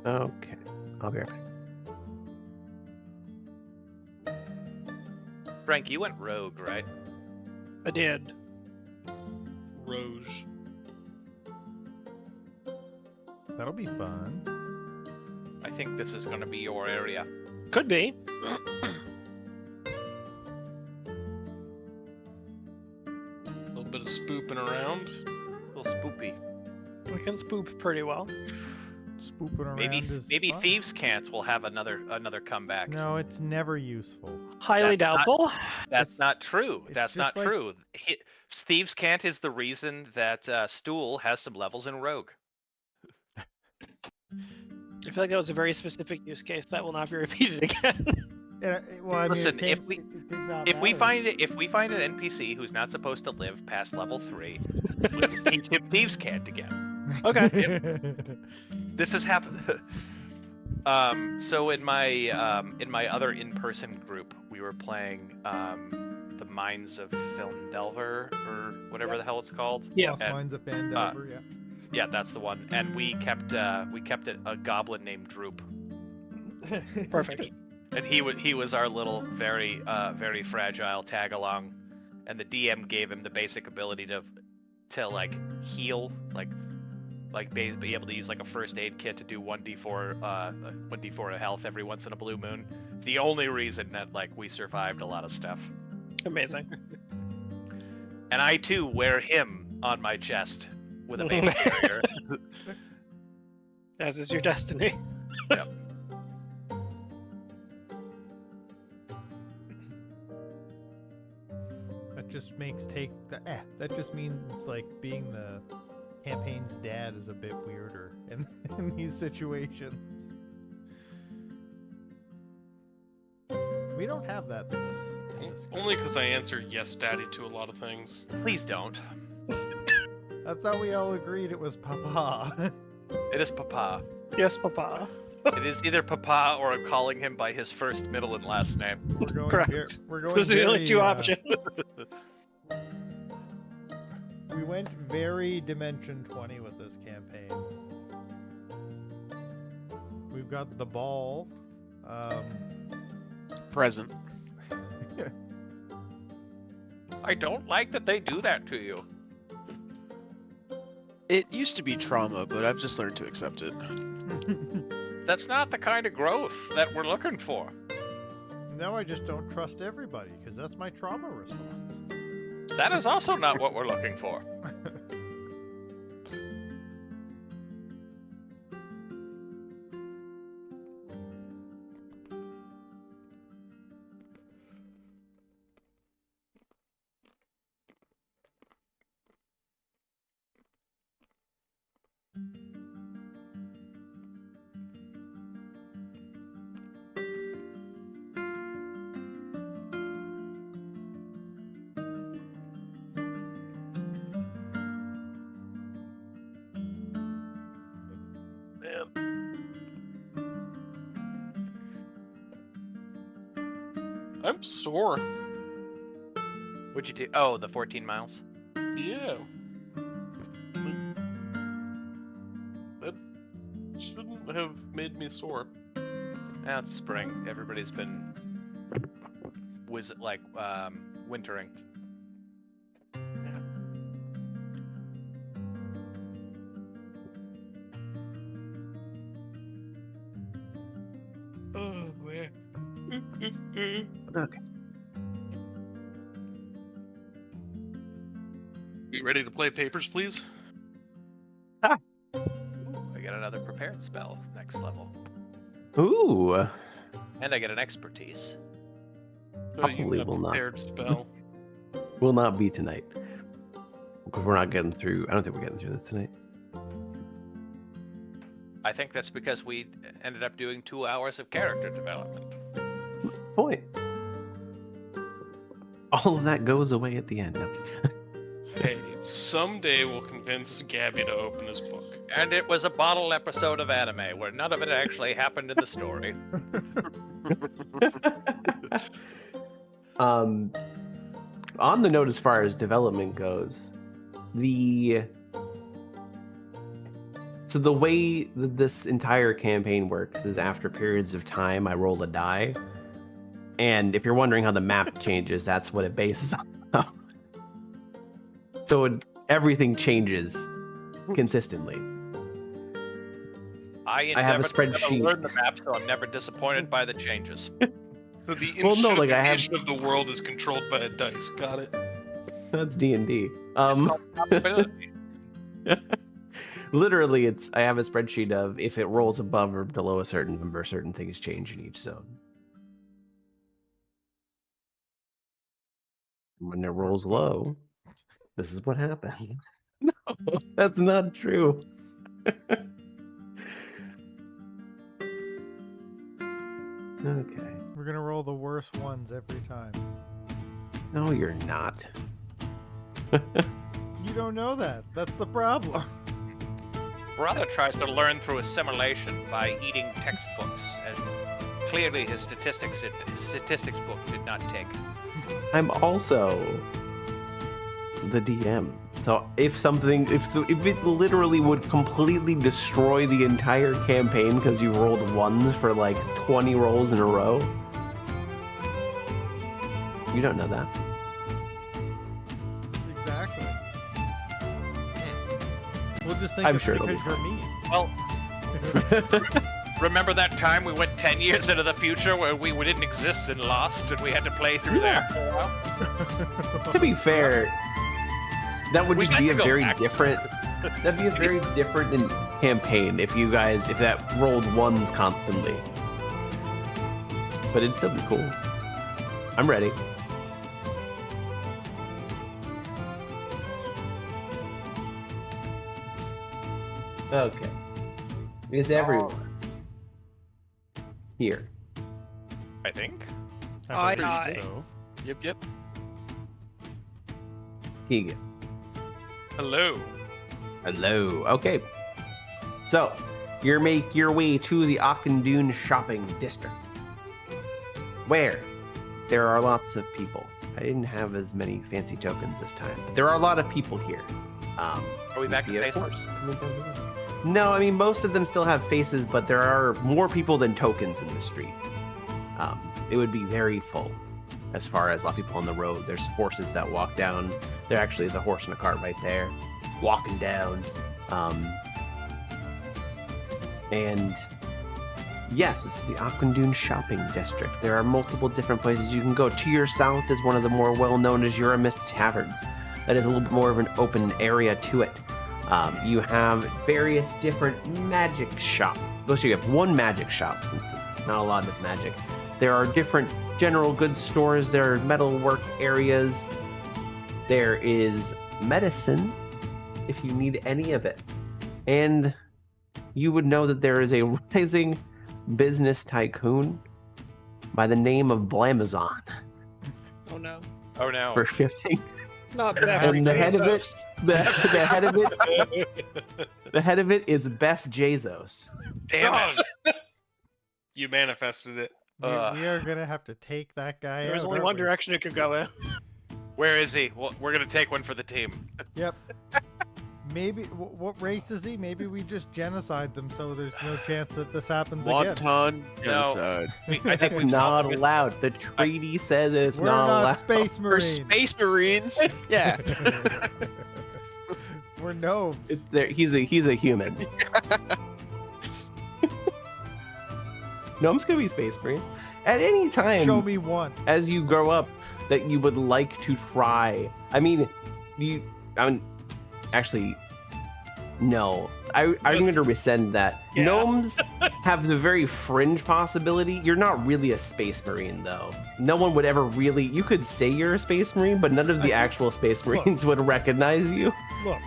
Okay. I'll be right back. Frank, you went rogue, right? I did. Rouge. That'll be fun. think this is going to be your area. Could be. A little bit of spooping around. A little spoopy. We can spoop pretty well. Spooping around Maybe is maybe fun. Thieves' Cant will have another comeback. No, it's never useful. Highly That's not- doubtful. That's It's- not true. it's That's not just like- true. Thieves' Cant is the reason that Stool has some levels in Rogue. I feel like that was a very specific use case that will not be repeated again. Yeah, well, I mean, Listen, it if came- we- it did not If we matter. find an NPC who's not supposed to live past level 3, we can teach him Thieves' Cant again. Okay. This has happened. So in my other in-person group, we were playing the Mines of Filndelver or whatever the hell it's called. Yeah. Lost and- Mines of Fandelver, yeah. Yeah, that's the one. And we kept it a goblin named Droop, Perfect. and he was our little very fragile tag along, and the DM gave him the basic ability to like heal, like be able to use like a first aid kit to do 1d4 of health every once in a blue moon. It's the only reason that like we survived a lot of stuff. Amazing. And I too wear him on my chest with a baby carrier. As is your destiny. That just makes that just means like being the campaign's dad is a bit weirder in these situations. We don't have that in this group. Only because I answer yes, daddy, to a lot of things. Please don't. I thought we all agreed it was Papa. It is Papa. Yes, Papa. It is either Papa or calling him by his first, middle, and last name. We're going Correct. we're going Those are the only very, two options. We went very Dimension 20 with this campaign. We've got the ball. Present. I don't like that they do that to you. It used to be trauma, but I've just learned to accept it. That's not the kind of growth that we're looking for. Now I just don't trust everybody because that's my trauma response. That is also not what we're looking for. I'm sore. What'd you do? Oh, the 14 miles. Yeah. That shouldn't have made me sore. Now it's spring. Everybody's been wintering. Oh, man. Okay. You ready to play papers, please? I got another prepared spell next level, Ooh. and I get an expertise. Oh, you Probably have will not. prepared spell. Will not be tonight. Because we're not getting through. I don't think we're getting through this tonight. I think that's because we ended up doing 2 hours of character development. Point. All of that goes away at the end. No. Hey, someday we'll convince Gabby to open this book. And it was a bottle episode of anime where none of it actually happened in the story. On the note as far as development goes, the way that this entire campaign works is after periods of time I roll a die, and if you're wondering how the map changes, that's what it bases on. So everything changes consistently. I have a endeavored to spreadsheet. learn the map, so I'm never disappointed by the changes. So the Well, no, like, I have- inch of the world is controlled by a dice. Got it. That's D&D. It's called probability. Literally, I have a spreadsheet of if it rolls above or below a certain number, certain things change in each zone. When it rolls low, this is what happens. No, that's not true. Okay. We're gonna roll the worst ones every time. No, you're not. You don't know that. That's the problem. Brother tries to learn through assimilation by eating textbooks, and clearly his statistics book did not take. I'm also the DM. So if it literally would completely destroy the entire campaign because you rolled ones for like 20 rolls in a row, you don't know that. Exactly. We'll just think I'm it's sure it'll be because you're mean. Well, remember that time we went 10 years into the future where we didn't exist and lost, and we had to play through there for a while? To be fair, that would We just had be to a go very back. different. That'd be a very different campaign if that rolled ones constantly. But it'd still be cool. I'm ready. Okay. Is everyone here? I think. Aye, believe aye. so. Yep. Keegan. Hello. Hello. Okay. So, you make your way to the Auchindoun shopping district, where there are lots of people. I didn't have as many fancy tokens this time, but there are a lot of people here. Are we back to see a face horse coming down the road. No, I mean, most of them still have faces, but there are more people than tokens in the street. It would be very full as far as a lot of people on the road. There's horses that walk down. There actually is a horse and a cart right there walking down. And yes, this is the Auchindoun shopping district. There are multiple different places you can go. To your south is one of the more well-known Azura Mist taverns. That is a little bit more of an open area to it. You have various different magic shops. Actually, you have one magic shop since it's not a lot of magic. There are different general goods stores. There are metalwork areas. There is medicine, if you need any of it. And you would know that there is a rising business tycoon by the name of Blamazon Oh no. Oh no. for shipping. Not And Beverly the head of it, Jesus. the head of it is Beth Jesus. Damn it. You manifested it. We are gonna have to take that guy There was out, only aren't one we? direction it could go in. Where is he? Well, we're gonna take one for the team. Yep. Maybe what race is he? Maybe we just genocide them so there's no chance that this happens again. Wanton No. genocide. I think It's we not solved it. allowed. The treaty says it's We're not not allowed. space For marines. Space Marines, yeah. We're gnomes. He's a human. Gnomes can be space marines. At any time, Show me one. as you grow up, that you would like to try. I mean, actually, no. I'm going to rescind that. Yeah. Gnomes have a very fringe possibility. You're not really a space marine, though. No one would ever really. You could say you're a space marine, but none of the actual space marines would recognize you. Look,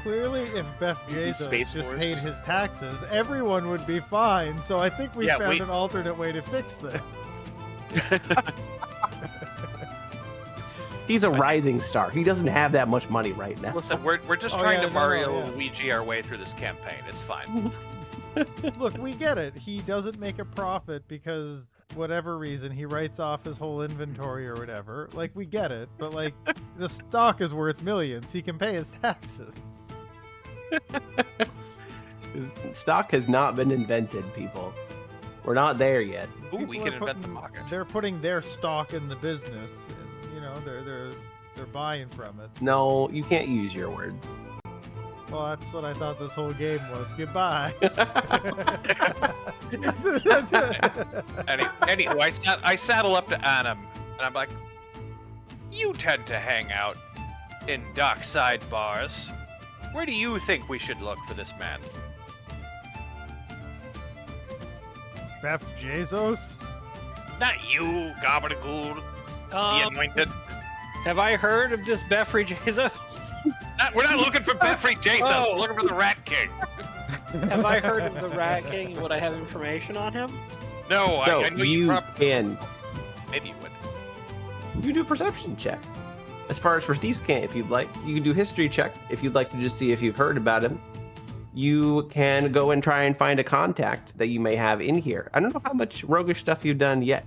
clearly, if Beth Jesus Space just Force. paid his taxes, everyone would be fine. So I think we Yeah, found we- an alternate way to fix this. He's a rising star. He doesn't have that much money right now. Listen, we're just Oh, trying yeah, to no, Mario yeah. Luigi our way through this campaign. It's fine. Look, we get it. He doesn't make a profit because whatever reason he writes off his whole inventory or whatever. Like, we get it, but like the stock is worth millions. He can pay his taxes. Stock has not been invented, people. We're not there yet. Ooh, we People can are invent the putting- market. They're putting their stock in the business, and they're buying from it. No, you can't use your words. Well, that's what I thought this whole game was. Goodbye. Anyway, I saddle up to Annam, and I'm like, you tend to hang out in dockside bars. Where do you think we should look for this man? Beth Jesus? Not you, Gabagool, the anointed. Have I heard of this Beffrey Jesus? We're not looking for Beffrey Jesus. Oh. We're looking for the Rat King. Have I heard of the Rat King and would I have information on him? No, So I know you probably can maybe you would. you do a perception check. As far as for Thieves' Cant, if you'd like, you can do history check if you'd like to just see if you've heard about him. You can go and try and find a contact that you may have in here. I don't know how much roguish stuff you've done yet.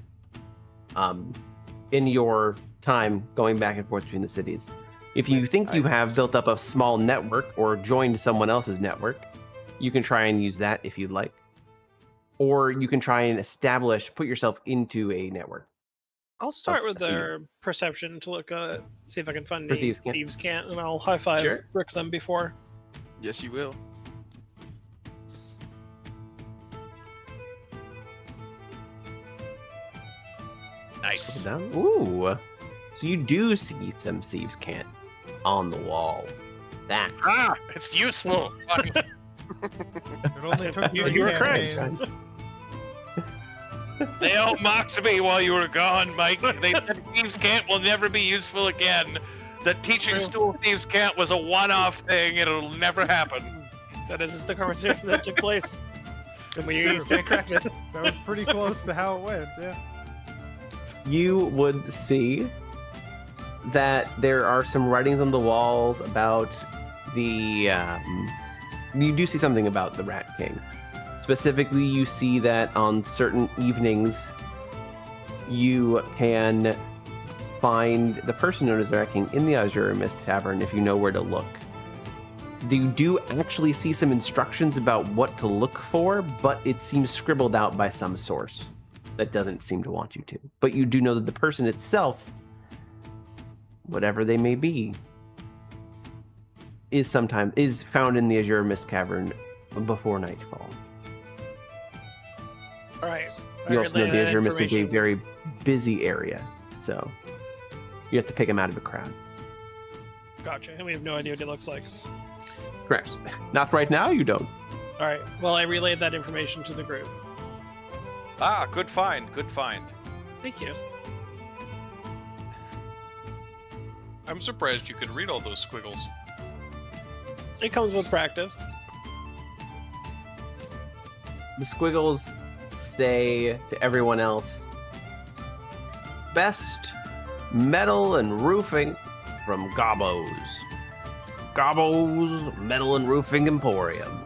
In your time going back and forth between the cities. If you think you have built up a small network or joined someone else's network, you can try and use that if you'd like. Or you can try and put yourself into a network. I'll start Of with their perception to look see if I can find For any Thieves' Cant. Thieves' Cant, and I'll high five Sure. Bricks them before. Yes, you will. Nice. Ooh. So you do see some Thieves' Cant on the wall. That. Ah, it's useful. It only took You- 3 you were correct. campaigns. They all mocked me while you were gone, Mike. They said Thieves' Cant will never be useful again. That teaching True. stool Thieves' Cant was a one-off thing, and it'll never happen. That is the conversation that took place. And we True. stand corrected. That was pretty close to how it went, yeah. You would see that there are some writings on the walls about the. You do see something about the Rat King. Specifically, you see that on certain evenings, you can find the person known as the Rat King in the Azure Mist Tavern if you know where to look. You do actually see some instructions about what to look for, but it seems scribbled out by some source that doesn't seem to want you to. But you do know that the person itself, whatever they may be, is found in the Azure Mist Cavern before nightfall. All right. You also know relay the that Azure Mist is a information. very busy area, so you have to pick him out of a crowd. Gotcha. And we have no idea what it looks like. Correct. Not right now, you don't. All right. Well, I relayed that information to the group. Ah, good find, good find. Thank you. I'm surprised you could read all those squiggles. It comes with practice. The squiggles say to everyone else, best metal and roofing from Gobbo's. Gobbo's Metal and Roofing Emporium.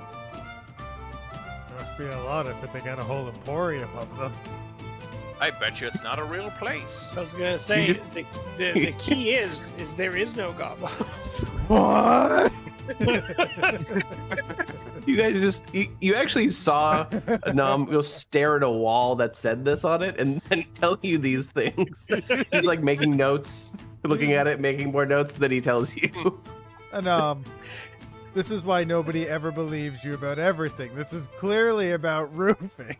There must be a lot if they got a whole emporium of them. I bet you it's not a real place. I was gonna say You just- the key is there is no gobos. What? You guys you actually saw Nam go stare at a wall that said this on it and then tell you these things. He's like making notes, looking at it, making more notes than he tells you. And this is why nobody ever believes you about everything. This is clearly about roofing.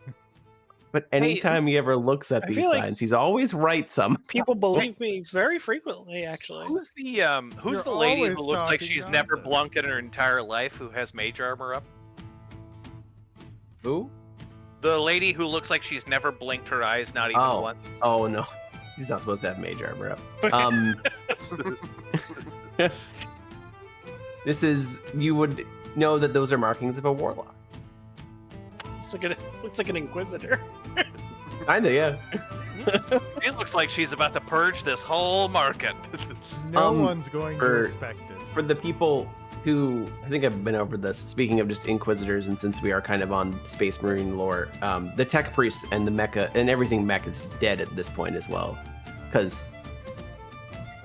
But anytime he ever looks at I these feel like- signs, he's always right some. People believe me very frequently, actually. Who's You're the lady always who looks like talking she's never nonsense. blunked in her entire life, who has mage armor up? Who? The lady who looks like she's never blinked her eyes, not even Oh. once. Oh no, he's not supposed to have mage armor up. You would know that those are markings of a warlock. Looks like an inquisitor. Kinda, yeah. It looks like she's about to purge this whole market. No one's going to for- expect it. For the people who, I think I've been over this, speaking of just Inquisitors, and since we are kind of on Space Marine lore, the Tech Priests and the Mecha, and everything Mech is dead at this point as well. Because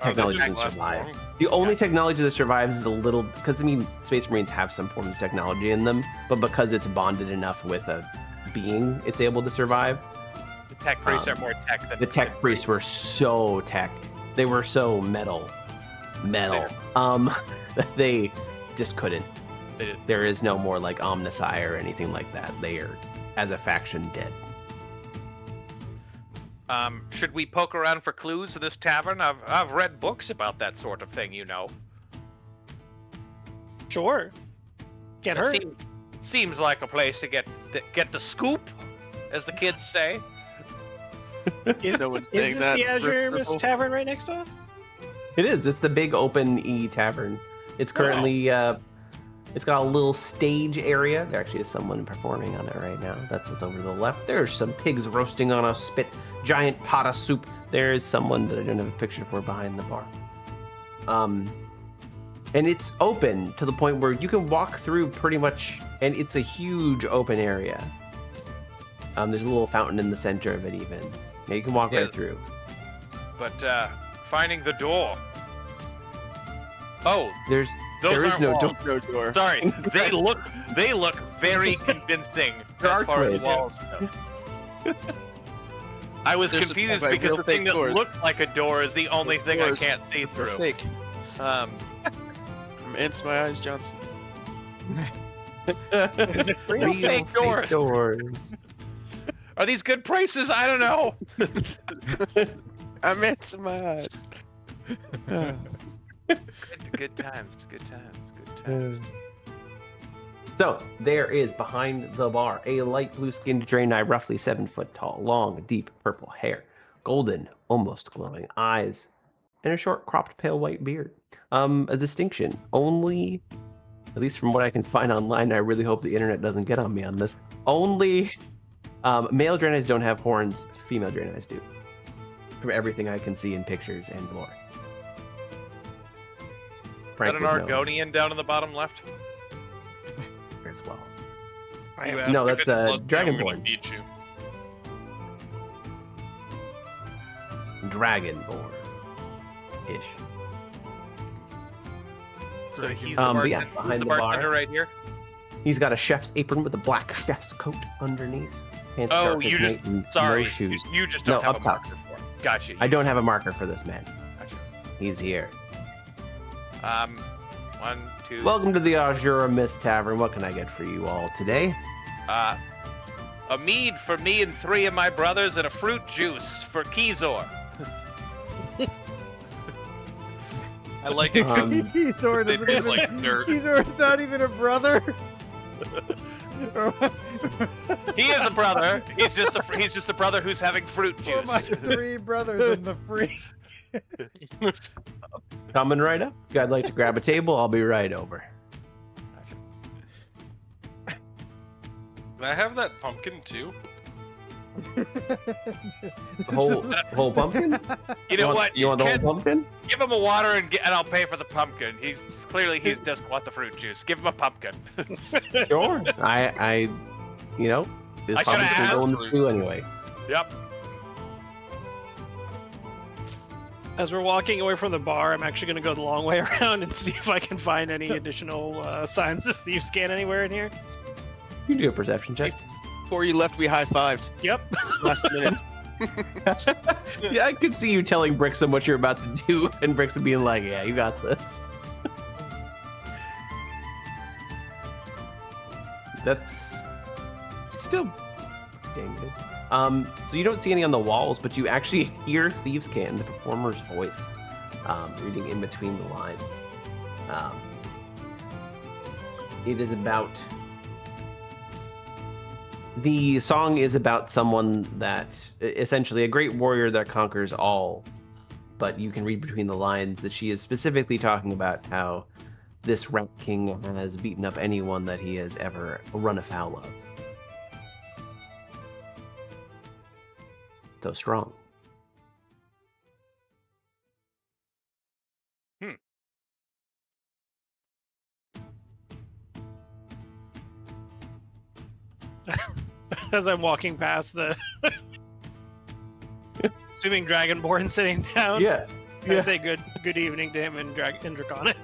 technology that doesn't didn't last survive. long. The only technology that survives is the little, because I mean, Space Marines have some form of technology in them, but because it's bonded enough with a being, it's able to survive. The tech priests are more tech than The Tech Priests were so tech. They were so metal. That they just couldn't. There is no more like Omnisci or anything like that. They are, as a faction, dead. Should we poke around for clues in this tavern? I've read books about that sort of thing, you know. Sure. Get It hurt. seems like a place to get the scoop, as the kids say. Is, No one's is saying this that, the Azure Mist Ripple. Tavern right next to us? It is. It's the big open E tavern. It's currently it's got a little stage area. There actually is someone performing on it right now. That's what's over to the left. There's some pigs roasting on a spit, giant pot of soup. There is someone that I don't have a picture for behind the bar. And it's open to the point where you can walk through pretty much, and it's a huge open area. There's a little fountain in the center of it even. Yeah, you can walk right through. But finding the door. Oh, There is aren't no door. walls. No door. Sorry, they look very convincing They're as far as archways. walls go. I was There's a- confused by because real the thing fake that doors. looked like a door is the only thing I Doors can't see They're through. fake. Um, From Ants My Eyes Johnson. Real fake doors. Are these good prices? I don't know. I'm Ants My Eyes. Good times. Good times. So there is behind the bar a light blue-skinned Draenei, roughly 7 foot tall, long, deep purple hair, golden, almost glowing eyes, and a short, cropped, pale white beard. A distinction only, at least from what I can find online. I really hope the internet doesn't get on me on this. Only male Draenei's don't have horns. Female Draenei's do. From everything I can see in pictures and lore. Is Frank that an would know Argonian down in the bottom left? as well. You No, asked that's, if it's plus, I'm Dragonborn. gonna beat you. Dragonborn. Ish. So he's the But yeah, bartender, behind who's the the bar. bartender right here. He's got a chef's apron with a black chef's coat underneath. Pants Oh, dark as you just night and sorry, no shoes. you just No, don't have up a top. marker for him. Gotcha. I don't have a marker for this man. Gotcha. He's here. 1, 2. Welcome to the Azure Mist Tavern. What can I get for you all today? A mead for me and 3 of my brothers, and a fruit juice for Kizor. I like it 'cause Kizor they doesn't taste even. like dirt. Kizor's not even a brother. He is a brother. He's just a brother who's having fruit For my juice. 3 brothers in the free. Coming right up. If I'd like to grab a table, I'll be right over. Can I have that pumpkin too? Whole pumpkin? You know what? You want the Ken, whole pumpkin? give him a water and I'll pay for the pumpkin. He doesn't want the fruit juice. Give him a pumpkin. Sure. I you know, this I pumpkin's should've gonna go in the asked. stew anyway. Yep. As we're walking away from the bar, I'm actually going to go the long way around and see if I can find any additional signs of thieves' scan anywhere in here. You can do a perception check. Before you left, we high-fived. Yep. Last minute. Yeah, I could see you telling Brixham what you're about to do, and Brixham being like, "Yeah, you got this." That's still dang good. So you don't see any on the walls, but you actually hear Thieves' Can, the performer's voice, reading in between the lines. It is about. The song is about someone that, essentially, a great warrior that conquers all. But you can read between the lines that she is specifically talking about how this Rat King has beaten up anyone that he has ever run afoul of. So strong. As I'm walking past the assuming Dragonborn sitting down, Yeah. I say good evening to him in Draconic.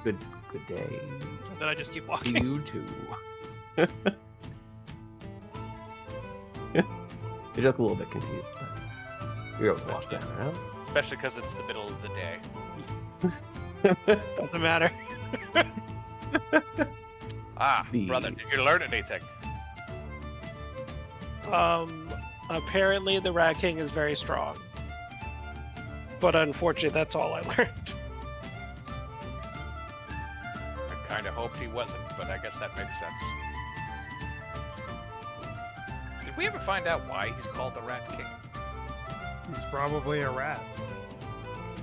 Good day. And then I just keep To walking. you too. You look a little bit confused, but you're able to walk down, right? Especially because it's the middle of the day. Doesn't matter. Brother, did you learn anything? Apparently the Rat King is very strong. But unfortunately, that's all I learned. I kind of hoped he wasn't, but I guess that makes sense. Did we ever find out why he's called the Rat King? He's probably a rat.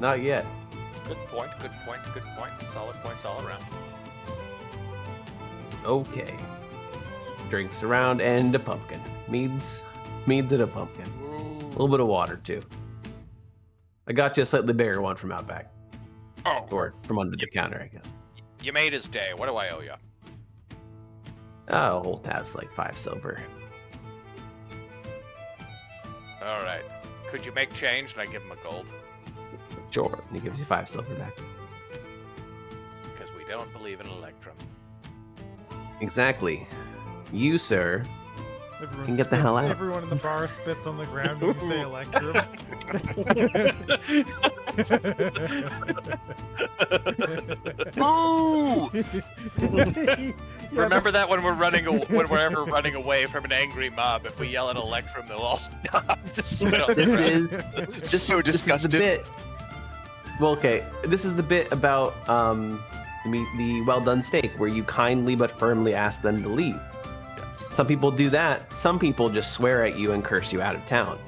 Not yet. Good point, good point, good point. Solid points all around. Okay. Drinks around and a pumpkin. Meads and a pumpkin. A little bit of water too. I got you a slightly bigger one from out back. Oh, Or from under the counter, I guess. you made his day. What do I owe you? Oh, whole tab's like 5 silver. All right. Could you make change? And I give him a gold Sure. And he gives you 5 silver back. because we don't believe in Electrum. Exactly. You, sir, Everyone can get the hell out. Everyone in the bar spits on the ground when you say Electrum. Ooh! Remember that when we're when we're ever running away from an angry mob, if we yell at Electrum, they'll all stop. Just spit on the This ground. is So this is the disgusted. bit. Well, okay. This is the bit about the well done steak, where you kindly but firmly ask them to leave. Yes. Some people do that. Some people just swear at you and curse you out of town.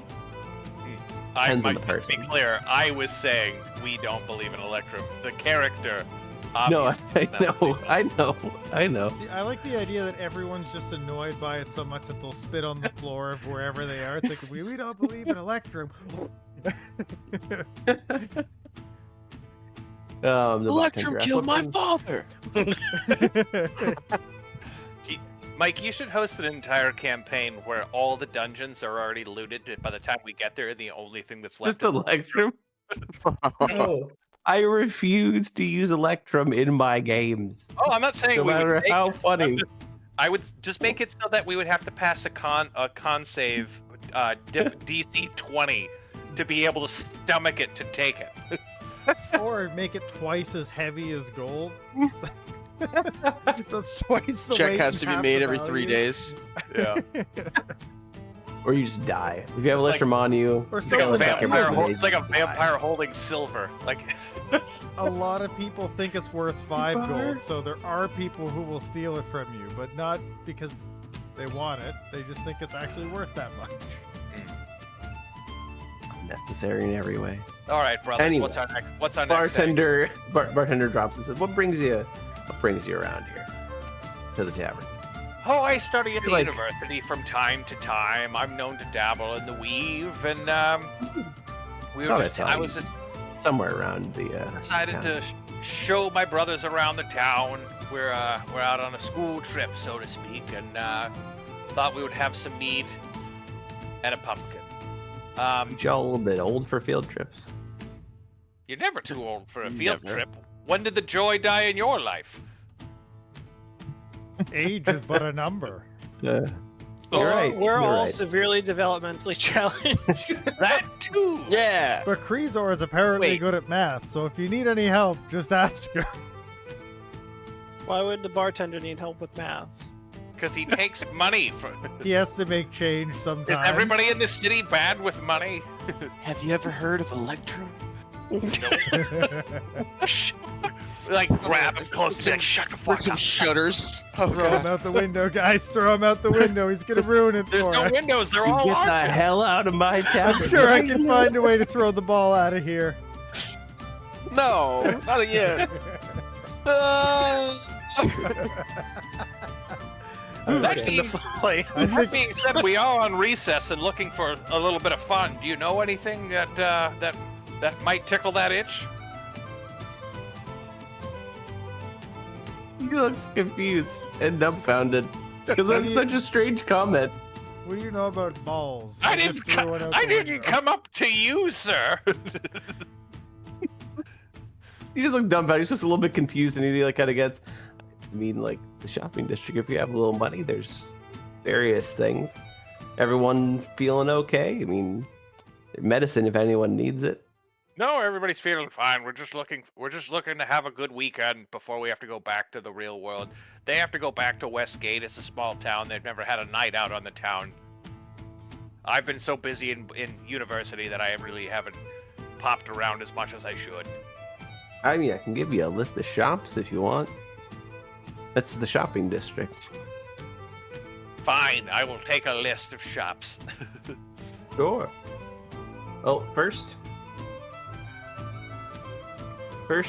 I Depends on might the just be person. clear. I was saying we don't believe in Electrum. The character, No, obviously, does not believe in I know. See, I like the idea that everyone's just annoyed by it so much that they'll spit on the floor of wherever they are. It's like, we don't believe in Electrum. The Electrum bartender asks, killed "What my brings-" father. Mike, you should host an entire campaign where all the dungeons are already looted. By the time we get there, the only thing that's left Just is Electrum. No, I refuse to use Electrum in my games. Oh, I'm not saying No we would matter make how it. funny. I would just make it so that we would have to pass a con save DC 20 to be able to stomach it to take it. Or make it twice as heavy as gold. So it's twice the Check weight has and to be half made the every 3 value. days. Yeah. Or you just die. If you have It's like- Electrum on you, Or It's like a someone Someone vampire. dies. It's like a Die. vampire holding silver. Like A lot of people think it's worth 5 gold, Bar. so there are people who will steal it from you, but not because they want it. They just think it's actually worth that much. necessary in every way. all right, brothers. Anyway. What's our next thing? Bartender drops and says, "What brings you around here to the tavern?" Oh, I study at the Like- university from time to time. I'm known to dabble in the weave, and we Thought were I just, saw I you. was just Somewhere around the decided town. to show my brothers around the town. We're out on a school trip, so to speak, and thought we would have some mead and a pumpkin. Aren't y'all a little bit old for field trips? You're never too old for a field Never. trip. When did the joy die in your life? Age is but a number. You're right. We're you're all right. severely developmentally challenged. That too. Yeah. But Kreezor is apparently Wait. good at math, so if you need any help, just ask her. Why would the bartender need help with math? Because he takes money for. He has to make change sometimes. Is everybody in this city bad with money? Have you ever heard of Electrum? Like grab him close and be like, shut the Put fuck some up. shutters. Oh Throw him god. out the window, guys. Throw him out the window. He's gonna ruin it There's for no us. windows. They're all Get the arches. hell out of my tavern! I'm sure I right can now. find a way to throw the ball out of here. No, not again. That's Okay. being, Play. I that think being said, we are on recess and looking for a little bit of fun. Do you know anything that might tickle that itch? He looks confused and dumbfounded because What do that's you- such a strange comment. what do you know about balls? I just didn't. threw one out I the didn't window. come up to you, sir. He just looked dumbfounded. He's just a little bit confused, and he like kind of gets. I mean, like the shopping district. If you have a little money, there's various things. Everyone feeling okay? I mean, medicine if anyone needs it. No, everybody's feeling fine. We're just looking to have a good weekend before we have to go back to the real world. They have to go back to Westgate. It's a small town. They've never had a night out on the town. I've been so busy in university that I really haven't popped around as much as I should. I mean, I can give you a list of shops if you want. That's the shopping district. Fine, I will take a list of shops. Sure. Well, first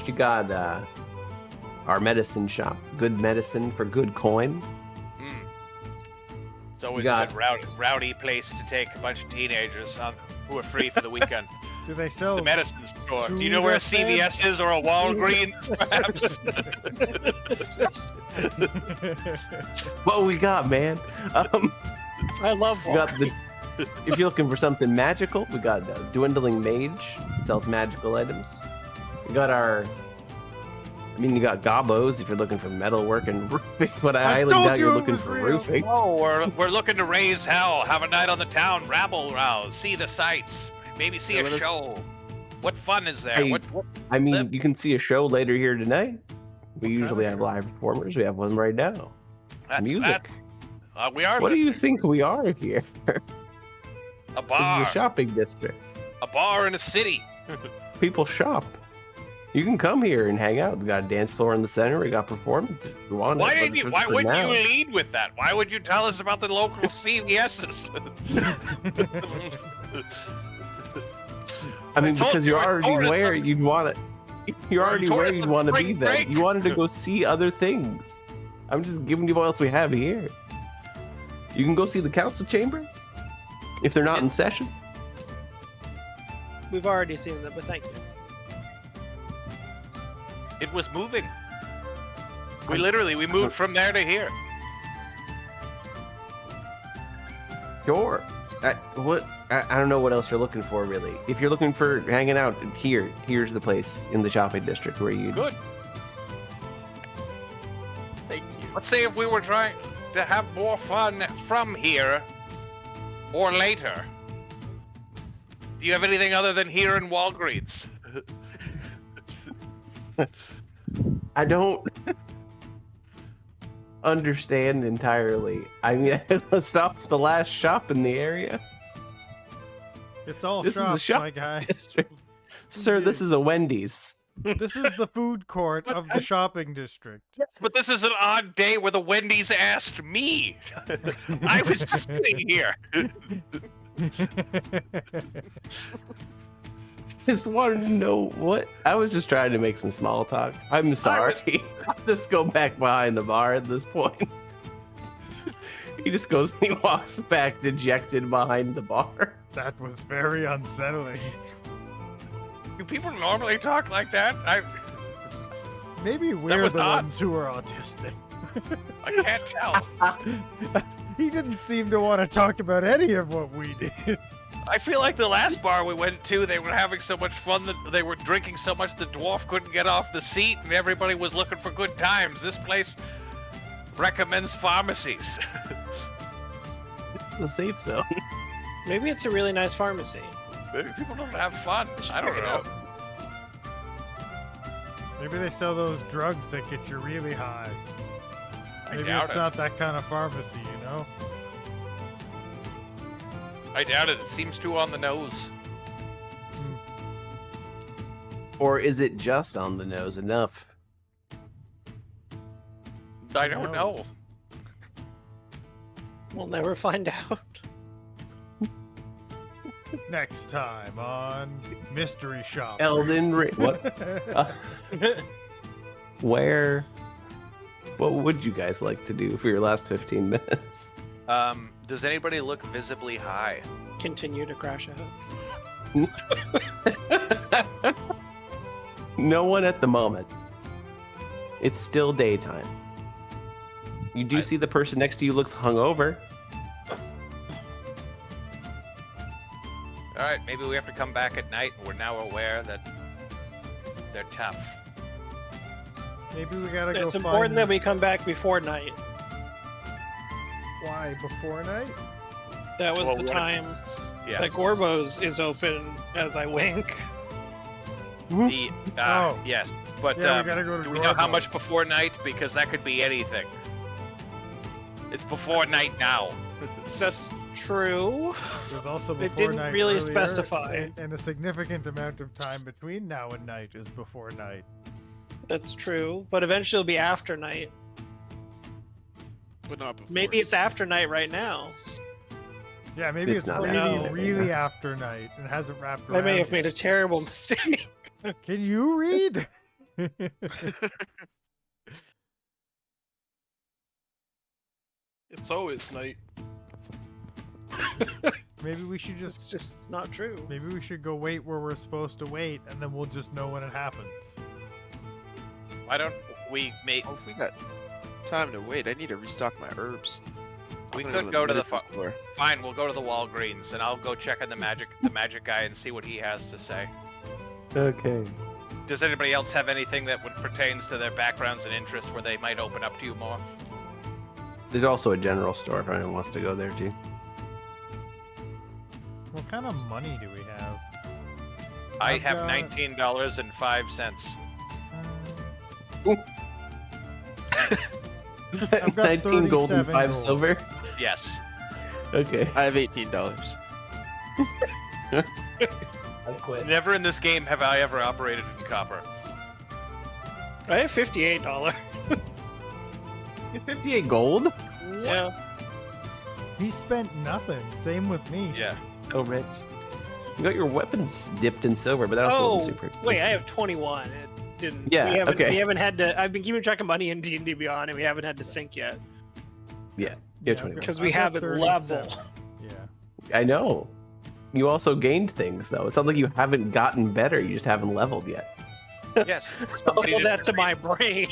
you got our medicine shop. Good medicine for good coin. It's always a good rowdy place to take a bunch of teenagers who are free for the weekend. Do they It's sell the medicine store. Do you know where a CVS is or a Walgreens, perhaps? What we got, man? I love We got Walgreens. if you're looking for something magical, we got Dwindling Mage. It sells magical items. We got you got Gobos if you're looking for metalwork and roofing, but I highly told doubt you you're it looking was for real. roofing. Oh, we're looking to raise hell, have a night on the town, rabble rouse, see the sights, maybe see Yeah, a show. What fun is there? Hey, What I mean, Live. you can see a show later here tonight. We What usually kind of have live performers. We have one right now. that's Music. we are What do you listening. think we are here? A This bar, is a shopping district. a bar in a city. People shop. You can come here and hang out. We got a dance floor in the center. We got performance if you want. Why it, but didn't it's you? just Why for wouldn't now. you lead with that? Why would you tell us about the local CVS's? I mean, told because you you're it's already tourism. where you'd want to. You're already where you'd tourism want to be. spring Then break. you wanted to go see other things. I'm just giving you what else we have here. You can go see the council chambers if they're not in session. We've already seen them, but thank you. It was moving. We moved from there to here. Sure. I don't know what else you're looking for, really. If you're looking for hanging out here's the place in the shopping district where you. Good. Thank you. Let's say if we were trying to have more fun from here or later. Do you have anything other than here in Walgreens? I don't understand entirely. I mean, I stopped the last shop in the area. It's all This is a shops, shop my guy. district. Sir, this is a Wendy's. This is the food court of the shopping district. Yes, but this is an odd day where the Wendy's asked me. I was just sitting here. Just wanted to know what. I was just trying to make some small talk. I'm sorry. I'll just go back behind the bar at this point. He just goes and he walks back dejected behind the bar. That was very unsettling. Do people normally talk like that? Maybe we're was the odd. ones who are autistic. I can't tell. He didn't seem to want to talk about any of what we did. I feel like the last bar we went to, they were having so much fun that they were drinking so much the dwarf couldn't get off the seat, and everybody was looking for good times. This place recommends pharmacies. The safe zone. Maybe it's a really nice pharmacy. Maybe people don't have fun. I don't know. Maybe they sell those drugs that get you really high. I Maybe doubt it's it. not that kind of pharmacy, you know? I doubt it. It seems too on the nose. Or is it just on the nose enough? I Who don't know. knows? We'll never find out. Next time on Mystery Shop. Elden Ring. What? What would you guys like to do for your last 15 minutes? Does anybody look visibly high? Continue to crash out. No one at the moment. It's still daytime. You do see the person next to you looks hungover. All right, maybe we have to come back at night, and we're now aware that they're tough. Maybe we gotta go It's find... important that we come back before night. Why, before night? That was Well, the what- time Yeah. that Gorbo's is open as I wink. The Oh. yes, but Yeah, we gotta go to do we know how much Gorgo's. before night? Because that could be anything. It's before night now. That's true. There's also It before didn't night really earlier, specify. and a significant amount of time between now and night is before night. That's true. But eventually it'll be after night. But not before. Maybe it's after night right now. Yeah, maybe It's it's not really, after night, really after night and hasn't wrapped around. I may have yet. made a terrible mistake. Can you read? It's always night. Maybe we should It's just. just not true. Maybe we should go wait where we're supposed to wait, and then we'll just know when it happens. Why don't we make? Oh, if we got time to wait, I need to restock my herbs. We I'm could gonna go to the medicine store. Fine, we'll go to the Walgreens, and I'll go check on the magic guy and see what he has to say. Okay. Does anybody else have anything that would pertains to their backgrounds and interests where they might open up to you more? There's also a general store if anyone wants to go there too. What kind of money do we have? I I've have got- $19.05. I've got 19 gold and 37 5 gold. silver. Yes. Okay. I have $18. I quit. Never in this game have I ever operated in copper. I have $58. 58 gold? Yeah. He spent nothing. Same with me. Yeah. So rich. You got your weapons dipped in silver, but that also Oh, wasn't super expensive. wait, I have 21. It didn't. Yeah, we haven't, okay. We haven't had to. I've been keeping track of money in D&D Beyond, and we haven't had to sync yet Yeah, I've 21. got- because we I've got haven't 37. level. Yeah. I know. You also gained things, though. It's not like you haven't gotten better, you just haven't leveled yet. Yes. Tell that to my brain.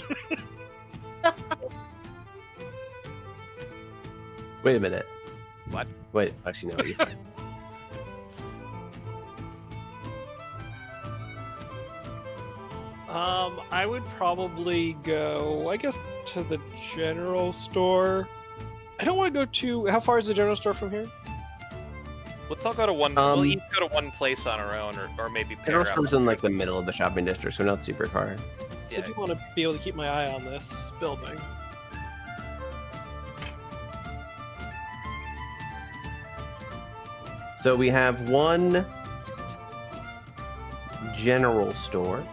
Wait a minute. What? Wait, actually, no. You're fine. I would probably go, I guess, to the general store. I don't want to go to. How far is the general store from here? Let's all go to one. we'll each go to one place on our own, or maybe pair General up. store's in like the middle of the shopping district, so not super far. So I do want to be able to keep my eye on this building. So we have one general store.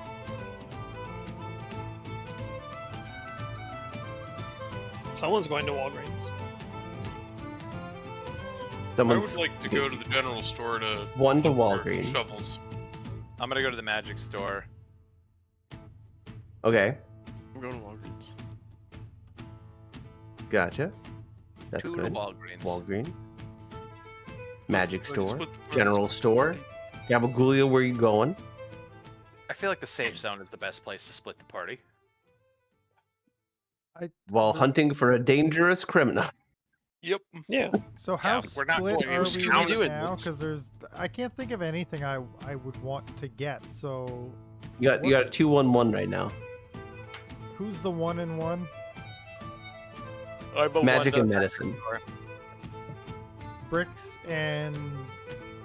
Someone's going to Walgreens. I Someone's would like to go to the general store to one to look for Walgreens. shovels. I'm gonna go to the magic store. Okay, I'm going to Walgreens. gotcha. That's Two good. to Walgreens. Walgreens. Magic Like, store. split the- General store. Gabagoolio, where you going? I feel like the safe zone is the best place to split the party. While The- hunting for a dangerous criminal. Yep. Yeah. So how we're not split going are we Scooby right Doo in now? this. Because there's, I can't think of anything I would want to get. So You got a 2-1-1 right now. who's the 1-in-1? Magic and medicine. Bricks and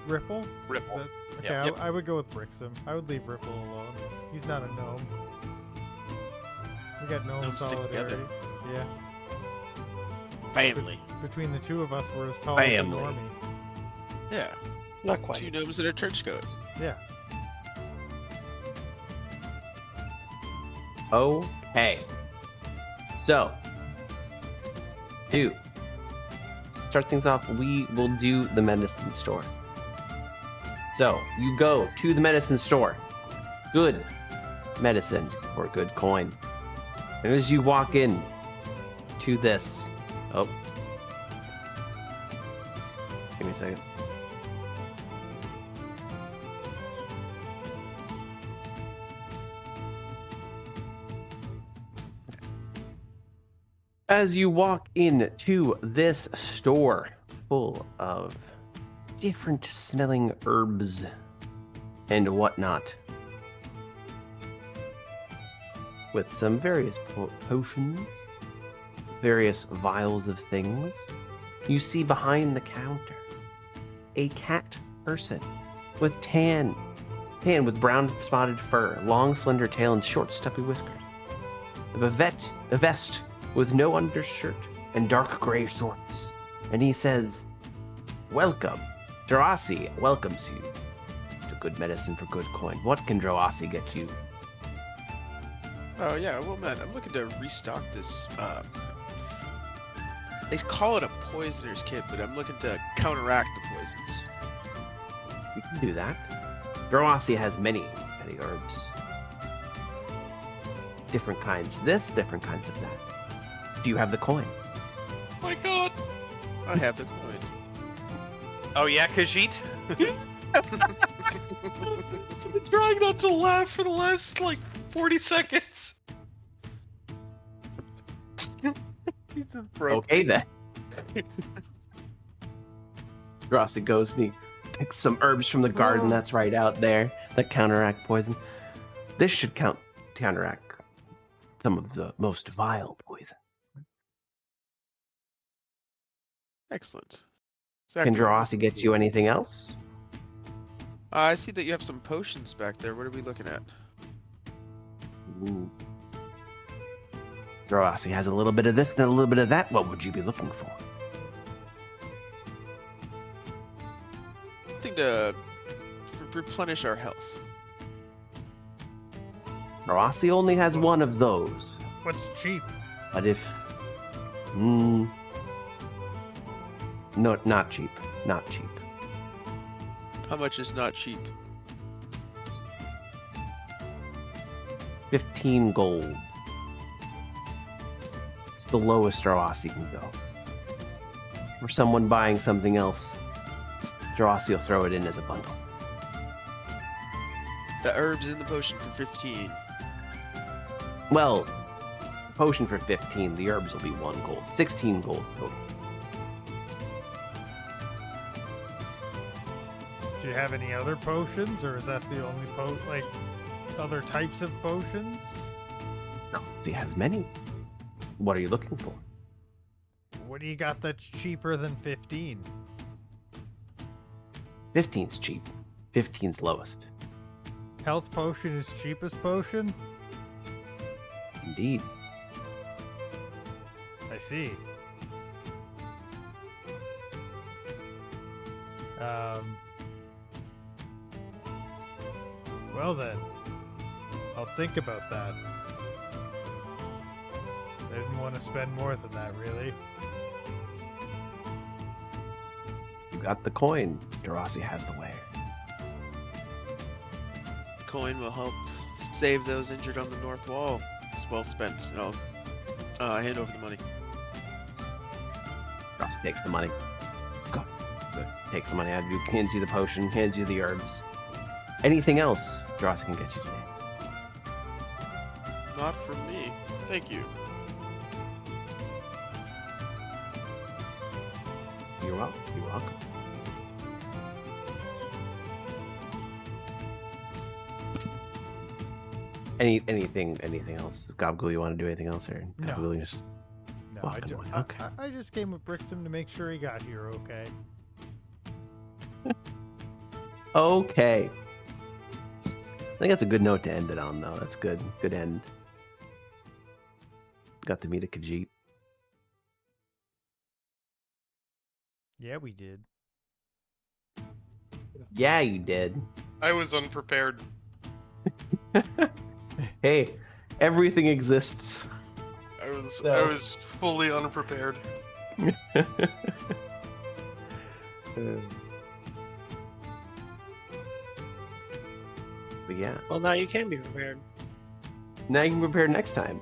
Ripple. Is Ripple. that, okay, Yep. I would go with Brixham. I would leave Ripple alone. He's not a gnome. We got gnome Gnomes stick solidarity. together. Yeah. Family. Between the two of us, we're as tall as a Family. normie. Yeah. Not Two quite. gnomes in a trench coat. Yeah. Okay. So, to start things off, we will do the medicine store. So, you go to the medicine store. Good medicine or good coin. And as you walk in to this, oh, give me a second. As you walk into this store full of different smelling herbs and whatnot, with some various potions, various vials of things, you see behind the counter a cat person with tan tan with brown spotted fur, long slender tail, and short stumpy whiskers. Of a vest with no undershirt and dark gray shorts. And he says, "Welcome. Droasi welcomes you to good medicine for good coin. What can Droasi get you?" Oh yeah, well man, I'm looking to restock this. They call it a poisoner's kit, but I'm looking to counteract the poisons. We can do that. Droasi has many herbs. Different kinds of this, different kinds of that. Do you have the coin? Oh my god. I have the coin. Oh yeah, Khajiit? I've been trying not to laugh for the last, 40 seconds. Okay then. Droasi goes and he picks some herbs from the garden that's right out there that counteract poison. This should counteract some of the most vile poisons. Excellent. Can Droasi get you anything else? I see that you have some potions back there. What are we looking at? Ooh. Droasi has a little bit of this and a little bit of that. What would you be looking for? Something to replenish our health. Droasi only has one of those. What's cheap? But if... no, not cheap. Not cheap. How much is not cheap? 15 gold. It's the lowest Droasi can go. For someone buying something else, Droasi will throw it in as a bundle. The herbs in the potion for 15. Well, potion for 15, the herbs will be 1 gold. 16 gold total. Do you have any other potions, or is that the only other types of potions? Droasi has many. What are you looking for? What do you got that's cheaper than 15? 15's cheap. 15's lowest. Health potion is cheapest potion? Indeed. I see. Well then, I'll think about that. I didn't want to spend more than that, really. You got the coin. Droasi has the ware. Coin will help save those injured on the north wall. It's well spent. And I'll hand over the money. Droasi takes the money. Good. Takes the money out of you, hands you the potion, hands you the herbs. Anything else Droasi can get you today? Not from me. Thank you. You're welcome. You're welcome. Anything else? Gobgool, you want to do anything else, or No. Gobgool just No, walking away? Okay. I just came with Brixton to make sure he got here okay. Okay. I think that's a good note to end it on, though. That's good. Good end. Got to meet a Khajiit. Yeah, we did. Yeah, you did. I was unprepared. Hey, everything exists. I was So- fully unprepared. But yeah, Well, now you can be prepared. now you can prepare next time.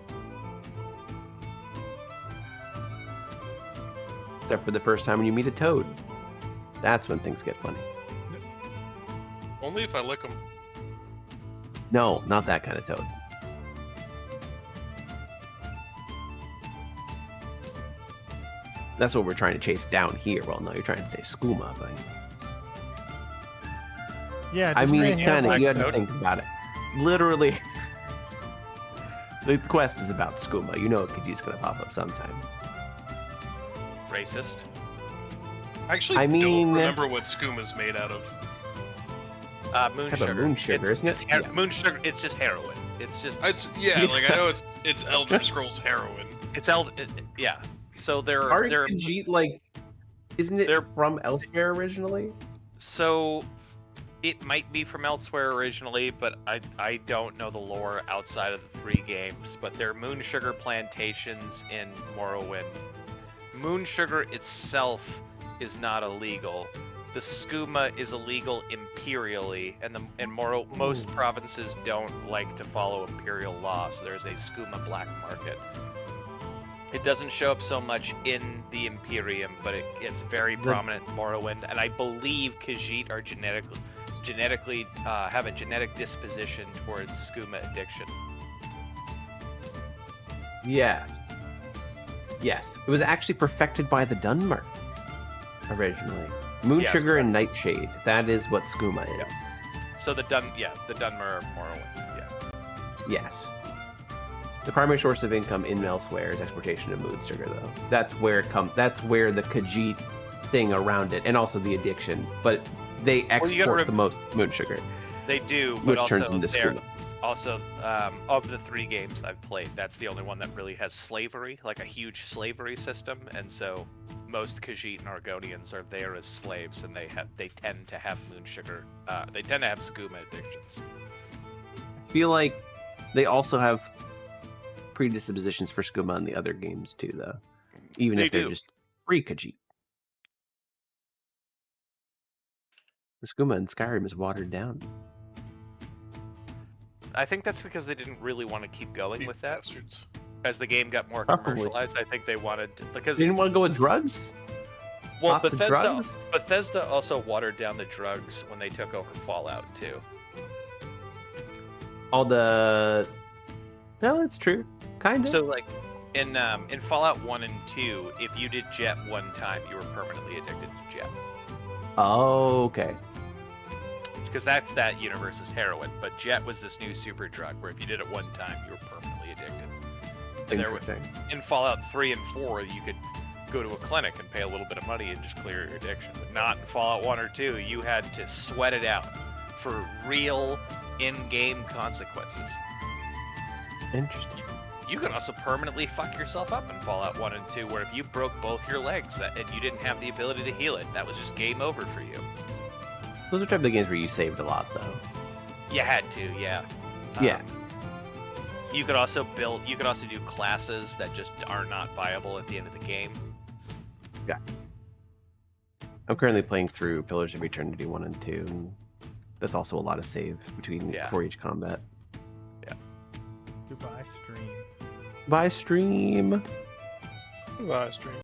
Except for the first time when you meet a toad. That's when things get funny. Only if I lick them. No, not that kind of toad. That's what we're trying to chase down here. Well, no, you're trying to say skooma, but Yeah, I this mean, man it had, kind of, like, you had to toad? think about it. Literally, the quest is about skooma. You know Khajiit's going to pop up sometime. Racist. I actually I mean- don't remember what skoom is made out of. Moon Type sugar. of moon sugar, isn't it? Yeah. Moon sugar. It's just heroin. It's just. Like I know it's Elder Scrolls heroin. Yeah. So they're Khajiit, like, isn't it they're- from elsewhere originally? So it might be from elsewhere originally, but I don't know the lore outside of the 3 games. But they're moon sugar plantations in Morrowind. Moon sugar itself is not illegal. The skooma is illegal imperially, and most provinces don't like to follow imperial law, so there's a skooma black market. It doesn't show up so much in the Imperium, but it's very prominent in Morrowind, and I believe Khajiit are genetically have a genetic disposition towards skooma addiction. Yeah. Yes. It was actually perfected by the Dunmer originally. Moon Yes, sugar correct. and nightshade. That is what skooma is. So the Dunmer are Morrowind. Yeah. Yes. The primary source of income in elsewhere is exportation of moon sugar, though. That's where it comes. That's where the Khajiit thing around it, and also the addiction. But they export the most moon sugar, They do, but which also turns into they're skooma. also of the 3 games I've played, that's the only one that really has slavery, like a huge slavery system, and so most Khajiit and Argonians are there as slaves, and they tend to have moon sugar. They tend to have skooma addictions. I feel like they also have predispositions for skooma in the other games too, though. Even They if they're do. just free Khajiit. The skooma in Skyrim is watered down. I think that's because they didn't really want to keep going You with that. bastards. As the game got more Probably. commercialized, I think they wanted to, because They didn't want to go with drugs? well, Lots of drugs? Bethesda also watered down the drugs when they took over Fallout too. All the... No, that's true. Kind of. So like in Fallout 1 and 2, if you did jet one time, you were permanently addicted to jet. Oh, okay. Because that universe's heroin, but jet was this new super drug where if you did it one time, you were permanently addicted. And there, Interesting. in Fallout 3 and 4, you could go to a clinic and pay a little bit of money and just clear your addiction. But not in Fallout 1 or 2. You had to sweat it out for real in-game consequences. Interesting. You can also permanently fuck yourself up in Fallout 1 and 2, where if you broke both your legs and you didn't have the ability to heal it, that was just game over for you. Those are type of games where you saved a lot, though. You had to, yeah. Yeah. You could also do classes that just are not viable at the end of the game. I'm currently playing through Pillars of Eternity 1 and 2, and that's also a lot of save before each combat. Goodbye, stream. Bye, stream. Live stream.